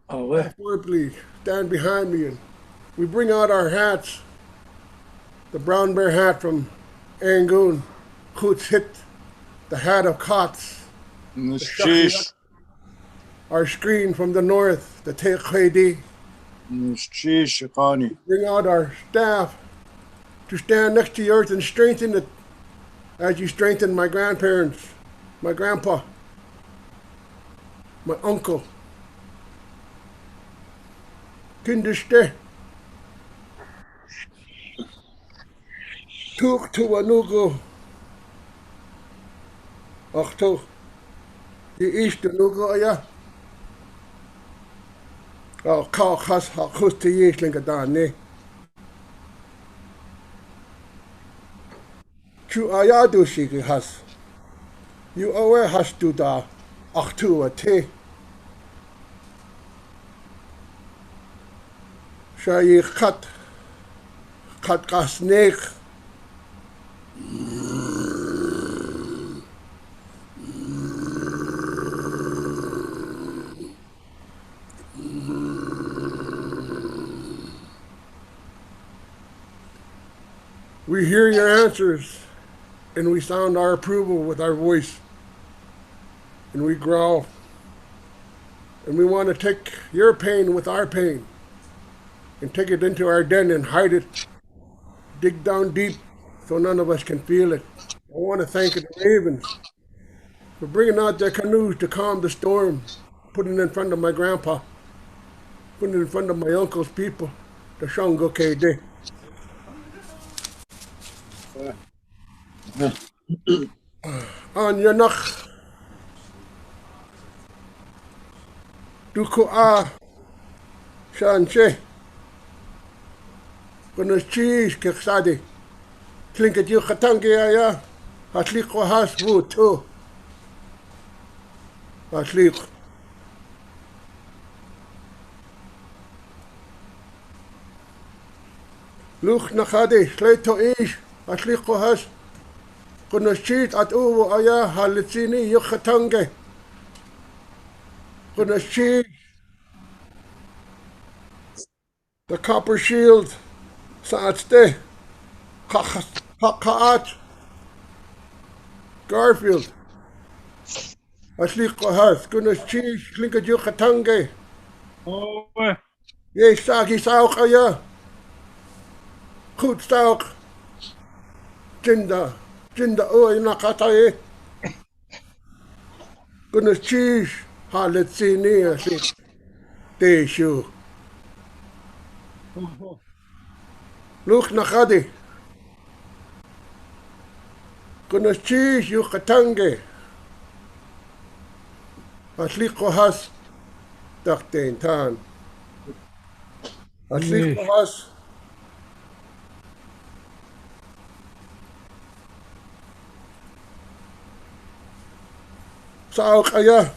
Speaker 22: Stand forward, please. Stand behind me. And we bring out our hats. The brown bear hat from Angoon, Hoots Hit, the hat of Cots, our screen from the north, the Tekhedi. Bring out our staff to stand next to the earth and strengthen it as you strengthened my grandparents, my grandpa, my uncle. Kindeste. Tuk Tuanugu. Achto. Die Easter Nugu, ja. Oh, Kalkas, Hakus te Yeeslinga dan, nee. Chu Ayadu Shiki has. You aware has to da. Achtu a te. Shayi Kat Gasneek. We hear your answers, and we sound our approval with our voice, and we growl, and we want to take your pain with our pain, and take it into our den and hide it, dig down deep so none of us can feel it. I want to thank the Ravens for bringing out their canoes to calm the storm, putting it in front of my grandpa, putting it in front of my uncle's people, the Shango KD. An Yanach Duku A Shanche Gunas Cheese Kiksadi Tlinket you Katangia Atliko has wood too. Atlik Luch Nakadi Sleto Ish Atliko has Gunas Cheese at Uwu Aya Halitsini Yukatange Gunas Cheese the copper shield Saatste Hakaat Garfield Asliko has Gunas Cheese Klinka Yukatange Ye Sagi Sauk Aya Kut Sauk Jinda Oi Nakataye Gunas Cheese Halitsini Asik Deshu Luch Nakadi Gunas Cheese Yukatange Asliko has Daktain Tan Asliko has Sauk Aya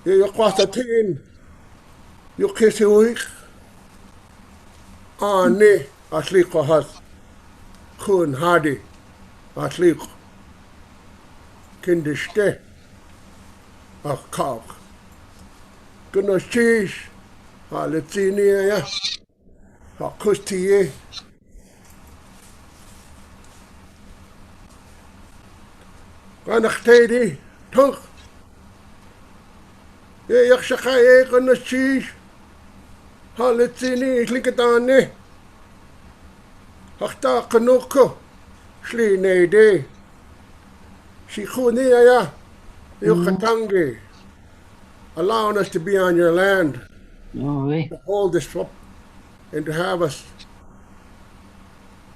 Speaker 22: Yukwatatin Yukisiwik Ani Asliko has Kun Hadi Asliko Kindiste Akak Gunas Cheese Halitsini ya Hakustiye Ganachtedi Tunk Ye Yakshakaye Gunas Cheese Halitsini Klinkatane Hakta Kanuko Shli Nede Shikuni ya Yukatangi allowing us to be on your land, to hold this up, and to have us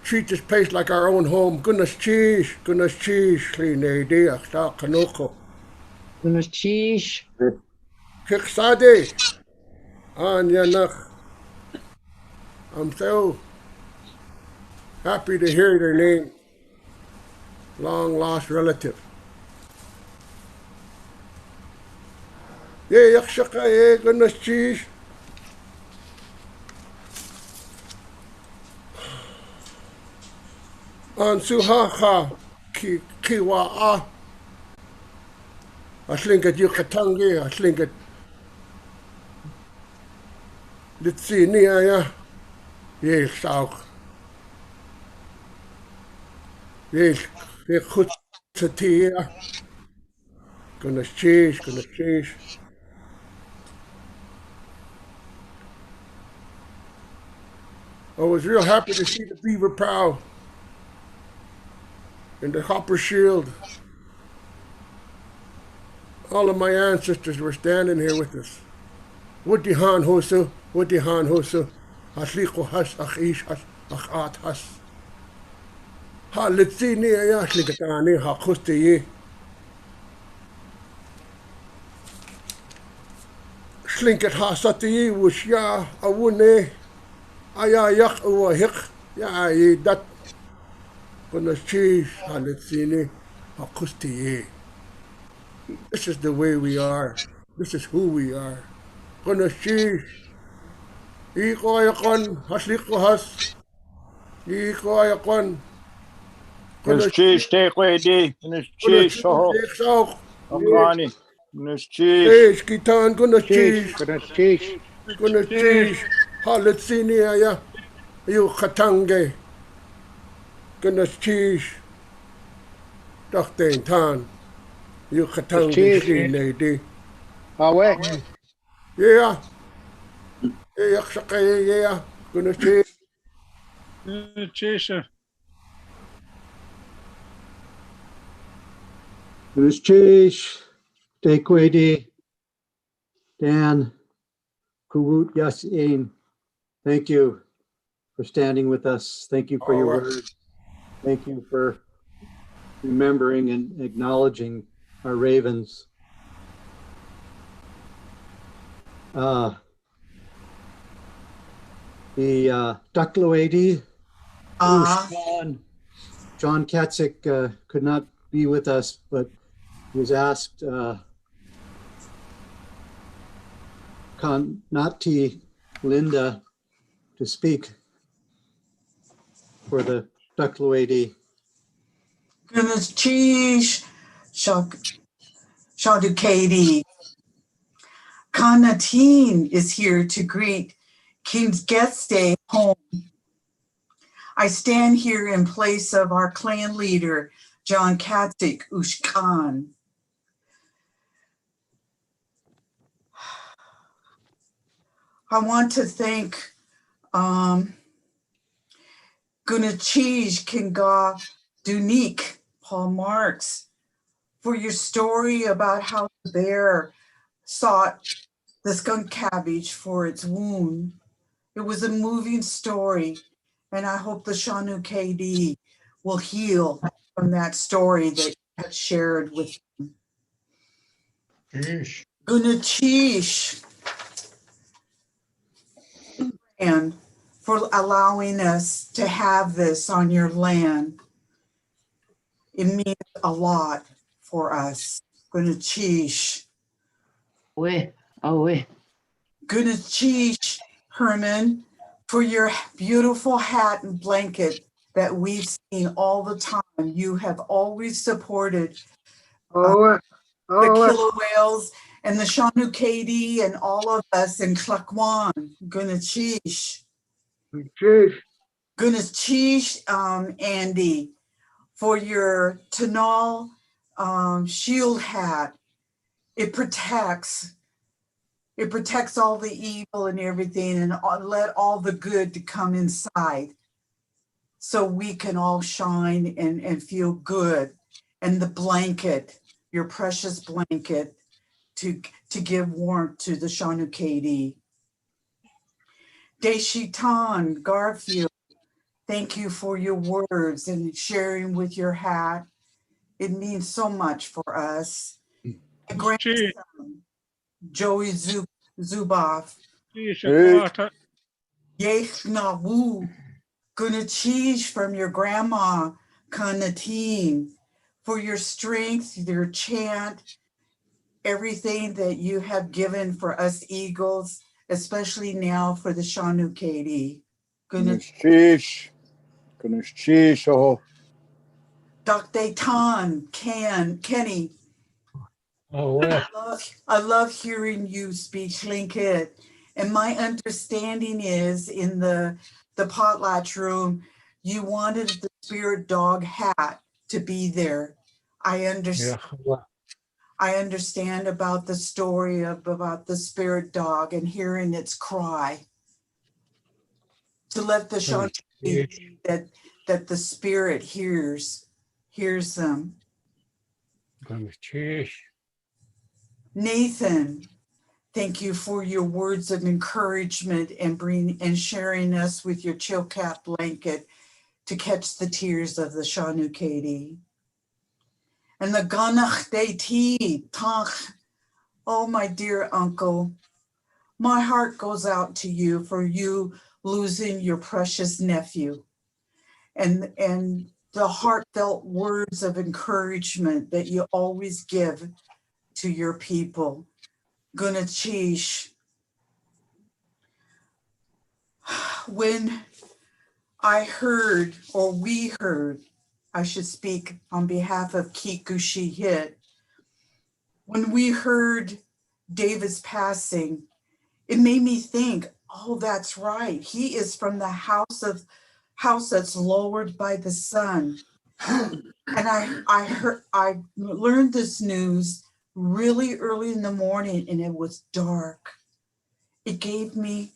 Speaker 22: treat this place like our own home. Gunas Cheese, Line Dia, Kanoko.
Speaker 20: Gunas Cheese.
Speaker 22: Kiksade, An Yanach, I'm so happy to hear their name. Long lost relative. Yeah, yakshaka, yeah, goodness cheese. An suhaha ki kiwa I think at Yukatangi, I think at Litzinia, yes, South. Yes, ik goed satia. Gonna cheese, gonna cheese. I was real happy to see the beaver prow and the hopper shield. All of my ancestors were standing here with us. Woody han hosu, Woody han hosu. Hasliko has, achish has, achat has. Ha litzini ya slikatani, ha kusti. Slinket ha sati wush ya awune. Aya yak uwa hik. Ya ye dat. Gonna cheese, ha litzini, ha kusti. This is the way we are. This is who we are. Gonna cheese. Iko ayakon, hasliko has. Iko ayakon. Gonna
Speaker 15: Nuschish tekwedi. Nuschish
Speaker 22: cheese,
Speaker 15: ho.
Speaker 22: take out.
Speaker 15: Akani. Nuschish.
Speaker 22: Hey, skitan, gonna cheese.
Speaker 21: Goodness cheese.
Speaker 22: Gonna cheese. Halitzini aya. You katange. Gonna cheese. Daktain tan. You katange
Speaker 21: cheese.
Speaker 22: shi lady.
Speaker 21: Away.
Speaker 22: Yeah. Yeah, yakshaka, yeah. Gonna cheese.
Speaker 3: Cheesha.
Speaker 5: Cheesh, Tekwedi, Dan, Kuwut Yasin, thank you for standing with us. Thank you for your words. Thank you for remembering and acknowledging our ravens. The Duckloady, John Katzeek could not be with us, but was asked Nati Linda to speak for the Duckloady.
Speaker 16: Goodness cheese, Shadukadi. Kanatin is here to greet King's guest day home. I stand here in place of our clan leader, John Katzeek Ushkan. I want to thank Gunachij Kinga Dunik, Paul Marks, for your story about how the bear sought the skunk cabbage for its wound. It was a moving story, and I hope the Shanu KD will heal from that story that you have shared with them. Gunachish, and for allowing us to have this on your land. It means a lot for us. Gunachish. Gunachish, Herman, for your beautiful hat and blanket that we've seen all the time. You have always supported the killer whales and the Shanu KD and all of us in Klakwan. Gunachish. Gunachish, Andy, for your Tanal shield hat. It protects all the evil and everything, and let all the good to come inside so we can all shine and feel good. And the blanket, your precious blanket, to give warmth to the Shanu KD. Deshitan Garfield, thank you for your words and sharing with your hat. It means so much for us. My grandson, Joey Zuboff. Yech na wu. Gonna cheese from your grandma, Kanateen, for your strength, your chant, everything that you have given for us eagles, especially now for the Shanukati. Gonna
Speaker 15: Kunishchish. Kunishchish. Oh,
Speaker 16: Dr. Tan, Kenny.
Speaker 6: Awe.
Speaker 16: I love hearing you speak Tlingit. And my understanding is in the potlatch room, you wanted the spirit dog hat to be there. I understand.
Speaker 6: Yeah.
Speaker 16: I understand about the story about the spirit dog and hearing its cry. To let the Shanti that the spirit hears them. Nathan, thank you for your words of encouragement and sharing us with your chill cat blanket to catch the tears of the Shanukati. And the Ganach Deiti, Tach, oh my dear uncle, my heart goes out to you for you losing your precious nephew. And the heartfelt words of encouragement that you always give to your people. Gunachish. When I heard, or we heard, I should speak on behalf of Kikushi Hit, when we heard David's passing, it made me think, oh, that's right. He is from the house that's lowered by the sun. And I learned this news really early in the morning, and it was dark. It gave me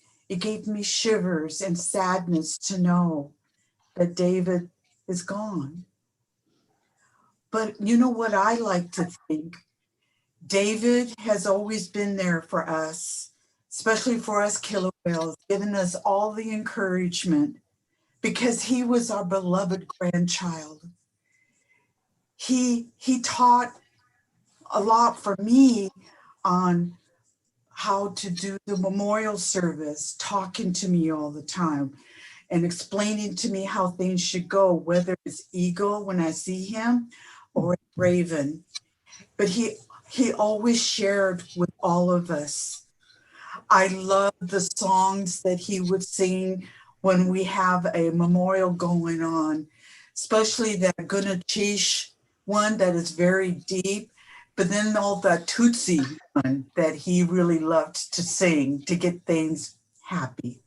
Speaker 16: shivers and sadness to know that David is gone. But you know what I like to think? David has always been there for us, especially for us killer whales, giving us all the encouragement because he was our beloved grandchild. He taught a lot for me on how to do the memorial service, talking to me all the time and explaining to me how things should go, whether it's eagle when I see him or raven. But he always shared with all of us. I love the songs that he would sing when we have a memorial going on, especially that Gunachish one that is very deep, but then all that Tutsi one that he really loved to sing to get things happy.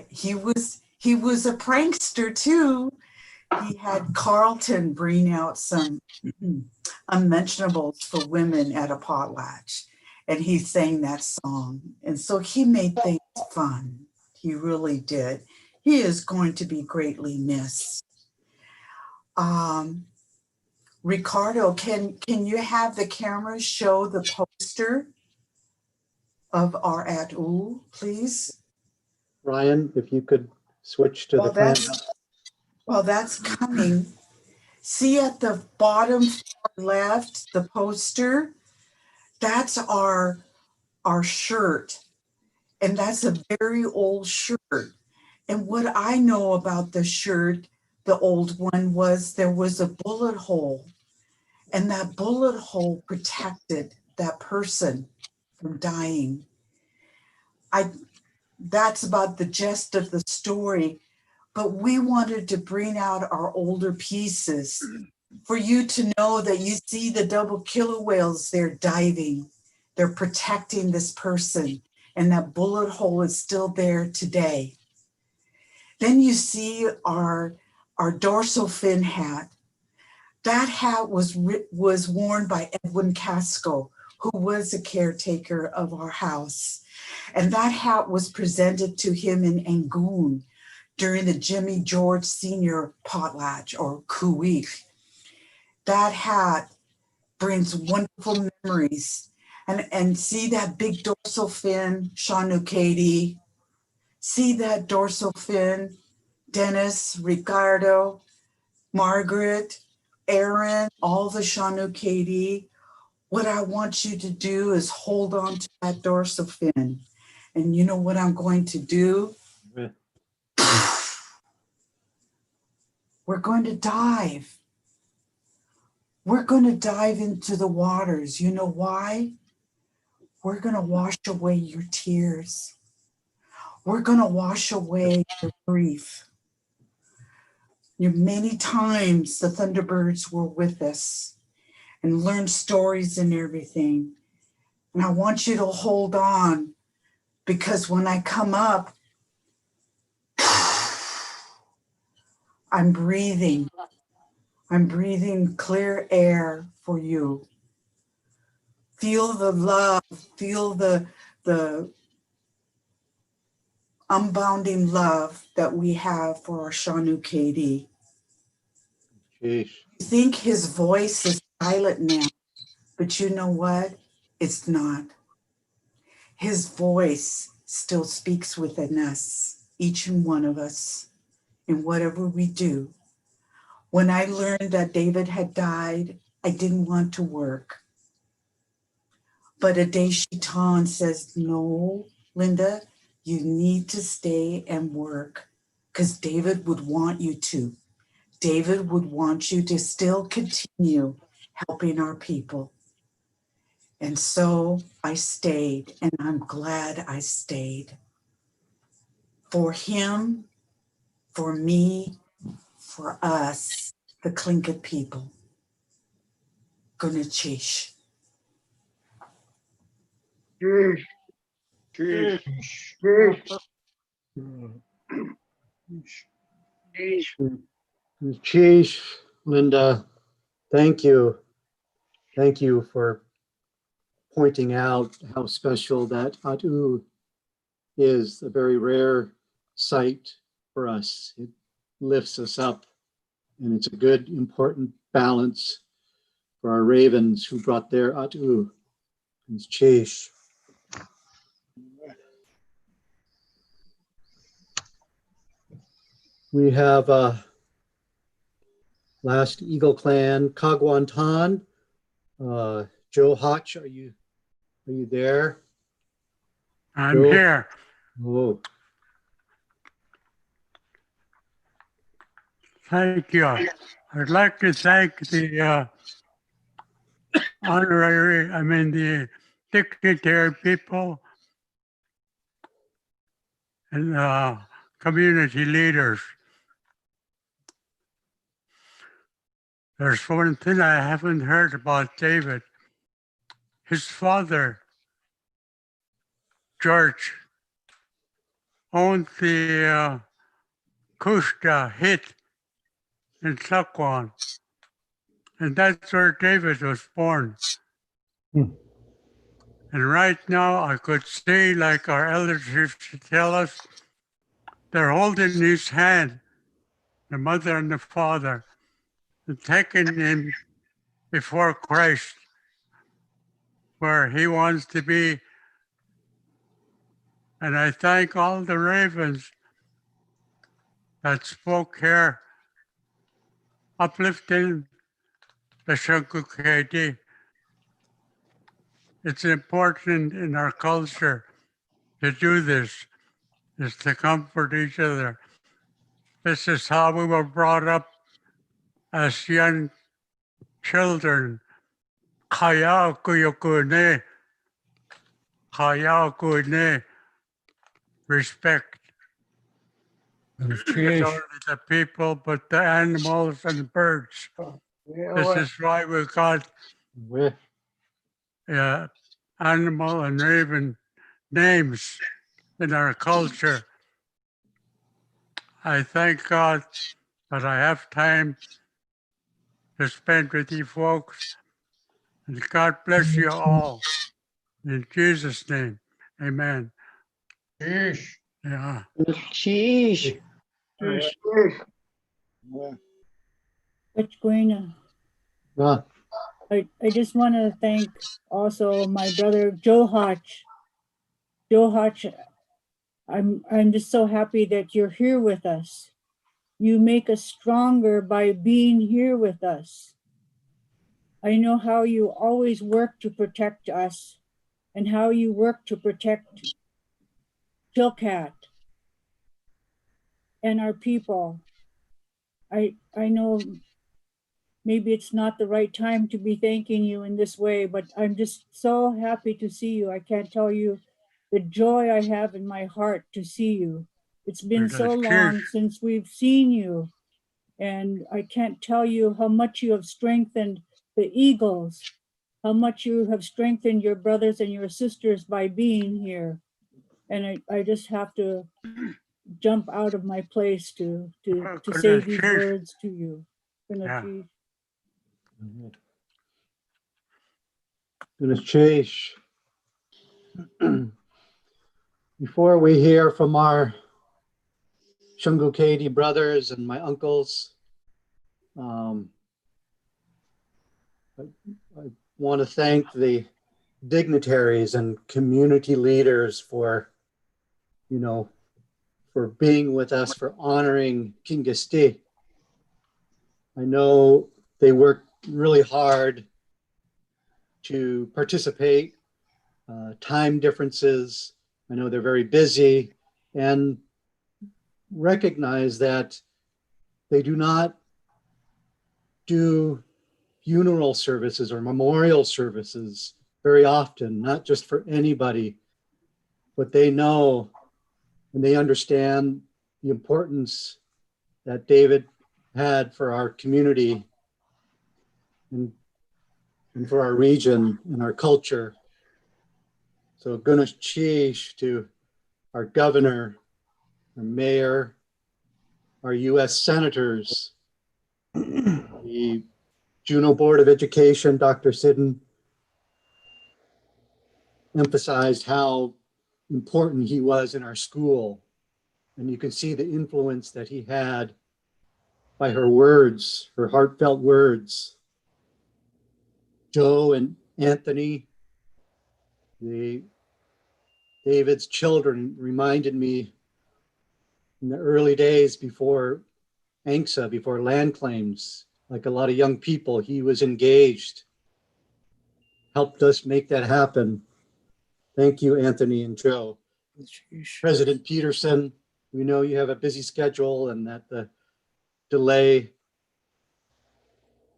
Speaker 16: He was a prankster too. He had Carlton bring out some unmentionables for women at a potlatch, and he sang that song. And so he made things fun. He really did. He is going to be greatly missed. Ricardo, can you have the camera show the poster of our atu, please?
Speaker 5: Ryan, if you could switch to the clan.
Speaker 16: While that's coming, see at the bottom left, the poster, that's our shirt. And that's a very old shirt. And what I know about the shirt, the old one, was there was a bullet hole. And that bullet hole protected that person from dying. That's about the gist of the story. But we wanted to bring out our older pieces for you to know that you see the double killer whales, they're diving, they're protecting this person, and that bullet hole is still there today. Then you see our dorsal fin hat. That hat was worn by Edwin Casco, who was a caretaker of our house. And that hat was presented to him in Angoon during the Jimmy George Sr. potlatch or Kuwik. That hat brings wonderful memories. And see that big dorsal fin, Shanukati. See that dorsal fin, Dennis, Ricardo, Margaret, Aaron, all the Shanukati. What I want you to do is hold on to that dorsal fin And you know what I'm going to do? We're going to dive. We're going to dive into the waters. You know why? We're going to wash away your tears. We're going to wash away your grief. Many times the Thunderbirds were with us and learned stories and everything. And I want you to hold on, because when I come up, I'm breathing. I'm breathing clear air for you. Feel the love, feel the unbounding love that we have for our Shanu KD. You think his voice is silent now, but you know what? It's not. His voice still speaks within us, each and one of us, in whatever we do. When I learned that David had died, I didn't want to work. But Adeshitan says, no, Linda, you need to stay and work, because David would want you to. David would want you to still continue helping our people. And so I stayed, and I'm glad I stayed. For him, for me, for us, the Tlingit people. Gunachish.
Speaker 4: Jeez.
Speaker 1: Sheesh.
Speaker 4: Jeez.
Speaker 5: Sheesh, Linda, thank you. Thank you for pointing out how special that Atu is, a very rare sight for us. It lifts us up, and it's a good, important balance for our ravens who brought their Atu. It's Cheesh. We have last Eagle Clan, Kagwantan. Joe Hotch, are you there?
Speaker 18: I'm
Speaker 5: Joe?
Speaker 18: here.
Speaker 5: Oh,
Speaker 18: Thank you. I'd like to thank the the dignitary people and community leaders. There's one thing I haven't heard about David. His father, George, owned the Kushta hit in Sakwan, and that's where David was born. And right now I could see, like our elders used to tell us, they're holding his hand, the mother and the father, and taking him before Christ, where he wants to be. And I thank all the ravens that spoke here, uplifting the Shankukedi. It's important in our culture to do this, is to comfort each other. This is how we were brought up as young children. Kaya kuyukune, kaya kune, respect. Not only the people, but the animals and birds. This is why we got animal and raven names in our culture. I thank God that I have time to spend with you folks. And God bless you all. In Jesus' name, amen.
Speaker 1: Sheesh.
Speaker 18: Yeah.
Speaker 20: Sheesh.
Speaker 4: Jeez.
Speaker 10: Gwena.
Speaker 5: ah,
Speaker 10: I just want to thank also my brother Joe Hotch. Joe Hotch, I'm just so happy that you're here with us. You make us stronger by being here with us. I know how you always work to protect us and how you work to protect Chilkat, and our people. I know maybe it's not the right time to be thanking you in this way, but I'm just so happy to see you. I can't tell you the joy I have in my heart to see you. It's been so long since we've seen you, and I can't tell you how much you have strengthened the Eagles, how much you have strengthened your brothers and your sisters by being here. And I just have to jump out of my place to say these words to you.
Speaker 18: Yeah.
Speaker 5: Goodness, Chase. Before we hear from our Shungukadi brothers and my uncles, I want to thank the dignitaries and community leaders for, for being with us, for honoring Kingisti. I know they worked really hard to participate, time differences. I know they're very busy, and recognize that they do not do funeral services or memorial services very often, not just for anybody, but they know and they understand the importance that David had for our community and for our region and our culture. So Gunash Chish to our governor, our mayor, our US senators, the Juneau Board of Education, Dr. Sidden emphasized how important he was in our school. And you can see the influence that he had by her words, her heartfelt words. Joe and Anthony, David's children, reminded me in the early days before ANCSA, before land claims, like a lot of young people, he was engaged, helped us make that happen. Thank you, Anthony and Joe. President Peterson, we know you have a busy schedule and that the delay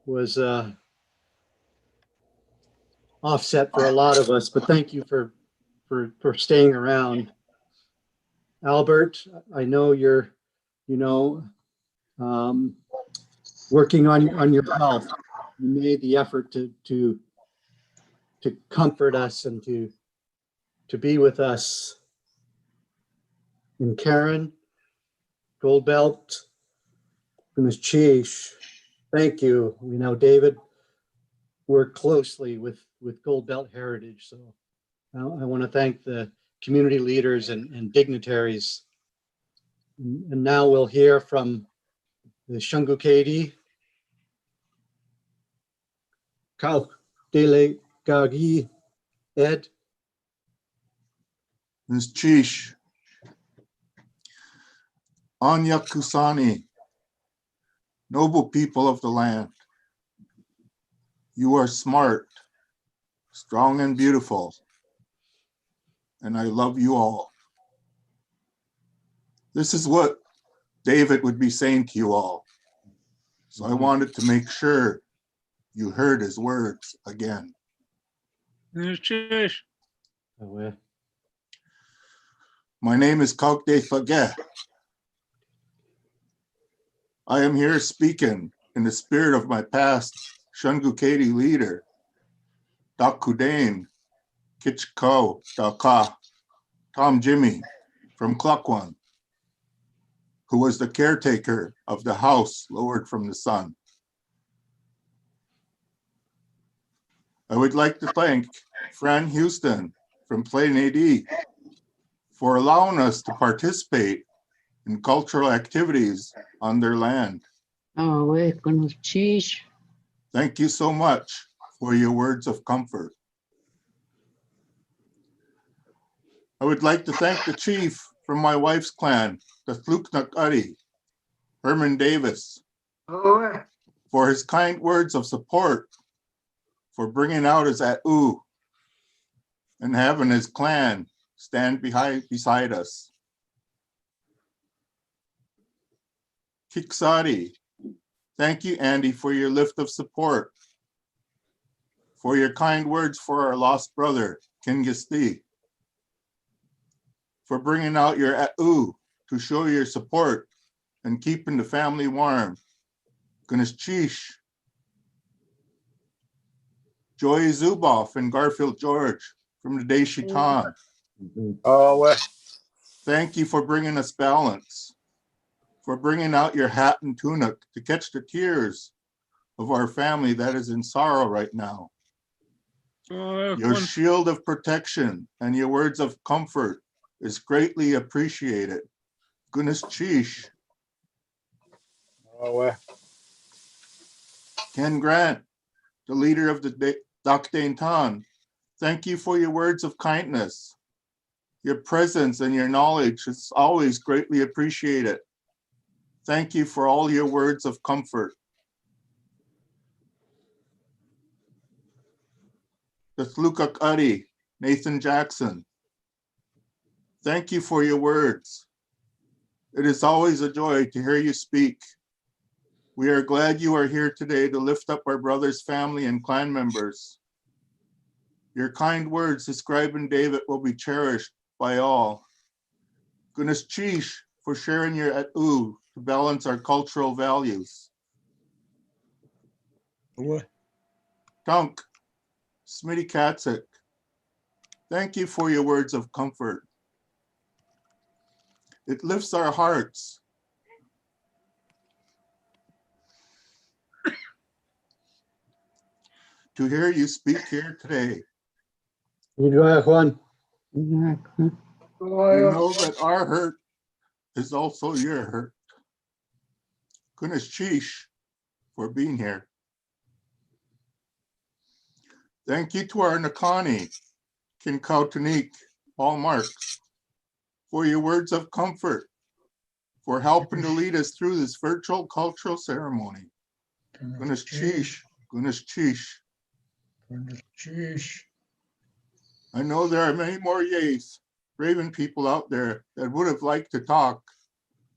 Speaker 5: was offset for a lot of us, but thank you for staying around. Albert, I know you're, working on your health. You made the effort to comfort us and to be with us. And Karen, Gold Belt, Ms. Chish, thank you. We know David worked closely with Gold Belt Heritage. So I want to thank the community leaders and dignitaries. And now we'll hear from the Shungukadi, Kau Dele Gagi, Ed.
Speaker 2: Ms. Chish, Anya Kusani, noble people of the land. You are smart, strong and beautiful, and I love you all. This is what David would be saying to you all. So I wanted to make sure you heard his words again. My name is Kaukde Fageh. I am here speaking in the spirit of my past Shungukadi leader, Dakudain Kitchko Daka, Tom Jimmy from Klukwan, who was the caretaker of the house lowered from the sun. I would like to thank Fran Houston from Plain AD for allowing us to participate in cultural activities on their land. Thank you so much for your words of comfort. I would like to thank the chief from my wife's clan, the Tluknakari, Herman Davis, for his kind words of support, for bringing out his A'u and having his clan stand beside us. Kiksadi, thank you, Andy, for your lift of support, for your kind words for our lost brother, Kingisti, for bringing out your a'u to show your support and keeping the family warm. Gunishchish, Joy Zuboff and Garfield George from the Deshitan. Thank you for bringing us balance, for bringing out your hat and tunic to catch the tears of our family that is in sorrow right now. Your shield of protection and your words of comfort is greatly appreciated. Goodness Chish. Ken Grant, the leader of the Dakdain Tan, thank you for your words of kindness. Your presence and your knowledge is always greatly appreciated. Thank you for all your words of comfort. The Tlukak Adi, Nathan Jackson, thank you for your words. It is always a joy to hear you speak. We are glad you are here today to lift up our brother's family and clan members. Your kind words describing David will be cherished by all. Goodness Chish for sharing your a'u to balance our cultural values. Tunk, Smitty Katzeek, thank you for your words of comfort. It lifts our hearts. To hear you speak here today.
Speaker 5: You have one.
Speaker 2: We know that our hurt is also your hurt. Goodness Chish for being here. Thank you to our Nakani, Kinkautunik, Paul Marks, for your words of comfort, for helping to lead us through this virtual cultural ceremony. Goodness Chish, Goodness Chish. I know there are many more Yays, Raven people out there that would have liked to talk.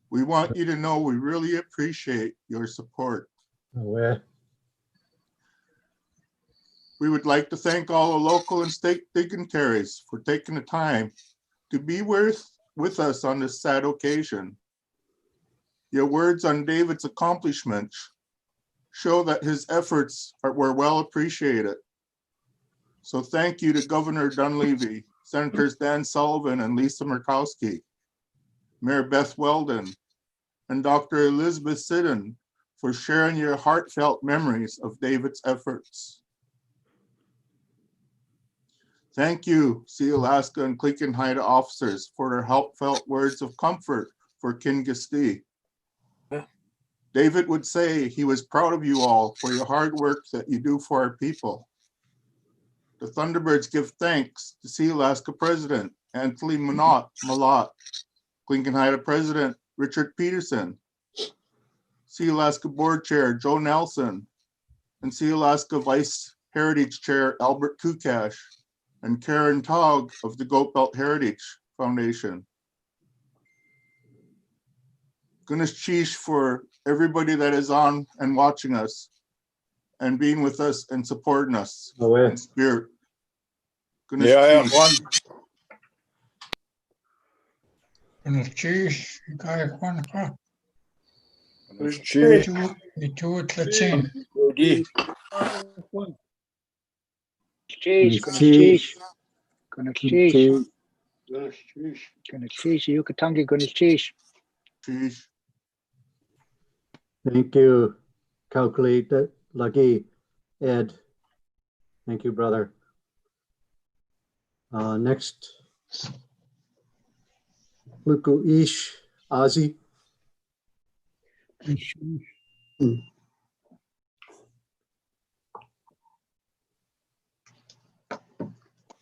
Speaker 2: We want you to know we really appreciate your support. We would like to thank all the local and state dignitaries for taking the time to be with us on this sad occasion. Your words on David's accomplishments show that his efforts were well appreciated. So thank you to Governor Dunleavy, Senators Dan Sullivan and Lisa Murkowski, Mayor Beth Weldon, and Dr. Elizabeth Siddon for sharing your heartfelt memories of David's efforts. Thank you, Sealaska and Cleakin-Haida officers for their heartfelt words of comfort for Kingisti. David would say he was proud of you all for your hard work that you do for our people. The Thunderbirds give thanks to Sealaska President Anthony Malott, Cleakin-Haida President Richard Peterson, Sealaska Board Chair Joe Nelson, and Sealaska Vice Heritage Chair Albert Kukash, and Karen Togg of the Goat Belt Heritage Foundation. Goodness Chish for everybody that is on and watching us and being with us and supporting us in spirit. Goodness Chish.
Speaker 1: Goodness Chish, you got one o'clock.
Speaker 15: Goodness Chish.
Speaker 1: You two at the chain.
Speaker 21: Cheese, gonna cheese, gonna cheese, gonna cheese, Yukatangi, gonna cheese.
Speaker 2: Cheese.
Speaker 5: Thank you, Calculate that, Lucky, Ed. Thank you, brother. Next, Luku Ish, Ozzy.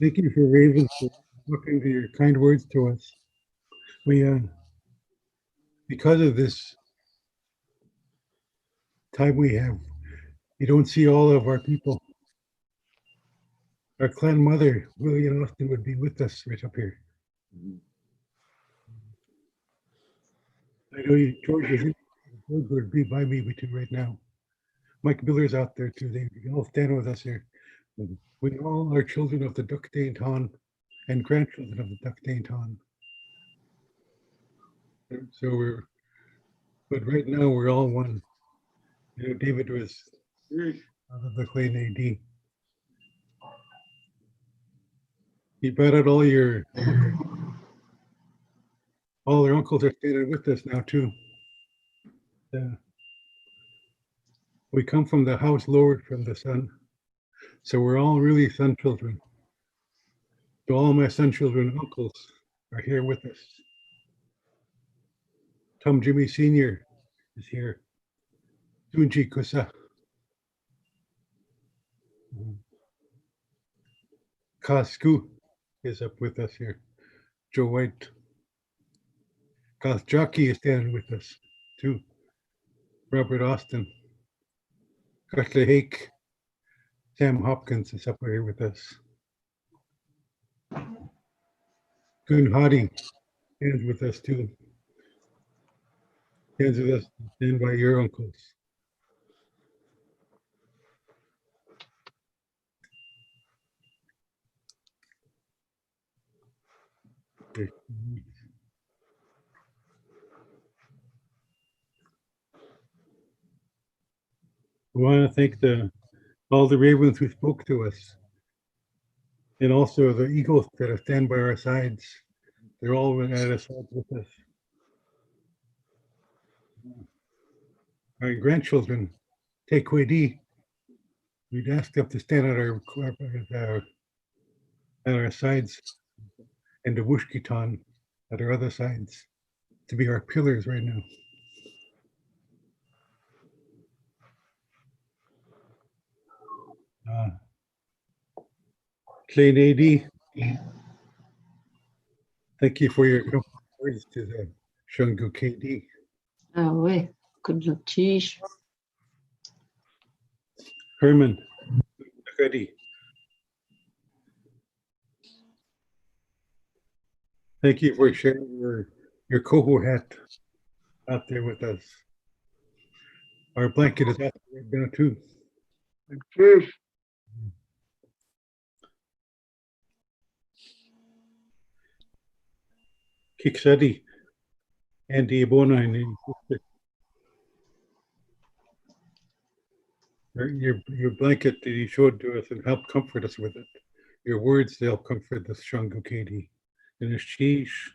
Speaker 7: Thank you for Raven for looking to your kind words to us. We, because of this time we have, we don't see all of our people. Our clan mother, William Austin, would be with us right up here. I know you, George, George would be by me with you right now. Mike Miller's out there too. They all stand with us here. We all are children of the Duck Dainton and grandchildren of the Duck Dainton. So but right now we're all one. You know, David was out of the Clayton AD. He brought out all your uncles are standing with us now too. We come from the house lowered from the sun. So we're all really son children. So all my son children and uncles are here with us. Tom Jimmy Sr. is here. Tunji Kusa. Kasku is up with us here. Joe White. Kath Jockey is standing with us too. Robert Austin. Cutler Hake. Sam Hopkins is up here with us. Kun Hadi stands with us too. Stands with us, stand by your uncles. Okay. I want to thank all the ravens who spoke to us, and also the eagles that are stand by our sides. They're all at our sides with us. Our grandchildren, Tekwedi, we'd ask them to stand at our sides, and the Wushkitan at our other sides, to be our pillars right now. Plain AD, thank you for your words to the Shungu KD.
Speaker 20: Ah ouais, good luck, Chish.
Speaker 7: Herman, Nakadi. Thank you for sharing your coho hat out there with us. Our blanket is out there right now too.
Speaker 4: Cheers.
Speaker 7: Kiksadi, Andy Ebona, and your blanket that you showed to us and helped comfort us with it. Your words, they'll comfort the Shangu Katie. And the sheesh.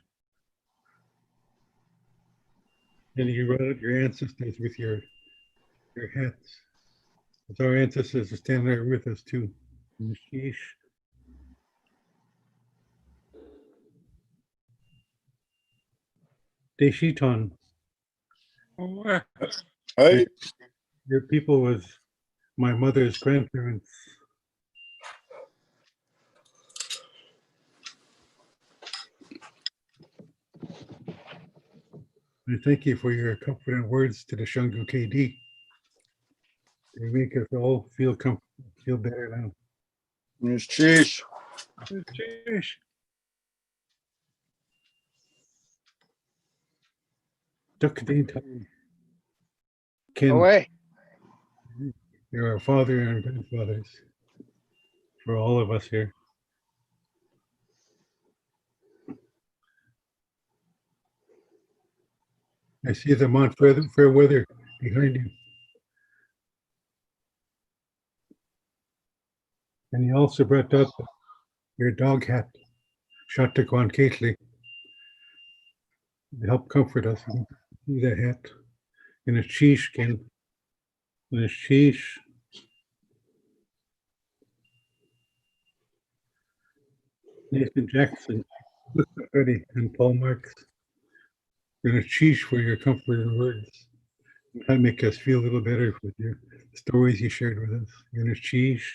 Speaker 7: And you wrote out your ancestors with your hats. It's our ancestors are standing there with us too. And the sheesh. Deshiton.
Speaker 15: Hey.
Speaker 7: Your people was my mother's grandparents. I thank you for your confident words to the Shangu KD. They make us all feel better now.
Speaker 15: Yes, cheers.
Speaker 7: Cheers. Duck Dainton. Ken,
Speaker 21: Away.
Speaker 7: you're our father and grandfathers for all of us here. I see the Mount Fairweather behind you. And you also brought up your dog hat, Shatakwan Kately, to help comfort us. You can see that hat in a sheesh, Ken. In a sheesh. Nathan Jackson, Eddie, and Paul Marks. In a sheesh for your comforting words. That make us feel a little better with your stories you shared with us. In a sheesh.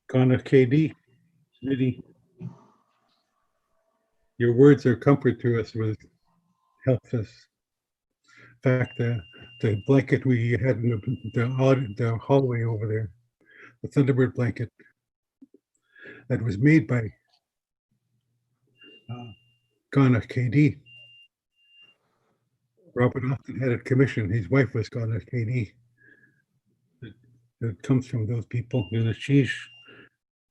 Speaker 7: Connor KD, Smitty. Your words are comfort to us, helps us. In fact, the blanket we had in the hallway over there, the Thunderbird blanket, that was made by Ghana KD. Robert often had it commissioned. His wife was Ghana KD. It comes from those people. You're the sheesh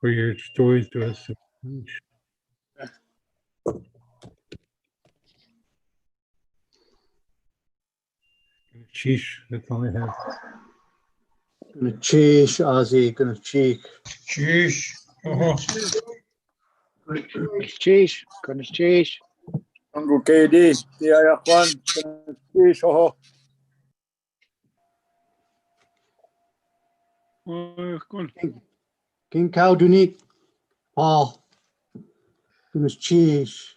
Speaker 7: for your stories to us. Sheesh, that's all I have.
Speaker 5: Gonna cheesh, Ozzy, gonna cheek.
Speaker 1: Sheesh. Oh,
Speaker 21: Cheesh, gonna cheesh.
Speaker 15: Shangu KD, Tiaya Kwan, Sheesh, ho.
Speaker 5: King Cow Dunik, Paul, gonna cheesh.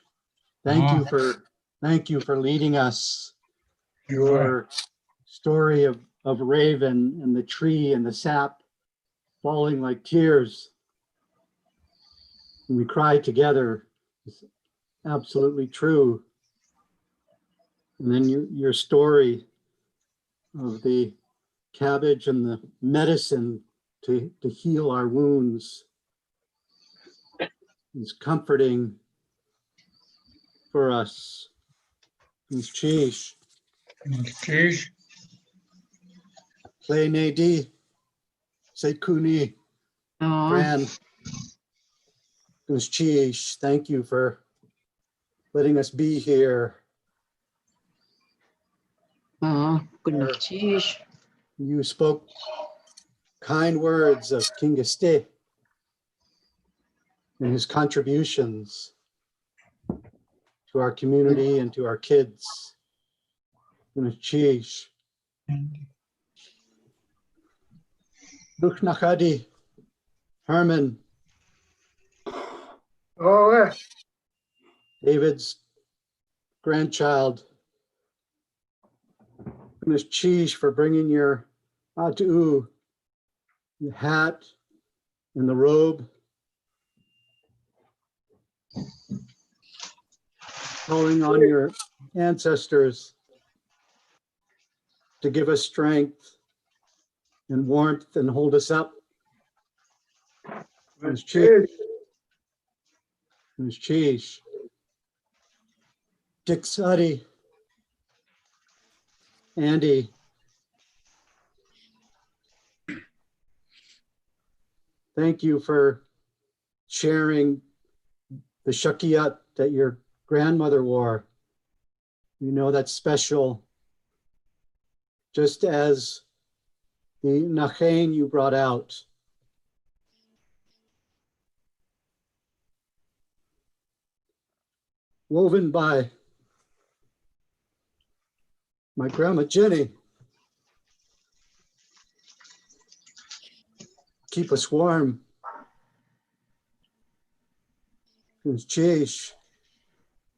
Speaker 5: Thank you for leading us. Your story of Raven and the tree and the sap falling like tears. And we cried together. It's absolutely true. And then your story of the cabbage and the medicine to heal our wounds is comforting for us. It's cheesh.
Speaker 1: cheesh.
Speaker 5: Play Nadi, Sekuni, Fran. It's cheesh. Thank you for letting us be here. You spoke kind words of King Este and his contributions to our community and to our kids. Cheesh. Nachadi, Herman, David's grandchild. Cheesh for bringing your atu, the hat and the robe. Calling on your ancestors to give us strength and warmth and hold us up. It's cheesh. It's cheesh. Dick Suddy, Andy. Thank you for sharing the shakiyat that your grandmother wore. We know that's special. Just as the nachain you brought out. Woven by my grandma Jenny. Keep us warm. It's cheesh.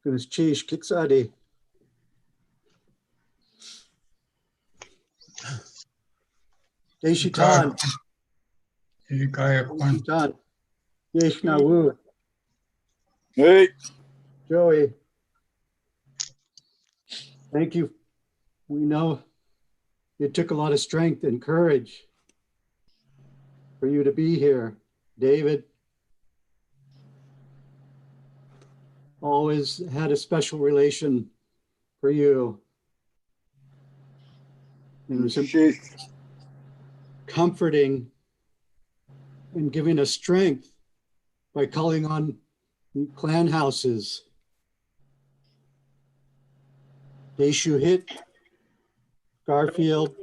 Speaker 5: It's cheesh kiksadi. Deshitan. Deshitan. Yeshnawu.
Speaker 15: Hey.
Speaker 5: Joey. Thank you. We know it took a lot of strength and courage for you to be here. David always had a special relation for you. And it was comforting and giving us strength by calling on the clan houses. Deshu Hit, Garfield,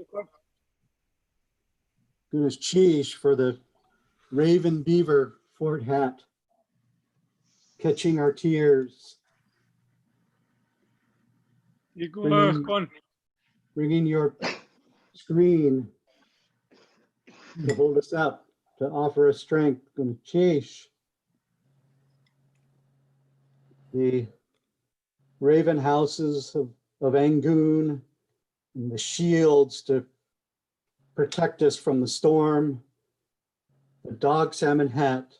Speaker 5: goodness cheese for the Raven Beaver Fort hat, catching our tears, bringing your screen to hold us up, to offer us strength. Cheesh. The Raven houses of Angoon and the shields to protect us from the storm, the dog salmon hat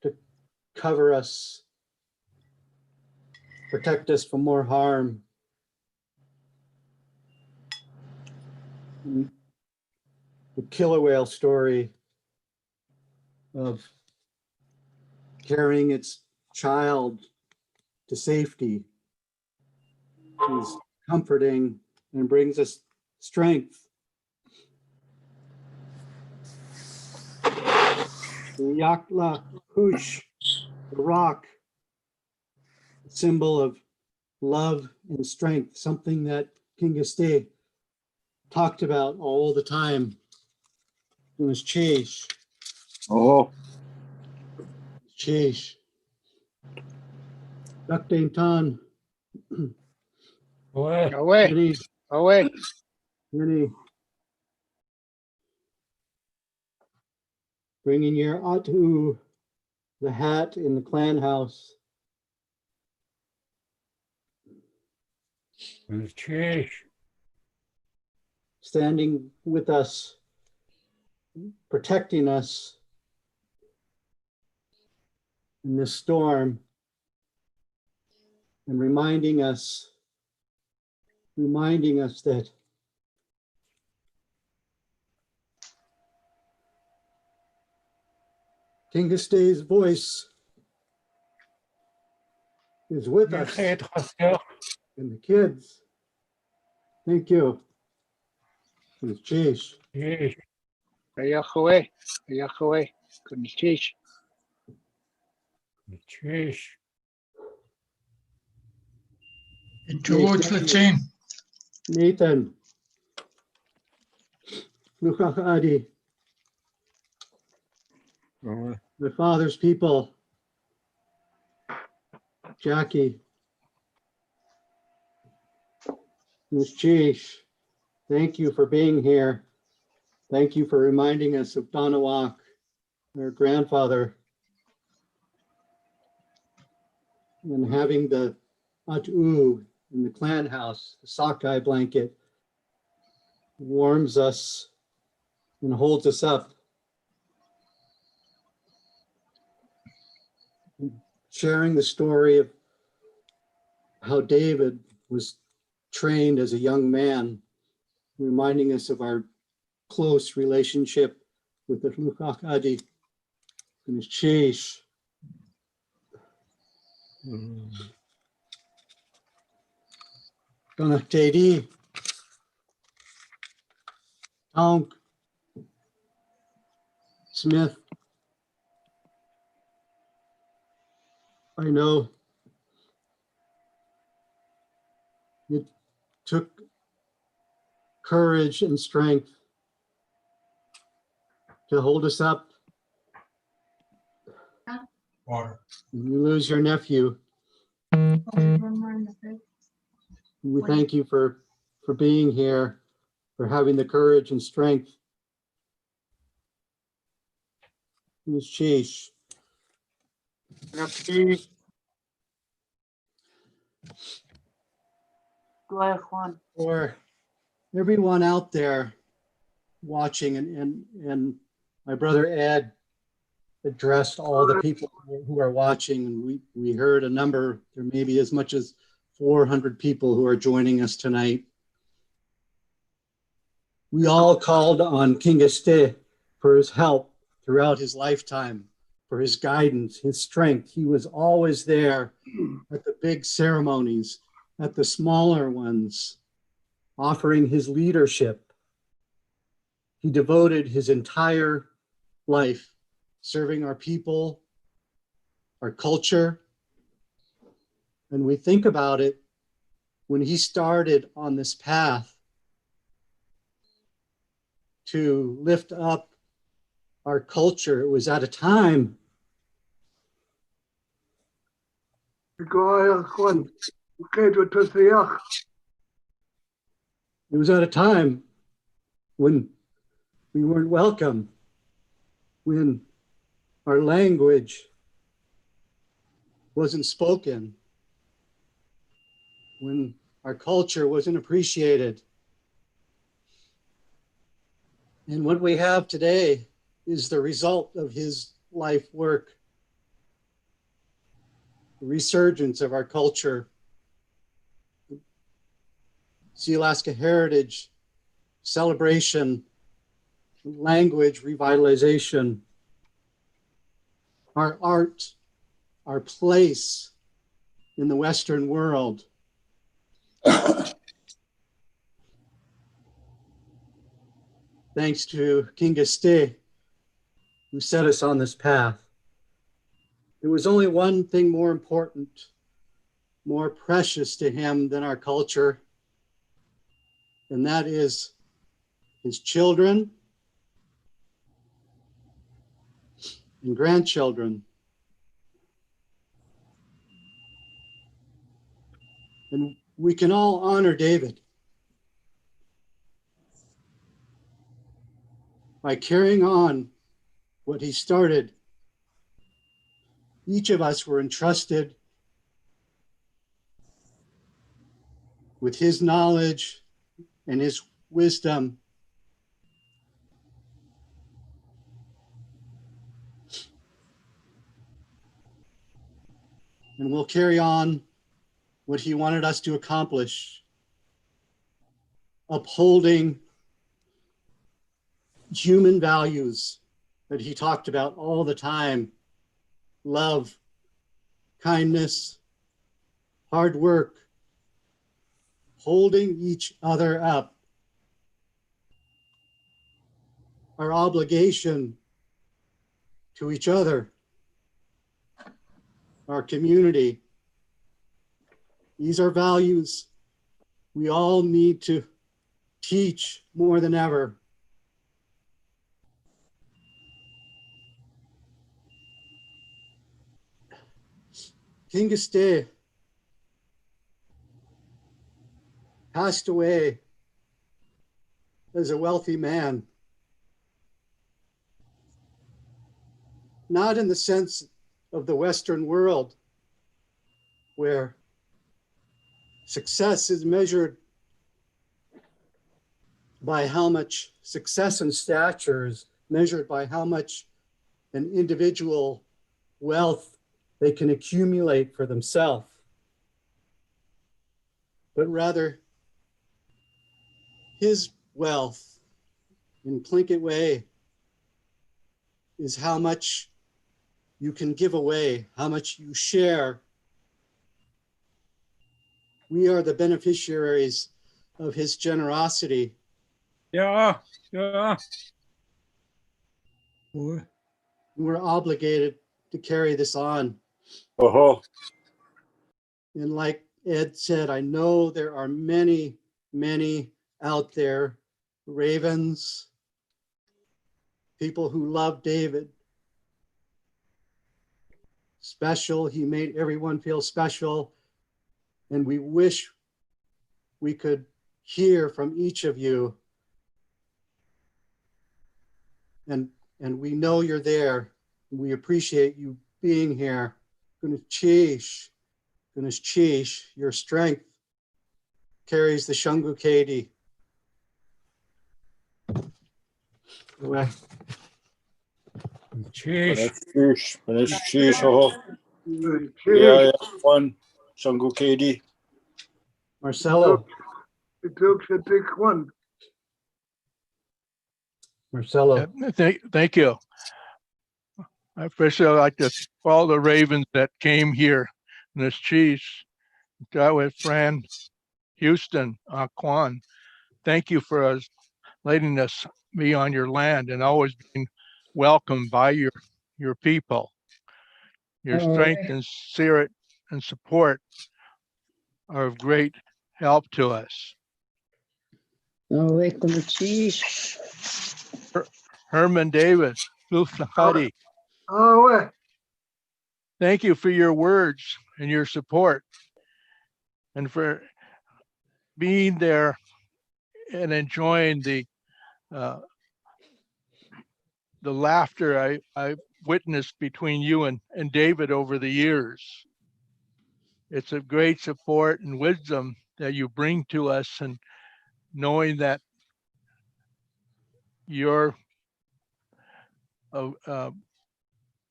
Speaker 5: to cover us, protect us from more harm. And the killer whale story of carrying its child to safety is comforting and brings us strength. Yakla Hush, the rock, symbol of love and strength, something that King Este talked about all the time. It was Chase.
Speaker 15: Oh,
Speaker 5: Chase. Duckdane Ton.
Speaker 21: Away.
Speaker 5: Any,
Speaker 21: Away.
Speaker 5: any. Bringing your Atu, the hat in the clan house.
Speaker 21: Chase.
Speaker 5: Standing with us, protecting us in this storm, and reminding us that King Este's voice is with us and the kids. Thank you. It's Chase.
Speaker 21: Yahweh. Yahweh. Chase. Chase.
Speaker 1: Towards the chain.
Speaker 5: Nathan. Lukach Adi. My father's people. Jackie. Miss Chase. Thank you for being here. Thank you for reminding us of Donawak, our grandfather, and having the Atu in the clan house, the sockeye blanket, warms us and holds us up. Sharing the story of how David was trained as a young man, reminding us of our close relationship with the Lukach Adi and his Chase. Gonna Tedi, Tonk, Smith. I know it took courage and strength to hold us up.
Speaker 2: Water.
Speaker 5: You lose your nephew. We thank you for being here, for having the courage and strength. Ms. Chase. For everyone out there watching, and my brother Ed addressed all the people who are watching, and we heard a number, there may be as much as 400 people who are joining us tonight. We all called on King Este for his help throughout his lifetime, for his guidance, his strength. He was always there at the big ceremonies, at the smaller ones, offering his leadership. He devoted his entire life serving our people, our culture. And we think about it, when he started on this path to lift up our culture, it was at a time it was at a time when we weren't welcome, when our language wasn't spoken, when our culture wasn't appreciated. And what we have today is the result of his life work, the resurgence of our culture, Sealaska heritage, celebration, language revitalization, our art, our place in the Western world. Thanks to King Este, who set us on this path. There was only one thing more important, more precious to him than our culture, and that is his children and grandchildren. And we can all honor David by carrying on what he started. Each of us were entrusted with his knowledge and his wisdom. And we'll carry on what he wanted us to accomplish, upholding human values that he talked about all the time: love, kindness, hard work, holding each other up. Our obligation to each other, our community. These are values we all need to teach more than ever. King Este passed away as a wealthy man, not in the sense of the Western world, where success is measured by how much success and stature is measured by how much an individual wealth they can accumulate for themselves, but rather his wealth in Tlingit way is how much you can give away, how much you share. We are the beneficiaries of his generosity.
Speaker 3: Yeah.
Speaker 5: We're obligated to carry this on. And like Ed said, I know there are many, many out there, ravens, people who love David. Special, he made everyone feel special. And we wish we could hear from each of you. And we know you're there. We appreciate you being here. Goodness Chish, your strength carries the Shungu Katie. Marcelo.
Speaker 4: It took a thick one.
Speaker 5: Marcelo.
Speaker 9: Thank you. I especially like to all the ravens that came here in this cheese. Got with Fran, Houston, Kwan. Thank you for letting us be on your land and always being welcomed by your people. Your strength and spirit and support are of great help to us. Herman Davis, Lufnakadi. Thank you for your words and your support and for being there and enjoying the laughter I witnessed between you and David over the years. It's a great support and wisdom that you bring to us, and knowing that your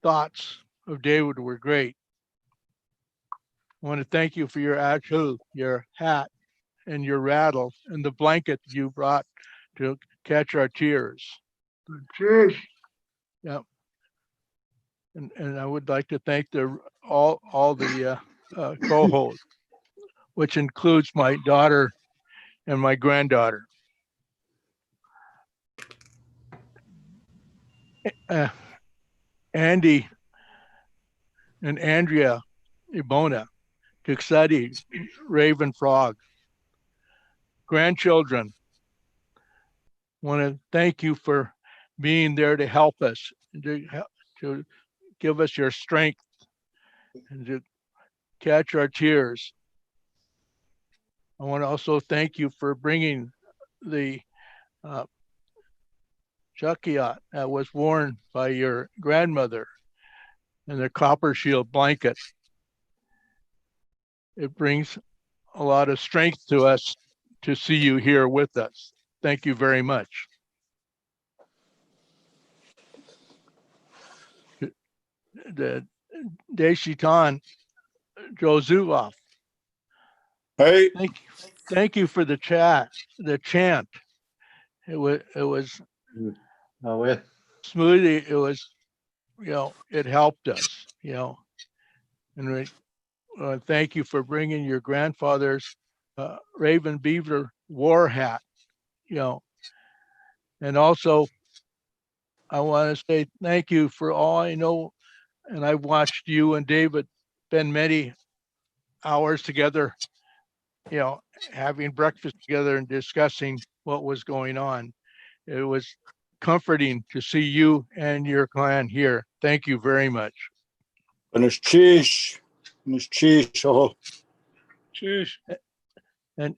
Speaker 9: thoughts of David were great. I want to thank you for your atu, your hat, and your rattle, and the blanket you brought to catch our tears.
Speaker 4: Cheers.
Speaker 9: Yeah. And I would like to thank all the co-hosts, which includes my daughter and my granddaughter. Andy and Andrea Ibona, Tuxedo, Raven Frog, grandchildren, want to thank you for being there to help us, to give us your strength and to catch our tears. I want to also thank you for bringing the Chuckiat that was worn by your grandmother and the copper shield blanket. It brings a lot of strength to us to see you here with us. Thank you very much. The Deshitan Jozuoff.
Speaker 8: Hey.
Speaker 9: Thank you for the chant. It was smoothie. It was, it helped us, and thank you for bringing your grandfather's Raven Beaver war hat, and also I want to say thank you for all I know, and I've watched you and David spend many hours together, having breakfast together and discussing what was going on. It was comforting to see you and your clan here. Thank you very much.
Speaker 8: Cheers.
Speaker 9: And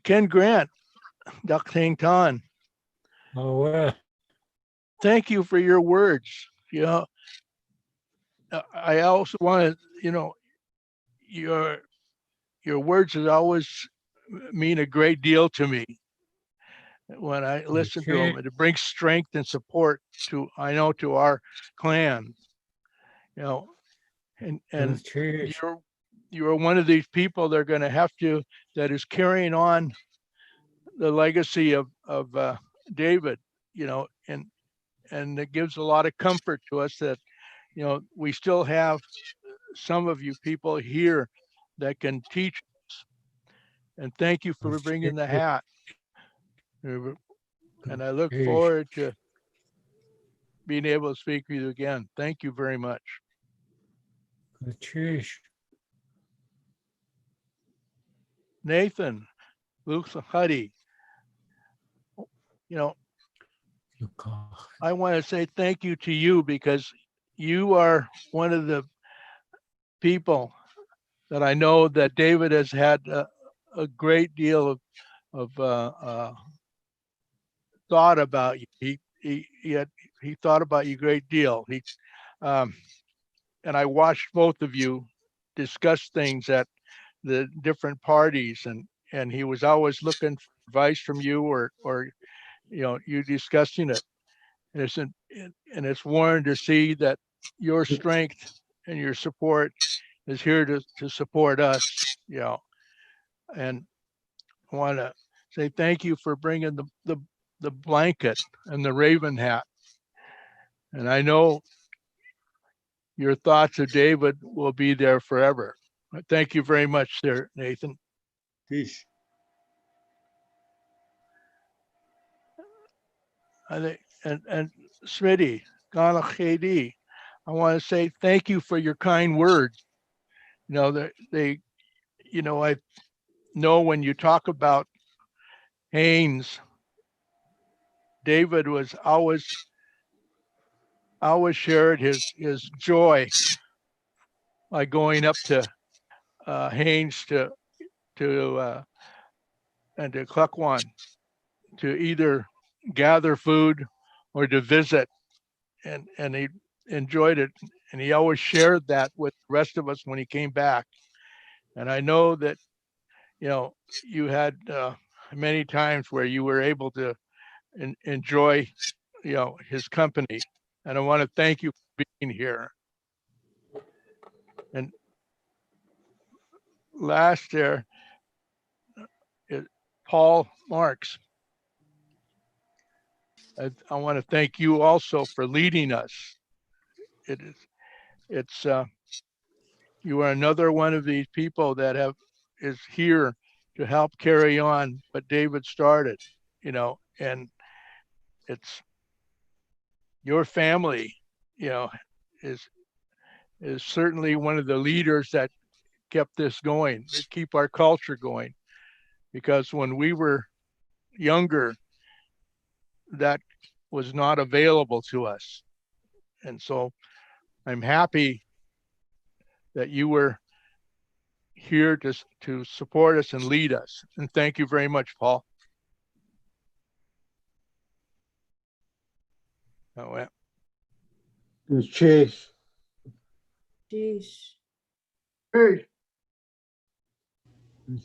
Speaker 9: Ken Grant, Duck Tan. Thank you for your words. I also want to, your words has always mean a great deal to me when I listen to them. It brings strength and support to our clan. And you're one of these people that are going to that is carrying on the legacy of David, and it gives a lot of comfort to us that, we still have some of you people here that can teach us. And thank you for bringing the hat. And I look forward to being able to speak with you again. Thank you very much. Nathan, Luke Huddy, I want to say thank you to you because you are one of the people that I know that David has had a great deal of thought about you. He thought about you a great deal. And I watched both of you discuss things at the different parties, and he was always looking for advice from you or you discussing it. And it's warm to see that your strength and your support is here to support us, and I want to say thank you for bringing the blanket and the raven hat. And I know your thoughts of David will be there forever. Thank you very much, sir, Nathan.
Speaker 13: Peace.
Speaker 9: I think, and Smitty, Ghana KD, I want to say thank you for your kind words. I know when you talk about Haynes, David was always shared his joy by going up to Haynes and to Cluckwan to either gather food or to visit, and he enjoyed it, and he always shared that with the rest of us when he came back. And I know that you had many times where you were able to enjoy his company, and I want to thank you for being here. And last year, Paul Marks, I want to thank you also for leading us. it's, you are another one of these people that is here to help carry on what David started, and it's your family, is certainly one of the leaders that kept this going, to keep our culture going. Because when we were younger, that was not available to us. And so I'm happy that you were here to support us and lead us. And thank you very much, Paul. Oh, yeah.
Speaker 5: Chase.
Speaker 10: Jeez.
Speaker 4: Hey,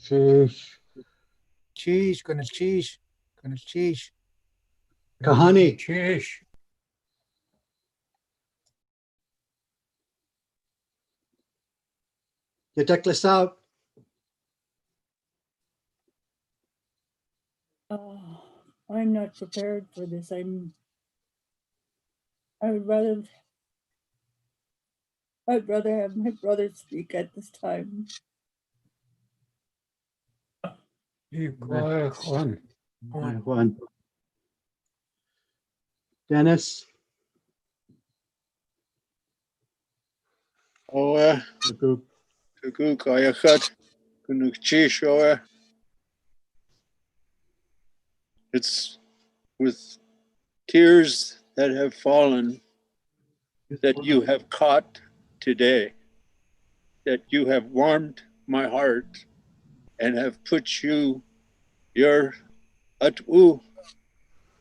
Speaker 5: Chase.
Speaker 21: Cheese, gonna cheese. Gonna cheese.
Speaker 5: Kahani.
Speaker 18: Cheers.
Speaker 5: Yateklis out.
Speaker 10: Oh, I'm not prepared for this. I would rather have my brother speak at this time.
Speaker 18: Juan.
Speaker 5: Juan. Dennis.
Speaker 15: Oe, Katzeek, Ayachat, Kunukchish, Oe. It's with tears that have fallen that you have caught today, that you have warmed my heart and have put your atu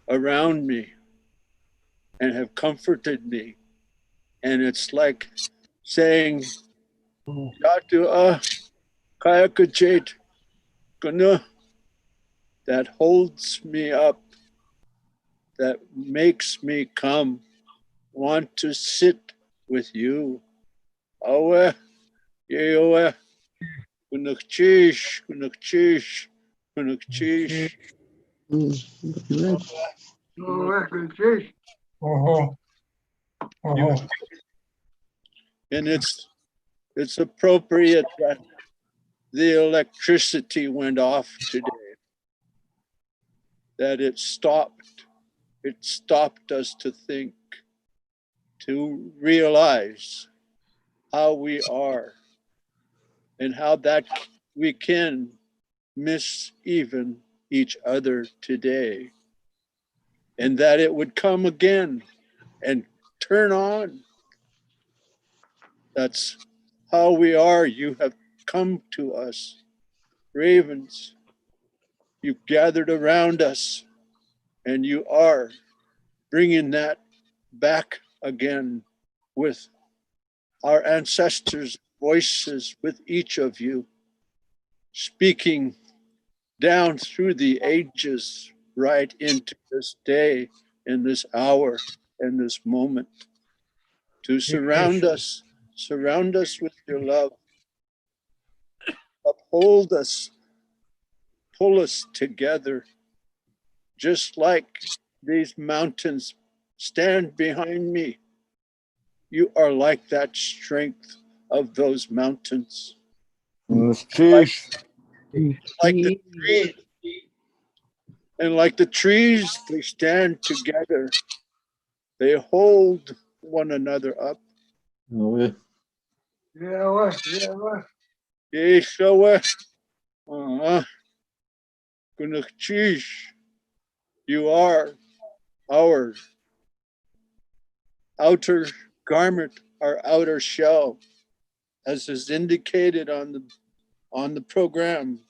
Speaker 15: around me and have comforted me. And it's like saying, Yatu Kayakachet Guna, that holds me up, that makes me come, want to sit with you. Awe, Yeoe, Kunukchish, Kunukchish, Kunukchish. And it's appropriate that the electricity went off today, that it stopped us to think, to realize how we are and how that we can miss even each other today, and that it would come again and turn on. That's how we are. You have come to us, ravens. You've gathered around us, and you are bringing that back again with our ancestors' voices, with each of you, speaking down through the ages, right into this day, in this hour, in this moment, to surround us with your love, uphold us, pull us together, just like these mountains stand behind me. You are like that strength of those mountains. Like the trees. And like the trees, they stand together. They hold one another up.
Speaker 4: yeah,
Speaker 15: Yeshua, Kunukchish, you are our outer garment, our outer shell, as is indicated on the program.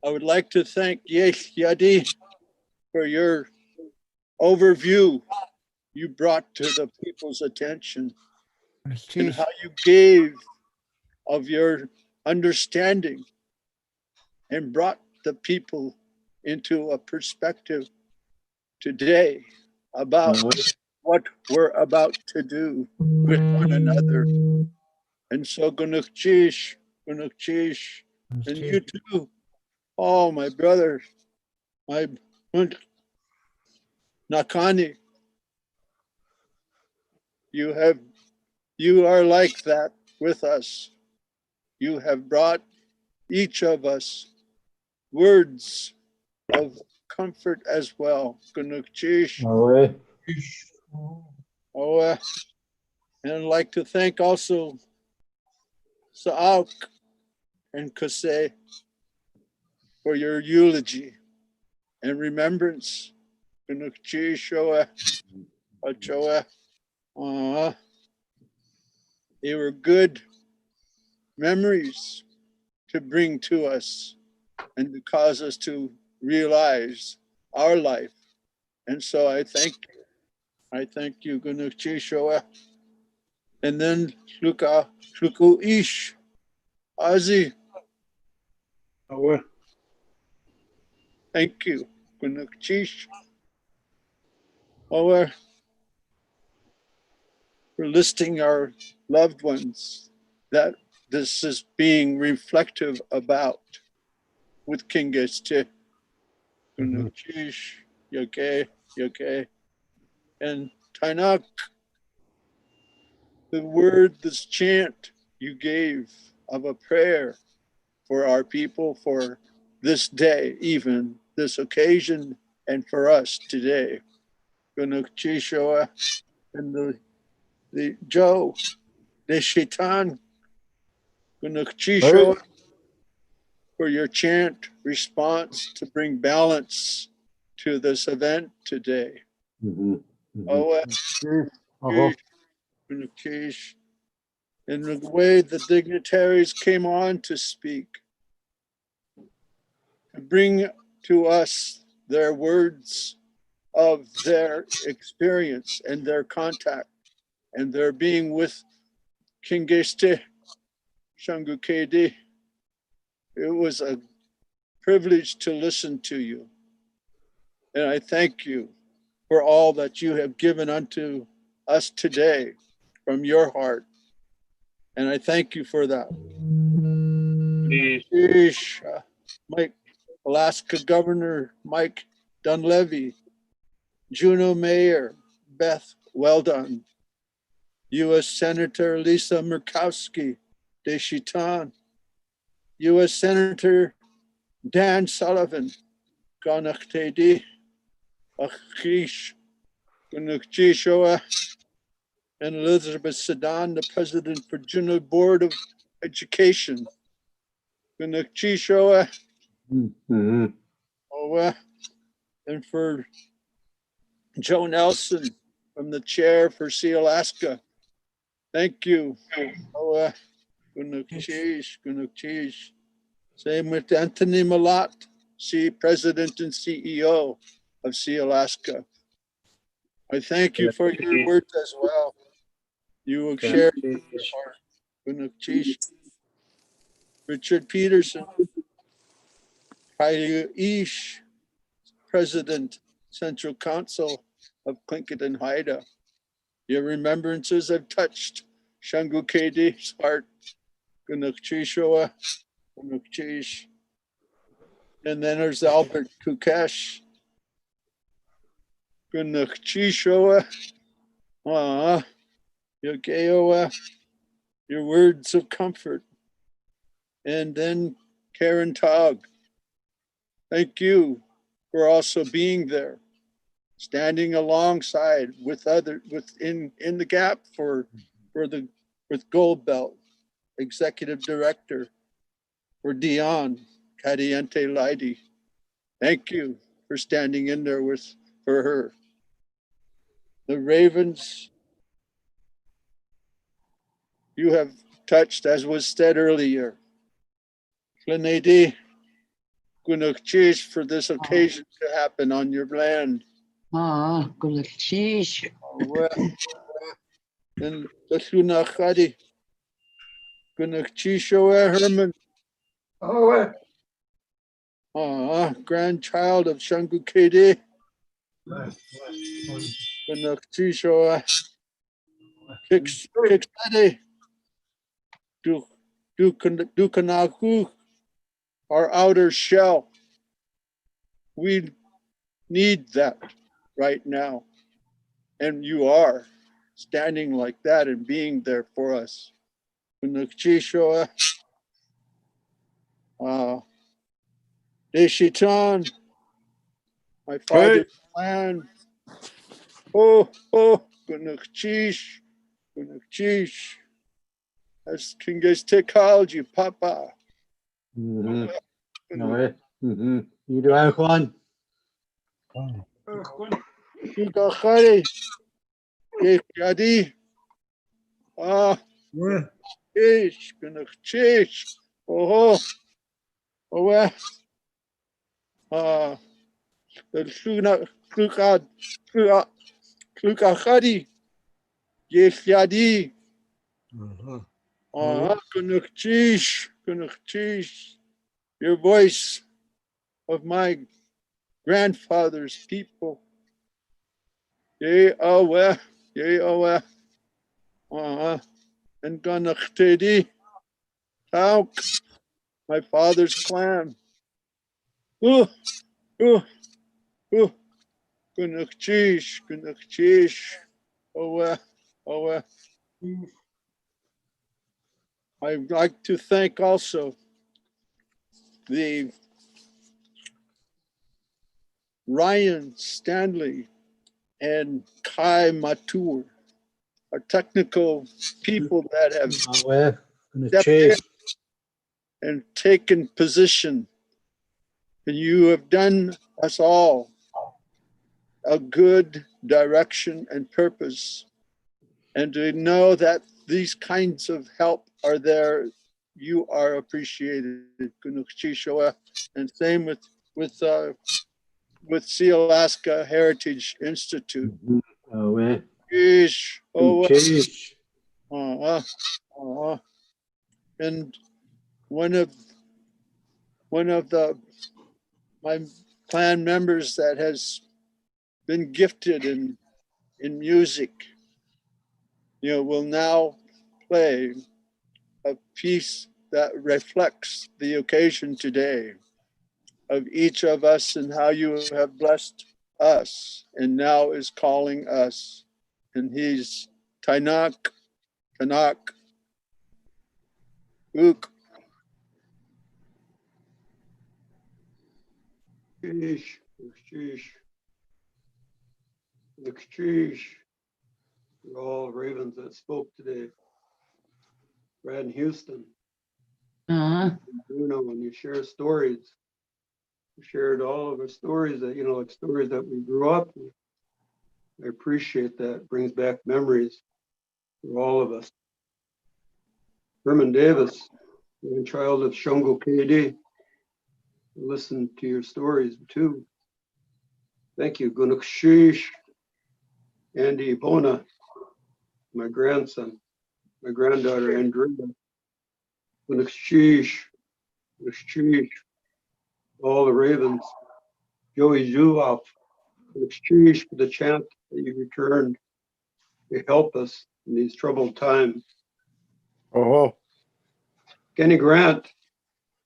Speaker 15: I would like to thank Yesh Yadi for your overview you brought to the people's attention and how you gave of your understanding and brought the people into a perspective today about what we're about to do with one another. And so Gunukchish, and you too, oh my brother, my Nakani, you have You are like that with us. You have brought each of us words of comfort as well. Kunukchish.
Speaker 5: Awe.
Speaker 15: Oh, and I'd like to thank also Sa'ak and Kose for your eulogy and remembrance. Kunukchish Shoa Achoa. They were good memories to bring to us and to cause us to realize our life. And so I thank you. I thank you, Gunukchishoa. And then Shluku Ish, Azi. Thank you, Gunukchish. For listing our loved ones that this is being reflective about with Kingeste. Gunukchish, Yoke, and Tainak. The word, this chant you gave of a prayer for our people, for this day, even this occasion, and for us today. Gunukchishoa and the Joe, the Shaitan, Gunukchishoa, for your chant response to bring balance to this event today. Oh, Gunukchish. In the way the dignitaries came on to speak, to bring to us their words of their experience and their contact and their being with Kingeste Shangukedi. It was a privilege to listen to you. And I thank you for all that you have given unto us today from your heart. And I thank you for that. Sheesh. Mike, Alaska Governor Mike Dunleavy, Juneau Mayor Beth Weldon, U.S. Senator Lisa Murkowski de Chitan, U.S. Senator Dan Sullivan, Ganachtedi, Achish, Gunukchishoa, and Elizabeth Sedan, the President for Juneau Board of Education, Gunukchishoa, and for Joe Nelson from the chair for Sealaska. Thank you. Gunukchish. Same with Anthony Malat, President and CEO of Sealaska. I thank you for your words as well. You have shared Gunukchish. Richard Peterson, Kyle Ish, President, Central Council of Tlingit and Haida. Your remembrances have touched Shangukedi's heart. Gunukchishoa, Gunukchish. And then there's Albert Kukesh. Gunukchishoa, Yokeoa, your words of comfort. And then Karen Tog, thank you for also being there, standing alongside with in the gap with Gold Belt, Executive Director for Dion Cadiente Leide. Thank you for standing in there for her. The Ravens, you have touched, as was said earlier. Glenady, Gunukchish, for this occasion to happen on your land.
Speaker 20: Gunukchish.
Speaker 15: And the Lunachadi, Gunukchishoa Herman. Grandchild of Shangukedi. Gunukchishoa. Kiksadi. Dukanaku, our outer shell. We need that right now. And you are. standing like that and being there for us. Kunukchishoa, Deshitan, my father's clan. Oh, Kunukchish, as Kinges called you, Papa.
Speaker 5: No way. You do have one.
Speaker 15: Kikakari, Yadi, Ish, Kunukchish, oh, the Klukakari, Yadi, Kunukchish, your voice of my grandfather's people. Yea, and Ganachtedi, Tauk, my father's clan. Kunukchish, I'd like to thank also the Ryan Stanley and Kai Matur, our technical people that have stepped in and taken position. And you have done us all a good direction and purpose. And to know that these kinds of help are there, you are appreciated. And same with Sealaska Heritage Institute. And one of my clan members that has been gifted in music, will now play a piece that reflects the occasion today of each of us and how you have blessed us and now is calling us. And he's Tanak, Ook.
Speaker 6: For all ravens that spoke today. Brad and Houston. When you share stories, you shared all of our stories that, like stories that we grew up with. I appreciate that. It brings back memories for all of us. Herman Davis, grandchild of Shungo KD. Listen to your stories too. Thank you. Gunukshish, Andy Bona, my grandson, my granddaughter Andrea. Gunukshish, all the ravens. Joey Zuhoff, Gunukshish for the chant that you returned to help us in these troubled times. Kenny Grant,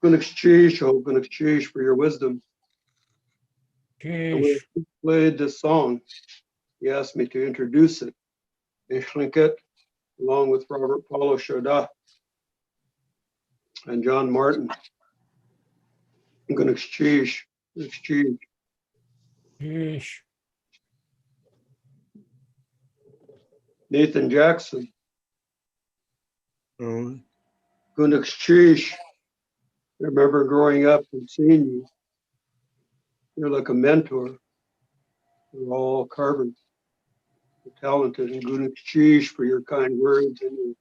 Speaker 6: Gunukshish for your wisdom. When he played this song, he asked me to introduce it in Schlinket, along with Robert Paulo Shoda and John Martin. Gunukshish. Nathan Jackson. Gunukshish. I remember growing up and seeing you. You're like a mentor. We're all carvers. You're talented, and Gunukshish for your kind words and your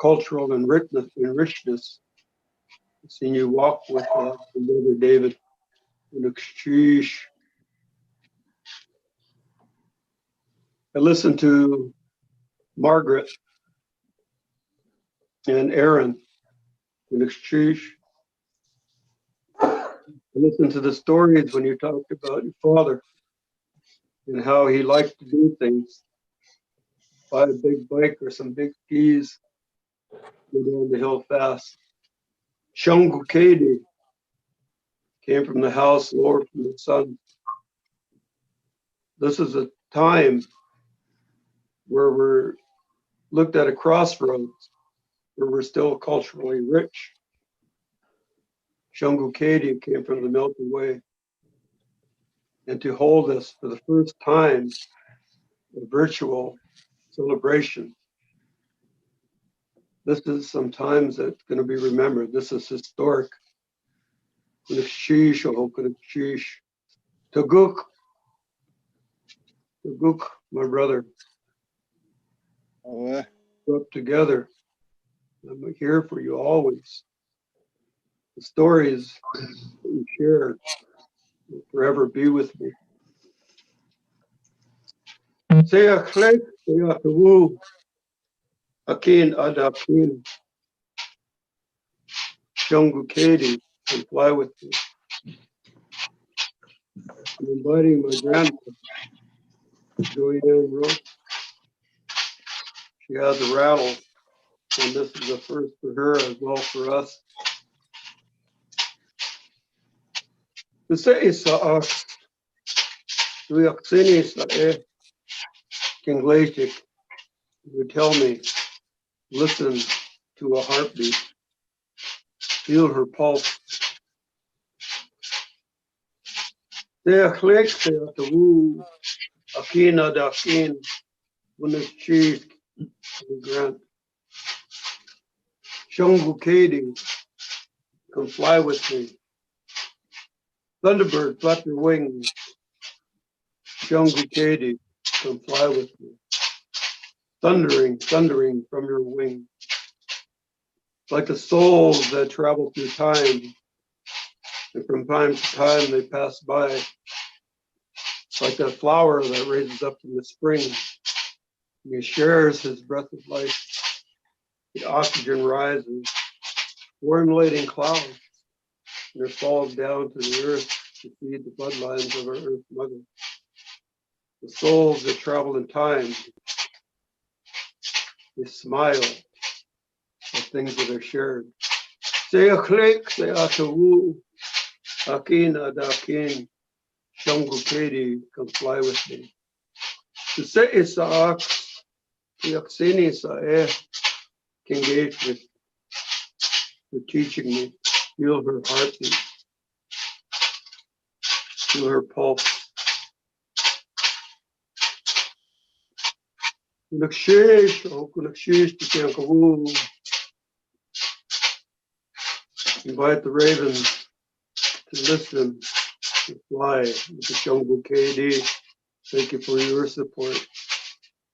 Speaker 6: cultural richness. I've seen you walk with your brother David. Gunukshish. I listened to Margaret and Aaron. Gunukshish. I listened to the stories when you talked about your father and how he liked to do things. Buy a big bike or some big skis, go down the hill fast. Shungu Kadi came from the house, lower from the sun. This is a time where we're looked at a crossroads where we're still culturally rich. Shungu Kedi came from the Milky Way. And to hold us for the first time, a virtual celebration. This is sometimes it's going to be remembered. This is historic. Taguk, my brother. We're up together. I'm here for you always. The stories that you share will forever be with me. Say a click, say a woo. Akin adakin. Shungu Kedi can fly with me. I'm inviting my grandmother, Joanne Rose. She has a rattle, and this is a first for her as well for us. To say sa we aksini sa Kinglesic would tell me, listen to a heartbeat, feel her pulse. Say a click, say a woo, akina dakin, when it's cheese, grant. Shungu Kedi, come fly with me. Thunderbird, flap your wings. Shungu Kedi, come fly with me. Thundering, thundering from your wing. Like the souls that travel through time, and from time to time they pass by. Like that flower that raises up in the spring. He shares his breath of life. The oxygen rises, formulating clouds, and it falls down to the earth to feed the bloodlines of our Earth Mother. The souls that travel in time, they smile at things that are shared. Say a click, say a woo, akin adakin, Shungu Kedi, come fly with me. To say it's a ox, the oxini sa can engage with for teaching me, feel her heartbeat, feel her pulse. Kunakshish, oh kunakshish, tikankawu. Invite the ravens to listen, to fly with the Shungu Kedi. Thank you for your support.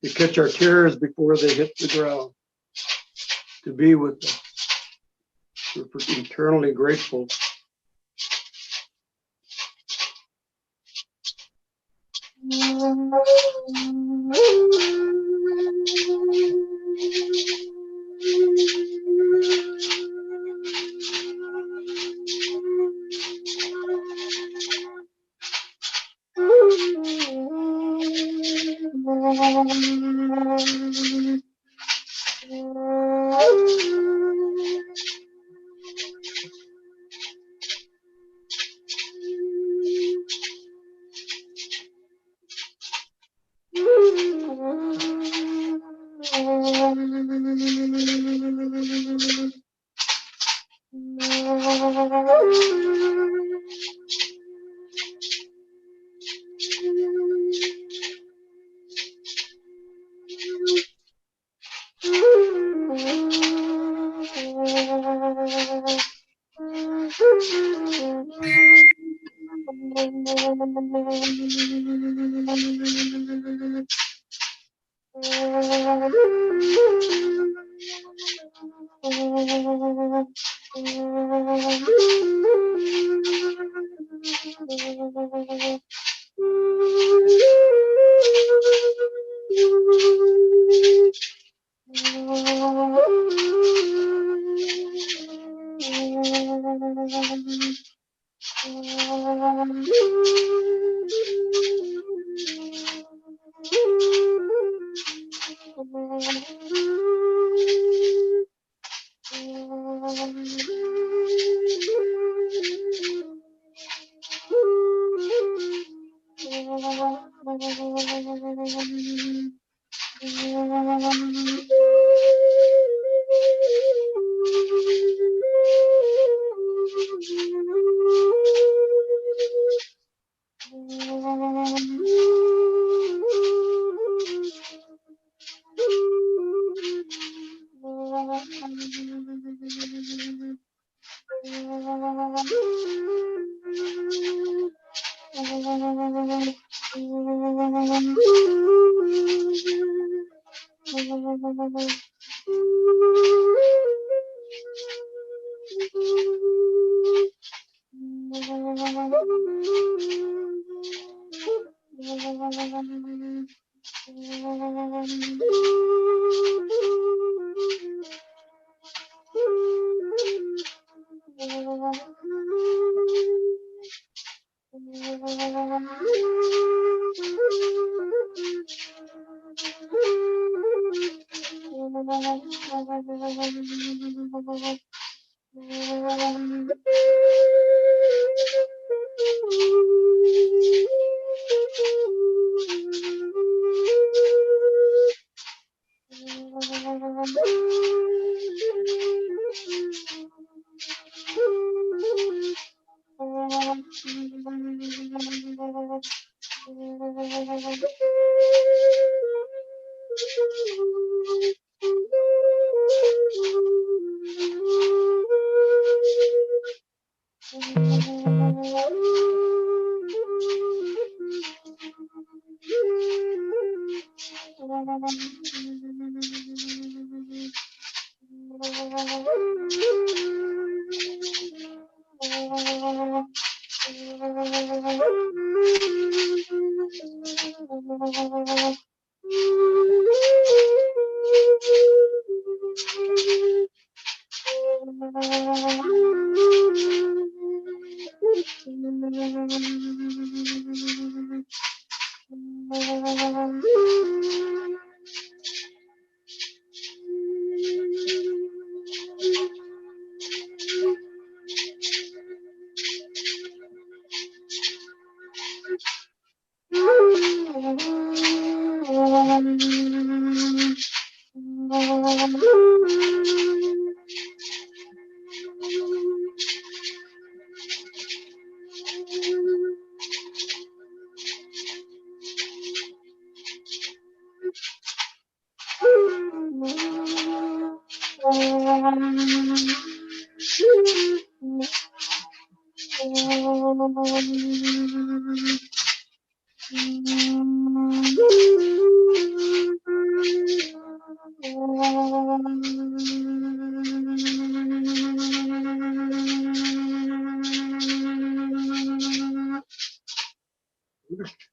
Speaker 6: To catch our tears before they hit the ground. To be with us. We're eternally grateful.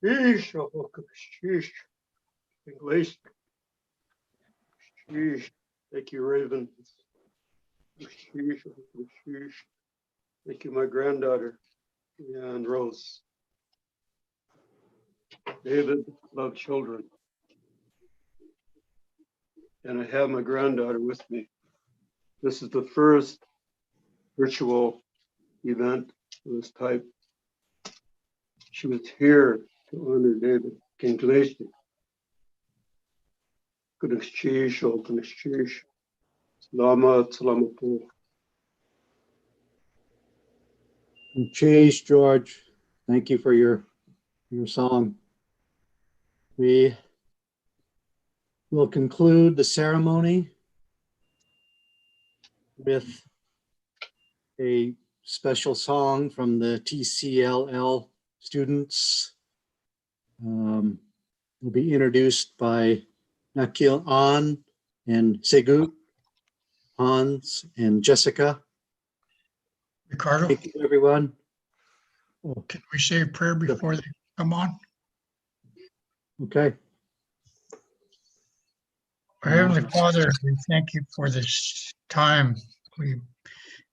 Speaker 6: Sheesh, oh, sheesh. English. Sheesh. Thank you, Raven. Sheesh, oh, sheesh. Thank you, my granddaughter, and Rose. David loved children. And I have my granddaughter with me. This is the first virtual event of this type. She was here to honor David. King Glacier. Good exchange, open exchange. Salamat, salamat.
Speaker 5: Cheers, George. Thank you for your song. We will conclude the ceremony with a special song from the TCLL students. Will be introduced by Nakil An and Segut, Hans and Jessica.
Speaker 1: Ricardo,
Speaker 5: Thank you, everyone.
Speaker 1: can we say a prayer before they come on?
Speaker 5: Okay.
Speaker 1: Our Heavenly Father, we thank you for this time we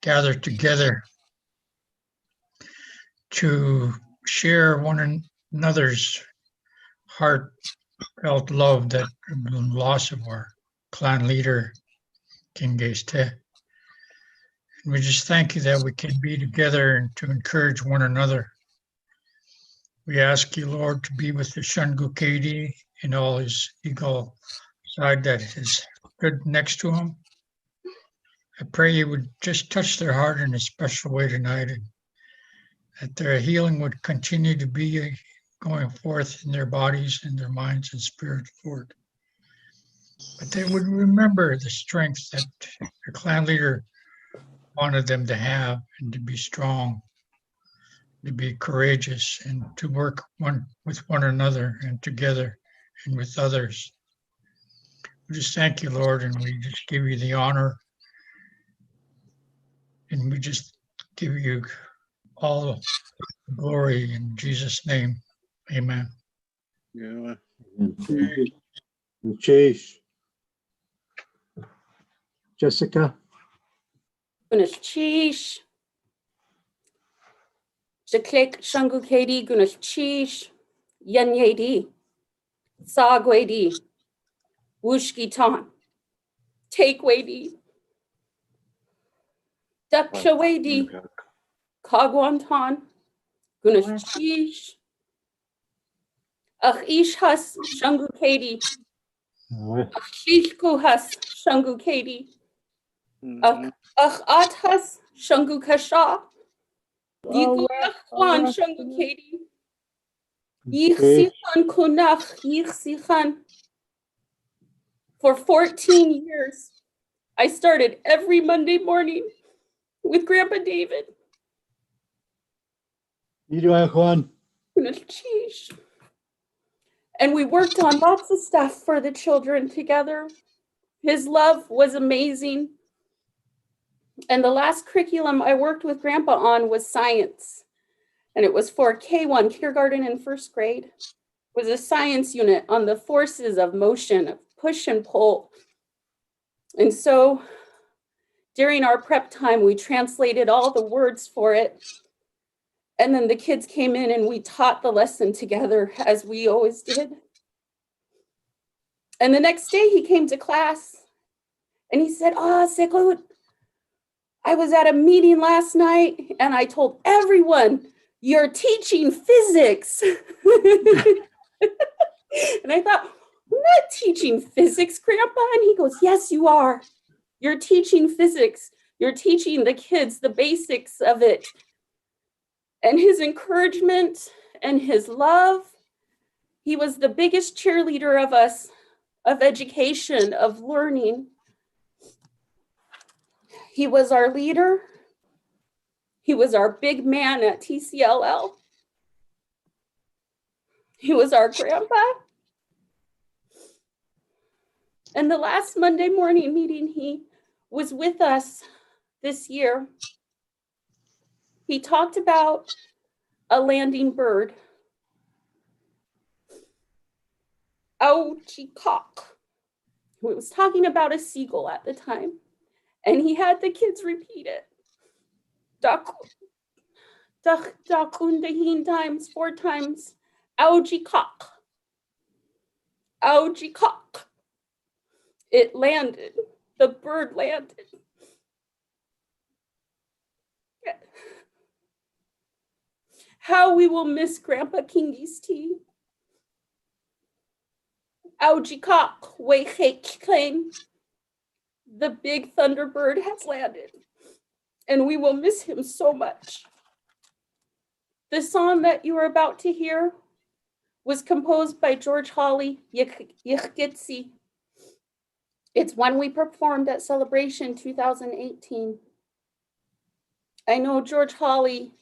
Speaker 1: gathered together to share one another's heartfelt love that the loss of our clan leader, King Geste. And we just thank you that we can be together and to encourage one another. We ask you, Lord, to be with the Shungu Kadi and all his eagle side that is stood next to him. I pray you would just touch their heart in a special way tonight, and that their healing would continue to be going forth in their bodies and their minds and spirits forward. But they would remember the strength that the clan leader wanted them to have, and to be strong, to be courageous, and to work with one another and together and with others. We just thank you, Lord, and we just give you the honor. And we just give you all the glory in Jesus' name. Amen.
Speaker 15: Yeah.
Speaker 5: Sheesh. Jessica?
Speaker 17: Gunas Chish. Jaklik Shangu Kadi Gunas Chish. Yan Yadi. Sagwadi. Wushki Ton. Take Wadi. Dakshawadi. Kagwanton. Gunas Chish. Ach Ish Has Shangu Kadi. Ach Shishku Has Shangu Kadi. Ach At Has Shangu Kasha. Yiku Yachwan Shangu Kadi. Yichsichan Kunach Yichsichan. For 14 years, I started every Monday morning with Grandpa David.
Speaker 5: You do it, Juan.
Speaker 17: And we worked on lots of stuff for the children together. His love was amazing. And the last curriculum I worked with Grandpa on was science. And it was for K1, kindergarten and first grade. It was a science unit on the forces of motion, of push and pull. And so during our prep time, we translated all the words for it. And then the kids came in and we taught the lesson together, as we always did. And the next day he came to class and he said, Sekut, I was at a meeting last night and I told everyone, you're teaching physics. And I thought, I'm not teaching physics, Grandpa. And he goes, yes, you are. You're teaching physics. You're teaching the kids the basics of it. And his encouragement and his love, he was the biggest cheerleader of us, of education, of learning. He was our leader. He was our big man at TCLL. He was our grandpa. And the last Monday morning meeting, he was with us this year. He talked about a landing bird. Ouchie-cock. He was talking about a seagull at the time. And he had the kids repeat it. Times, 4 times. Ouchie-cock. Ouchie-cock. It landed. The bird landed. How we will miss Grandpa Kingy's tea. Ouchie-cock. Wei-hake-claim. The big thunderbird has landed. And we will miss him so much. The song that you are about to hear was composed by George Hawley, Yichgitsi. It's one we performed at Celebration 2018. I know George Hawley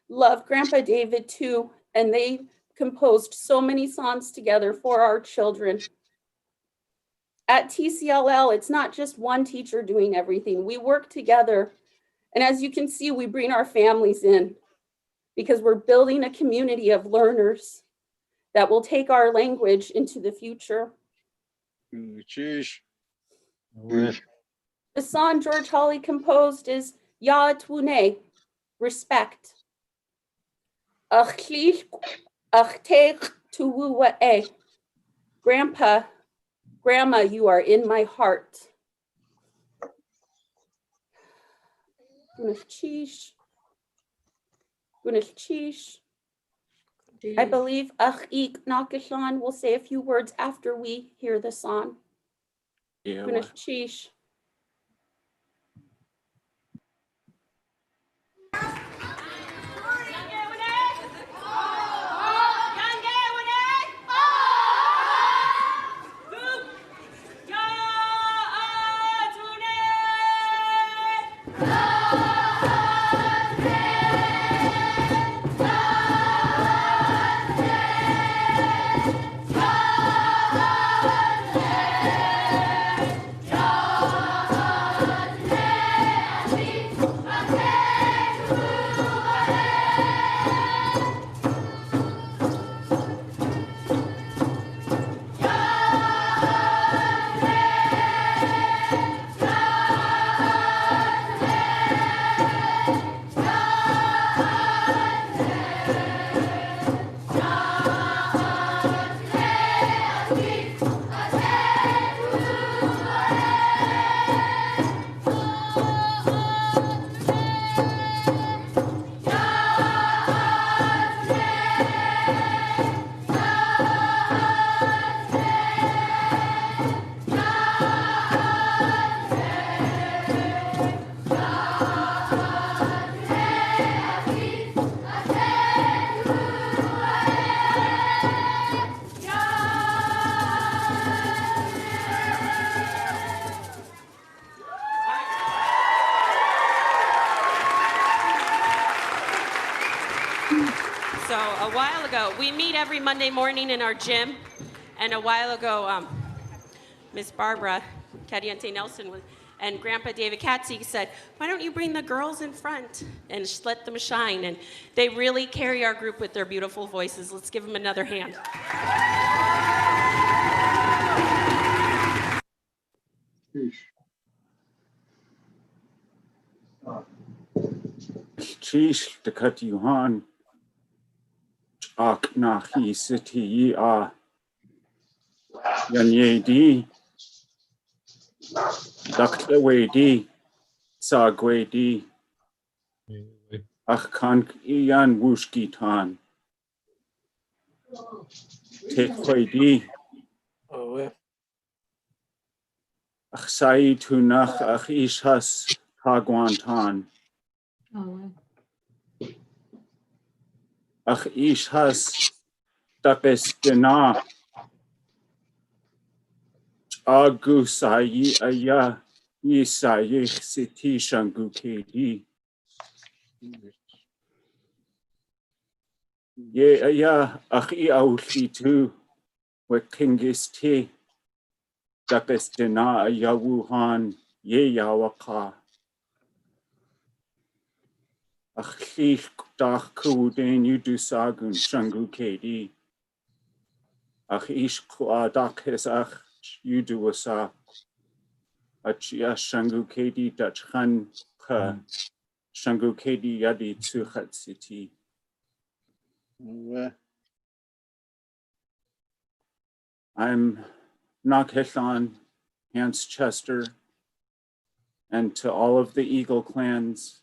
Speaker 17: loved Grandpa David too, and they composed so many songs together for our children. At TCLL, it's not just one teacher doing everything. We work together. And as you can see, we bring our families in because we're building a community of learners that will take our language into the future. The song George Hawley composed is Ya Twune, respect. Grandpa, Grandma, you are in my heart. I believe Achik Nakashan will say a few words after we hear the song.
Speaker 12: We meet every Monday morning in our gym. And a while ago, Miss Barbara Cadiente Nelson and Grandpa David Katzeek said, why don't you bring the girls in front and let them shine? And they really carry our group with their beautiful voices. Let's give them another hand.
Speaker 19: Chish de kat yuhan ak nahi city a yanye di dakwe di sagwe di ach kan iyan wushkitan tekwe di ach sai tunach ach ishas kagwantan ach ishas tapestina agusayi aya yisayi city shangukedi ye aya ach I aulitu wekingis te tapestina aya wuhan ye yawaka ach lich dach kuden yudu sagun shangukedi ach ish kwa dakes ach yudu wasa achia shangukedi dachhan ka shangukedi yadi tsuchat city. I'm Nakhethan, Hans Chester, and to all of the Eagle clans,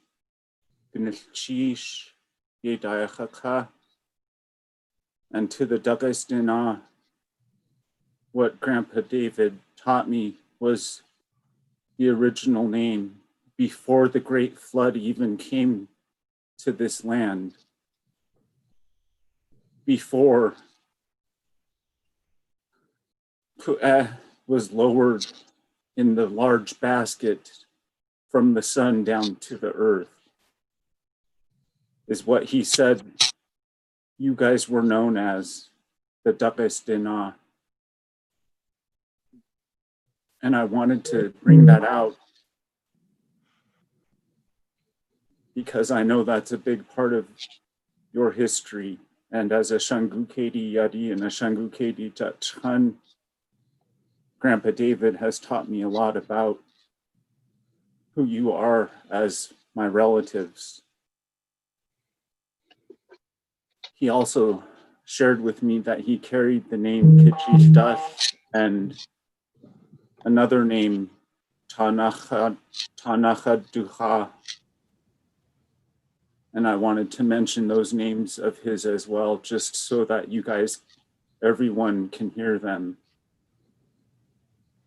Speaker 19: Gnilchish, Yedayachaka, and to the Dagesdina, what Grandpa David taught me was the original name before the Great Flood even came to this land, before Ku'eh was lowered in the large basket from the sun down to the earth, is what he said you guys were known as, the Dagesdina. And I wanted to bring that out because I know that's a big part of your history. And as a Shangukedi Yadi and a Shangukedi Tachan, Grandpa David has taught me a lot about who you are as my relatives. He also shared with me that he carried the name Kichishdash and another name, Tanachad Duha. And I wanted to mention those names of his as well, just so that you guys, everyone can hear them.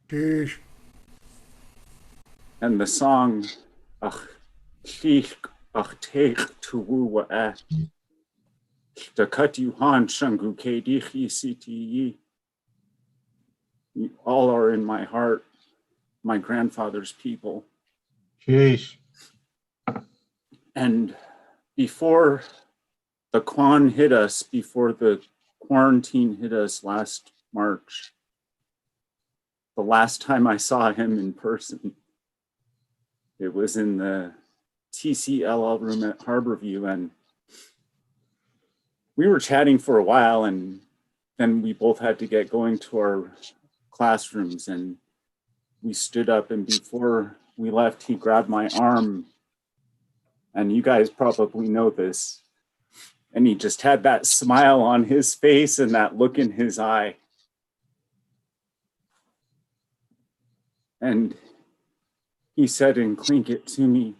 Speaker 22: Sheesh.
Speaker 19: And the song, Ach Chich Ach Teich Tuwu Wa'eh, Dakat Yuhan Shangu Kedichi CTE. You all are in my heart, my grandfather's people.
Speaker 5: Sheesh.
Speaker 19: And before the Kwan hit us, before the quarantine hit us last March, the last time I saw him in person, it was in the TCLL room at Harborview, and we were chatting for a while, and then we both had to get going to our classrooms, and we stood up, and before we left, he grabbed my arm, and you guys probably know this, and he just had that smile on his face and that look in his eye. And he said in Tlingit to me,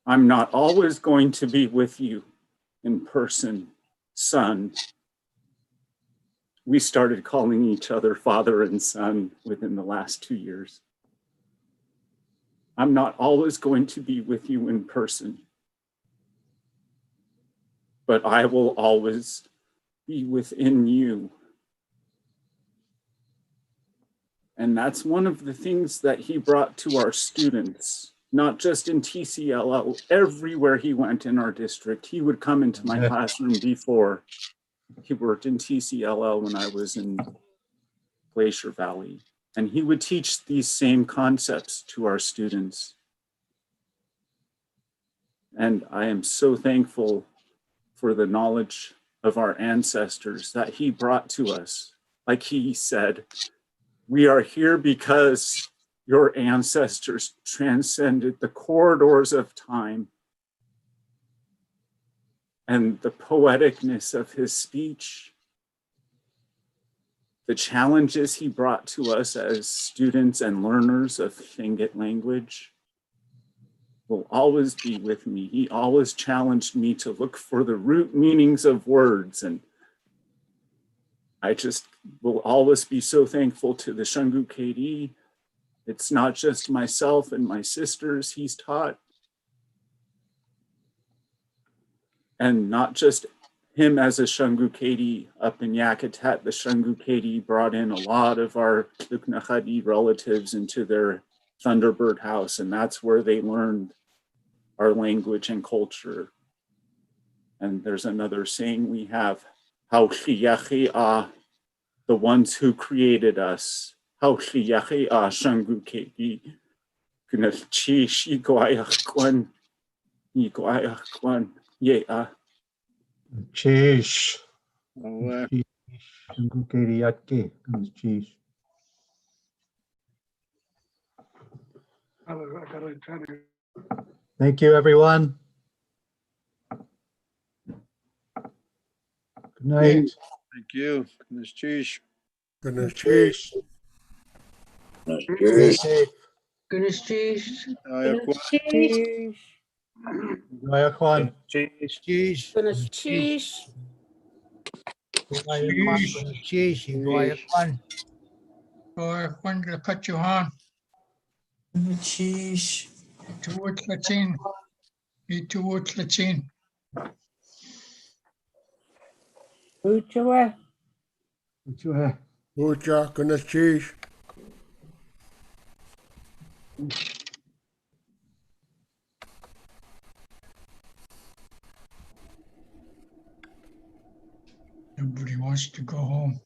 Speaker 19: I'm not always going to be with you in person, son. We started calling each other father and son within the last 2 years. I'm not always going to be with you in person, but I will always be within you. And that's one of the things that he brought to our students not just in TCLL, everywhere he went in our district. He would come into my classroom before. He worked in TCLL when I was in Glacier Valley, and he would teach these same concepts to our students. And I am so thankful for the knowledge of our ancestors that he brought to us. Like he said, we are here because your ancestors transcended the corridors of time. And the poeticness of his speech, the challenges he brought to us as students and learners of Tlingit language will always be with me. He always challenged me to look for the root meanings of words. And I just will always be so thankful to the Shungu KD. It's not just myself and my sisters he's taught, and not just him as a Shungu KD up in Yakutat. The Shungu KD brought in a lot of our Luknachadi relatives into their Thunderbird house, and that's where they learned our language and culture. And there's another saying we have, the ones who created us. Shungu KD.
Speaker 5: Cheesh. Shungu KD Yatke. Cheesh. Thank you, everyone. Good night.
Speaker 15: Thank you. Goodness, cheese.
Speaker 22: Goodness, cheese.
Speaker 5: Stay safe.
Speaker 21: Goodness cheese.
Speaker 17: Cheese.
Speaker 5: Enjoy Kwan.
Speaker 21: Cheese. Cheese.
Speaker 17: Goodness, cheese.
Speaker 21: Cheese. Enjoy Kwan.
Speaker 1: Or when to cut you on.
Speaker 16: Sheesh.
Speaker 1: To what's Latin. Be to what's Latin.
Speaker 10: Uchawa.
Speaker 22: Ucha, goodness, cheese.
Speaker 1: Everybody wants to go home.